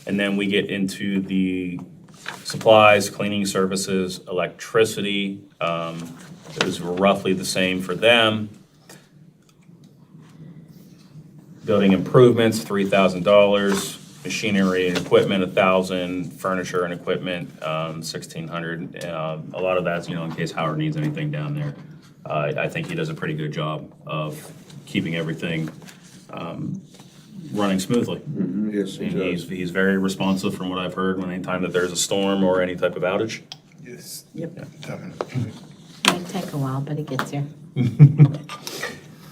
And then we get into the supplies, cleaning services, electricity, is roughly the same for them. Building improvements, $3,000. Machinery and equipment, 1,000. Furniture and equipment, 1,600. A lot of that's, in case Howard needs anything down there. I think he does a pretty good job of keeping everything running smoothly. Yes, he And does. he's very responsive from what I've heard when anytime that there's a storm or any type of outage. Yes. Yep. Definitely. Might take a while, but it gets here.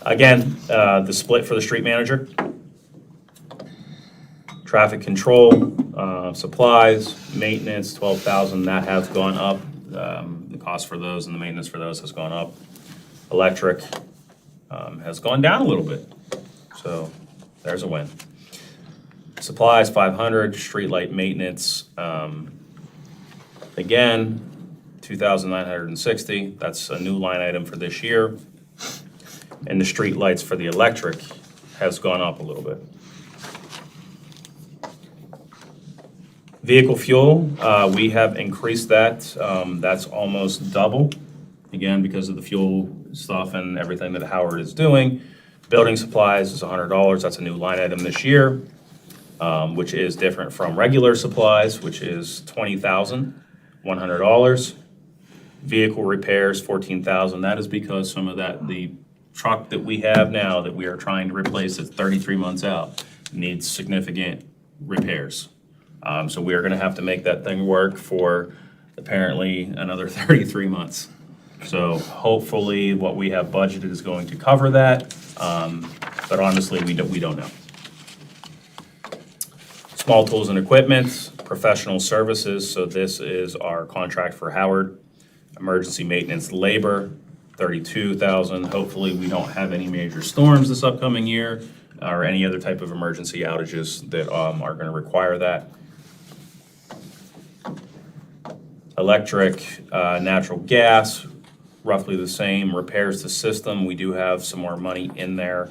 Again, the split for the street manager. Traffic control, supplies, maintenance, 12,000, that has gone up. The cost for those and the maintenance for those has gone up. Electric has gone down a little bit, so there's a win. Supplies, 500, streetlight maintenance, again, 2,960, that's a new line item for this year. And the street lights for the electric has gone up a little bit. Vehicle fuel, we have increased that. That's almost double, again, because of the fuel stuff and everything that Howard is doing. Building supplies is $100. That's a new line item this year, which is different from regular supplies, which is $20,100. Vehicle repairs, $14,000. That is because some of the truck that we have now that we are trying to replace that's 33 months out needs significant repairs. So we are gonna have to make that thing work for apparently another 33 months. So hopefully what we have budgeted is going to cover that, but honestly, we don't know. Small tools and equipment, professional services, so this is our contract for Howard. Emergency maintenance labor, 32,000. Hopefully, we don't have any major storms this upcoming year or any other type of emergency outages that are gonna require that. Electric, natural gas, roughly the same. Repairs to system, we do have some more money in there.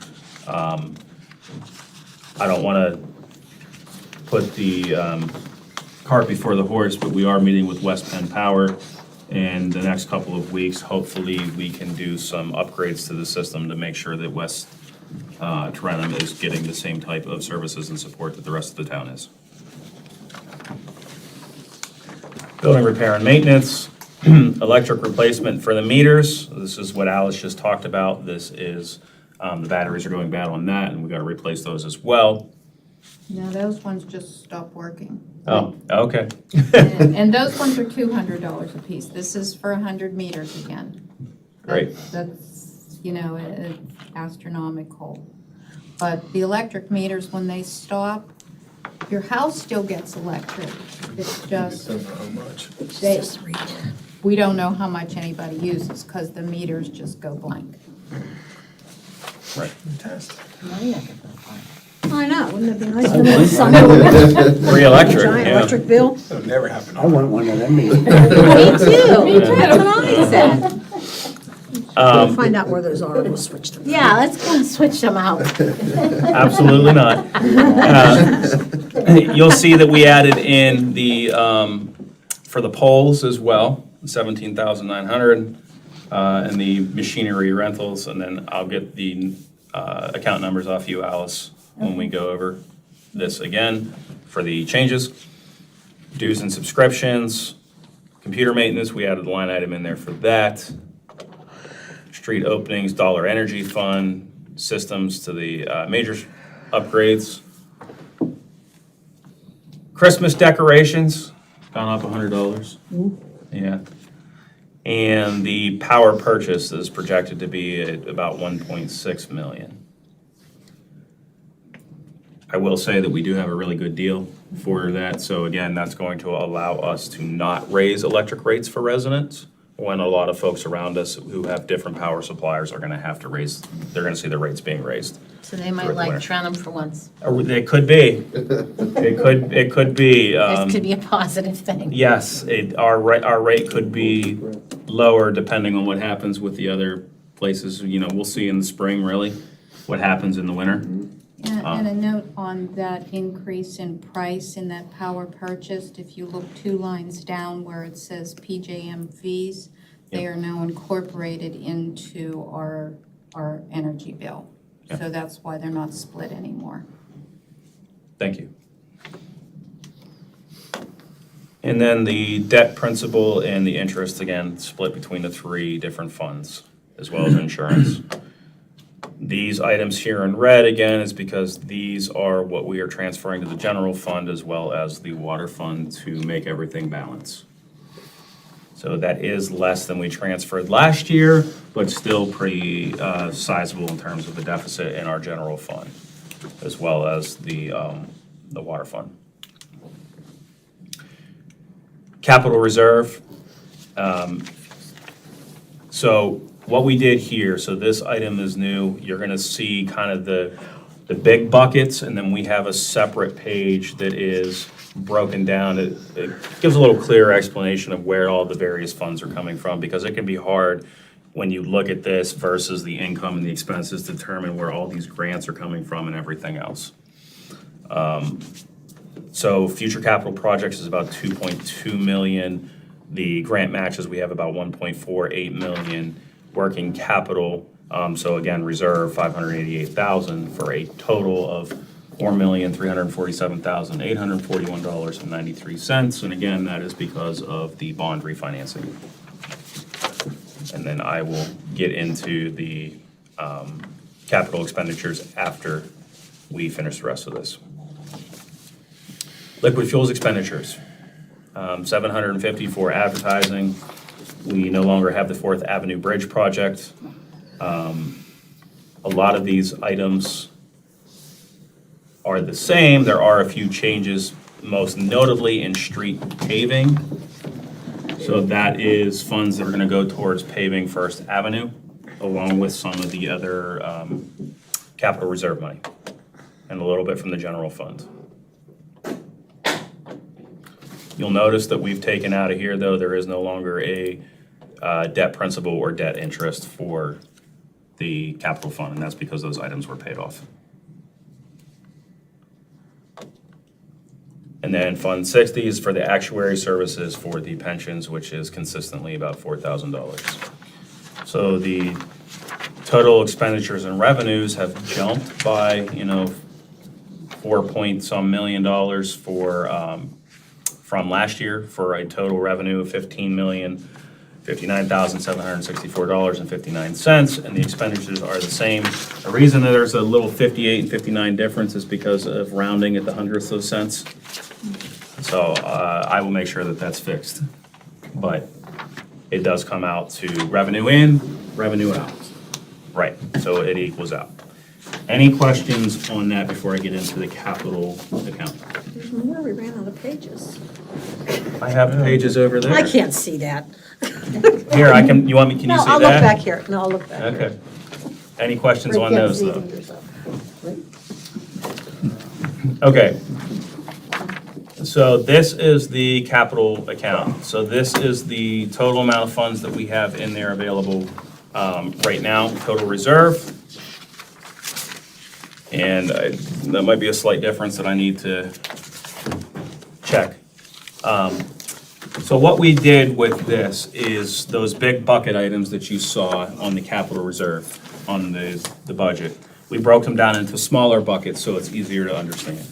I don't wanna put the cart before the horse, but we are meeting with West Penn Power in the next couple of weeks. Hopefully, we can do some upgrades to the system to make sure that West Tarentum is getting the same type of services and support that the rest of the town is. Building repair and maintenance, electric replacement for the meters. This is what Alice just talked about. This is, the batteries are going bad on that, and we gotta replace those as well. No, those ones just stopped working. Oh, okay. And those ones are $200 a piece. This is for 100 meters again. Great. That's, it's astronomical. But the electric meters, when they stop, your house still gets electric. It's just, we don't know how much anybody uses because the meters just go blank. Right. I know, wouldn't it be nice to have something Free electric, giant yeah. electric bill? That'll never happen. I want one of them. Me too, that's what I said. We'll find out where those are, we'll switch them. Yeah, let's go and switch them out. Absolutely not. You'll see that we added in the, for the poles as well, 17,900, and the machinery rentals, and then I'll get the account numbers off you, Alice, when we go over this again for the changes. Dues and subscriptions, computer maintenance, we added a line item in there for that. Street openings, Dollar Energy Fund, systems to the major upgrades. Christmas decorations, gone up $100. Yeah. And the power purchase is projected to be at about 1.6 million. I will say that we do have a really good deal for that. So again, that's going to allow us to not raise electric rates for residents when a lot of folks around us who have different power suppliers are gonna have to raise, they're gonna see their rates being raised. So they might like Trenum for once. Or they could be. It could be. This could be a positive thing. Yes, our rate could be lower depending on what happens with the other places. We'll see in the spring, really, what happens in the winter. And a note on that increase in price in that power purchased, if you look 2 lines down where it says PJM fees, they are now incorporated into our energy bill. Yep. So that's why they're not split anymore. Thank you. And then the debt principal and the interest, again, split between the 3 different funds, as well as insurance. These items here in red, again, is because these are what we are transferring to the general fund as well as the water fund to make everything balance. So that is less than we transferred last year, but still pretty sizable in terms of the deficit in our general fund, as well as the water fund. Capital reserve. So what we did here, so this item is new, you're gonna see kind of the big buckets, and then we have a separate page that is broken down. It gives a little clearer explanation of where all the various funds are coming from, because it can be hard when you look at this versus the income and the expenses to determine where all these grants are coming from and everything else. So future capital projects is about 2.2 million. The grant matches, we have about 1.48 million. Working capital, so again, reserve 588,000 for a total of $4,347,841.93. And again, that is because of the bond refinancing. And then I will get into the capital expenditures after we finish the rest of this. Liquid fuels expenditures, 750 for advertising. We no longer have the 4th Avenue Bridge project. A lot of these items are the same. There are a few changes, most notably in street paving. So that is funds that are gonna go towards paving 1st Avenue, along with some of the other capital reserve money, and a little bit from the general fund. You'll notice that we've taken out of here, though, there is no longer a debt principal or debt interest for the capital fund, and that's because those items were paid off. And then Fund 60 is for the actuary services for the pensions, which is consistently about $4,000. So the total expenditures and revenues have jumped by, 4-point-some million dollars from last year, for a total revenue of $15,059,764.59, and the expenditures are the same. The reason that there's a little 58 and 59 difference is because of rounding at the hundredths of cents. So I will make sure that that's fixed. But it does come out to revenue in, revenue out. Right, so it equals out. Any questions on that before I get into the capital account? There's more, we ran out of pages. I have pages over there. I can't see that. Here, can you see No, that? I'll look back here. No, I'll look back here. Okay. Any questions Rick on can't those, see though? either, so. Okay. So this is the capital account. So this is the total amount of funds that we have in there available right now, total reserve. And that might be a slight difference that I need to check. So what we did with this is those big bucket items that you saw on the capital reserve, on the budget. We broke them down into smaller buckets so it's easier to understand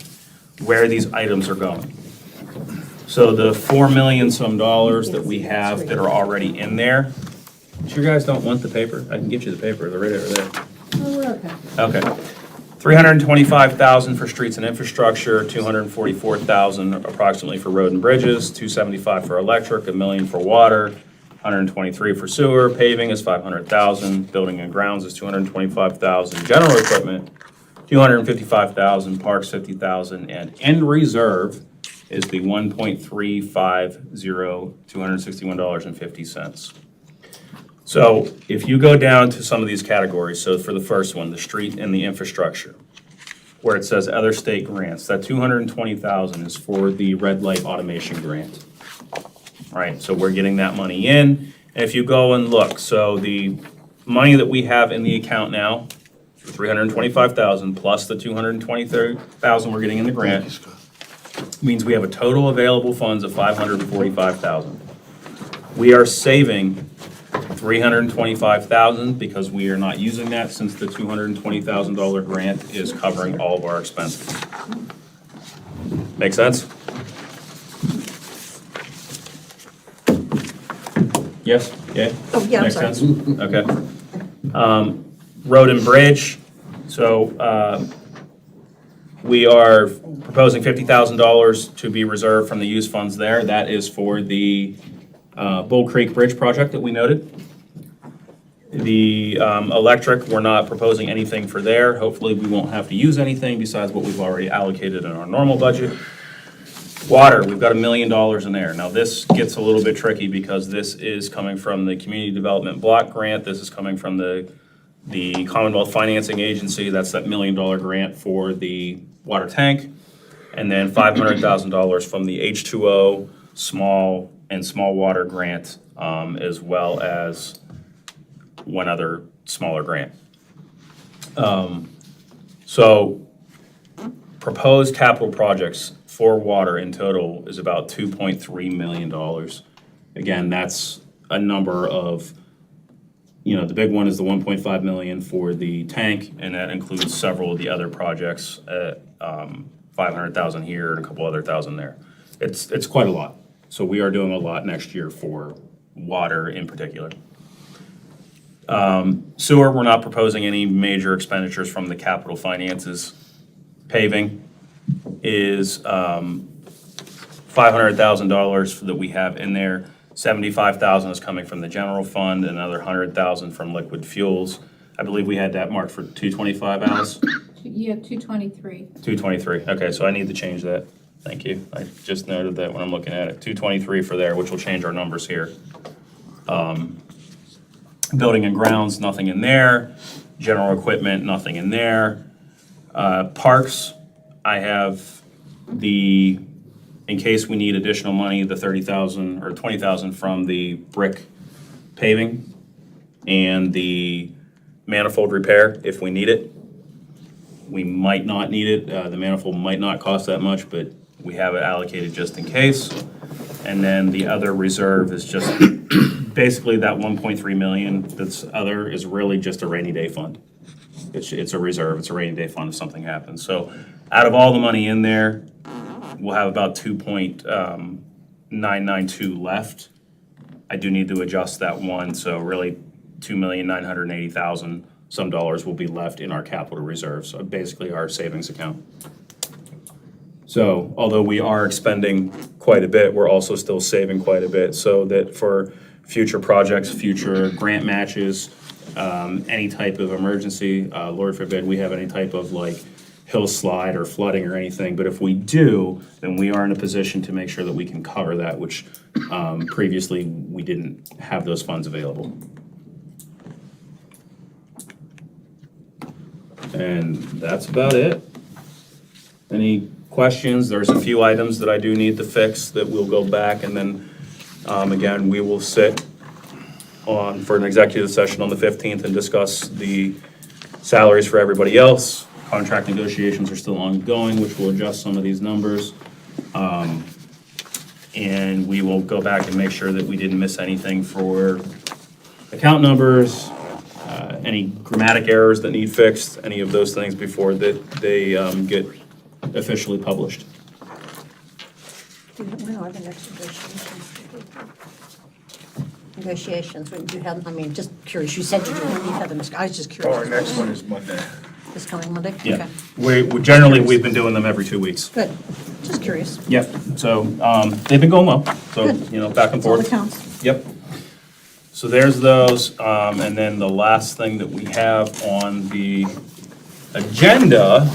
where these items are going. So the $4 million some that we have that are already in there, you guys don't want the paper? I can get you the paper, they're right over there. Oh, we're okay. Okay. $325,000 for streets and infrastructure, $244,000 approximately for road and bridges, $275,000 for electric, $1 million for water, $123,000 for sewer, paving is $500,000, building and grounds is $225,000, general equipment, $255,000, parks $50,000, and in reserve is the $1.350,261.50. So if you go down to some of these categories, so for the first one, the street and the infrastructure, where it says other state grants, that $220,000 is for the red light automation grant. Right, so we're getting that money in. And if you go and look, so the money that we have in the account now, $325,000 plus the $220,000 we're getting in the grant, means we have a total available funds of $545,000. We are saving $325,000 because we are not using that since the $220,000 grant is covering all of our expenses. Make sense? Yes? Yeah? Oh, yeah, I'm Makes sorry. sense? Okay. Road and bridge, so we are proposing $50,000 to be reserved from the use funds there. That is for the Bull Creek Bridge project that we noted. The electric, we're not proposing anything for there. Hopefully, we won't have to use anything besides what we've already allocated in our normal budget. Water, we've got $1 million in there. Now, this gets a little bit tricky because this is coming from the Community Development Block Grant. This is coming from the Commonwealth Financing Agency. That's that $1 million grant for the water tank. And then $500,000 from the H2O small water grant, as well as one other smaller grant. So proposed capital projects for water in total is about $2.3 million. Again, that's a number of, the big one is the 1.5 million for the tank, and that includes several of the other projects at 500,000 here and a couple other thousand there. It's quite a lot. So we are doing a lot next year for water in particular. Sewer, we're not proposing any major expenditures from the capital finances. Paving is $500,000 that we have in there. $75,000 is coming from the general fund, another $100,000 from liquid fuels. I believe we had that marked for 225, Alice? Yeah, 223. 223, okay, so I need to change that. Thank you. I just noted that when I'm looking at it. 223 for there, which will change our numbers here. Building and grounds, nothing in there. General equipment, nothing in there. Parks, I have in case we need additional money, the $30,000 or $20,000 from the brick paving and the manifold repair if we need it. We might not need it, the manifold might not cost that much, but we have it allocated just in case. And then the other reserve is just, basically that 1.3 million that's other is really just a rainy day fund. It's a reserve, it's a rainy day fund if something happens. So out of all the money in there, we'll have about 2.992 left. I do need to adjust that one, so really 2,980,000 some dollars will be left in our capital reserve, so basically our savings account. So although we are expending quite a bit, we're also still saving quite a bit, so that for future projects, future grant matches, any type of emergency, Lord forbid we have any type of like hill slide or flooding or anything, but if we do, then we are in a position to make sure that we can cover that, which previously we didn't have those funds available. And that's about it. Any questions? There's a few items that I do need to fix that we'll go back, and then again, we will sit on for an executive session on the 15th and discuss the salaries for everybody else. Contract negotiations are still ongoing, which will adjust some of these numbers. And we will go back and make sure that we didn't miss anything for account numbers, any grammatic errors that need fixed, any of those things before that they get officially published. When are the next negotiations? When do you have, I mean, just curious, you said you had them, I was just curious. Our next one is Monday. This coming Monday? Yeah, Okay. we generally, we've been doing them every 2 weeks. Good, just curious. Yep, so they've been going well, so, Good. you know, back and That's all forth. that counts. Yep. So there's those, and then the last thing that we have on the agenda,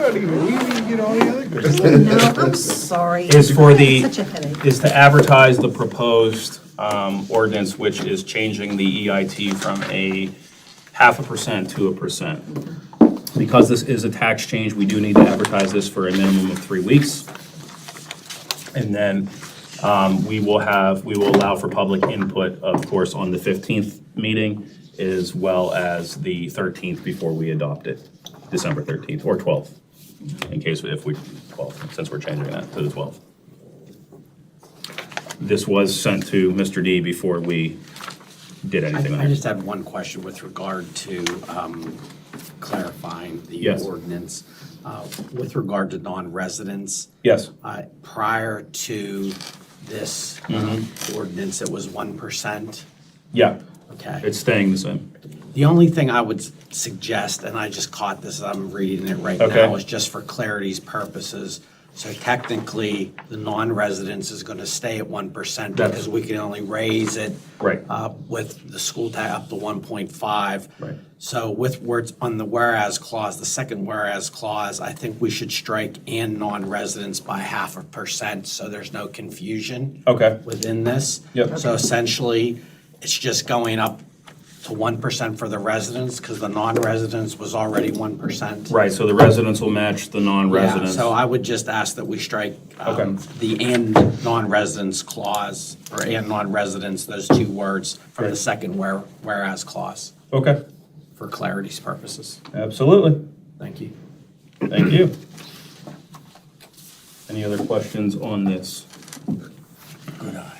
We didn't get all the other good stuff. No, I'm sorry. is for the, Such a headache. is to advertise the proposed ordinance, which is changing the EIT from a 0.5% to 1%. Because this is a tax change, we do need to advertise this for a minimum of 3 weeks. And then we will allow for public input, of course, on the 15th meeting, as well as the 13th before we adopt it, December 13th or 12th, in case if we, 12th, since we're changing that to the 12th. This was sent to Mr. D before we did anything on I it. just have one question with regard to clarifying the Yes. ordinance. With regard to non-residents, Yes, prior to this ordinance, it was 1%. yeah, Okay. it's staying the same. The only thing I would suggest, and I just caught this, I'm reading it right Okay. now, is just for clarity's purposes. So technically, the non-residents is going to stay at 1% because we can only raise it Right. with the school tax up to 1.5. Right. So with words on the whereas clause, the second whereas clause, I think we should strike and non-residents by 0.5%, so there's no confusion. Okay. Within this. Yep. So essentially, it's just going up to 1% for the residents, because the non-residents was already 1%. Right, so the residents will match the Yeah, non-residents. so I would just ask that we strike Okay. the and non-residents clause, or and non-residents, those two words from the second whereas clause, Okay, for clarity's purposes. absolutely. Thank you. Thank you. Any other questions on this? Good eye.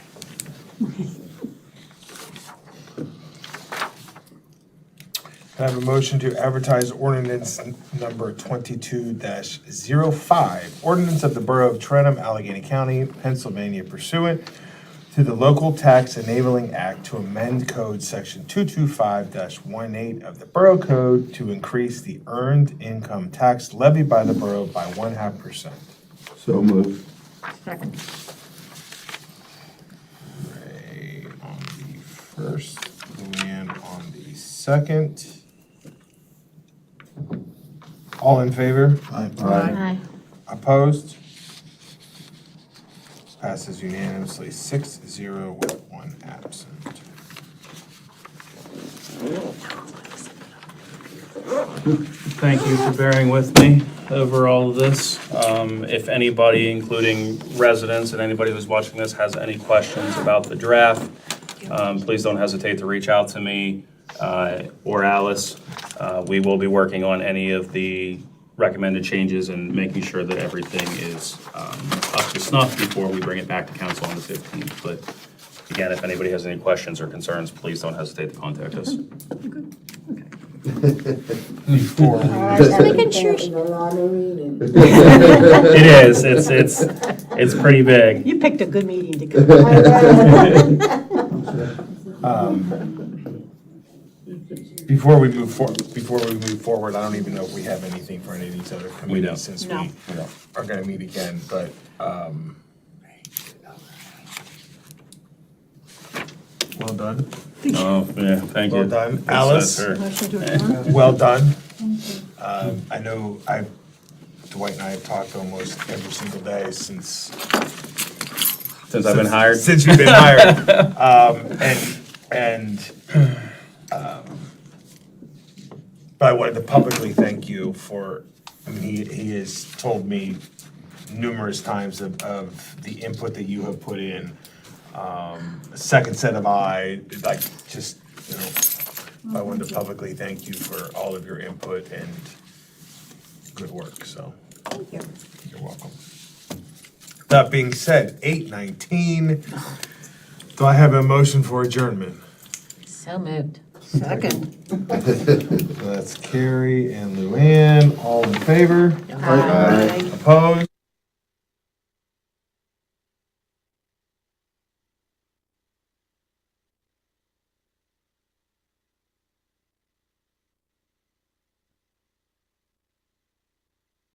I have a motion to advertise ordinance number 22-05, ordinance of the Borough of Tarentum, Allegheny County, Pennsylvania pursuant to the Local Tax Enabling Act to amend Code Section 225-18 of the Borough Code to increase the earned income tax levied by the borough by 0.5%. So moved. Second. Ray on the first, Luann on the second. All in favor? Aye. Opposed? Passes unanimously 6-0 with one absent. Thank you for bearing with me over all of this. If anybody, including residents and anybody who's watching this, has any questions about the draft, please don't hesitate to reach out to me. or Alice, we will be working on any of the recommended changes and making sure that everything is up to snuff before we bring it back to council on the 15th. But again, if anybody has any questions or concerns, please don't hesitate to contact us. Before we, Just making sure. It is, it's pretty big. You picked a good meeting to go. before we move forward, I don't even know if we have anything for any of these other don't. committees since we No. are gonna meet again, but, well done, Oh, yeah, thank you. well done. That's Alice, her. Motion to adjourn? well done. I know Dwight and I have talked almost every single day since Since I've been hired. Since you've been hired. But I wanted to publicly thank you for, I mean, he has told me numerous times of the input that you have put in. A second set of eye, like, just, you know, I wanted to publicly thank you for all of your input and good work, so. Thank you. You're welcome. That being said, 8:19, do I have a motion for adjournment? So moved. Second. That's Carrie and Luann, all in favor? Aye. Opposed?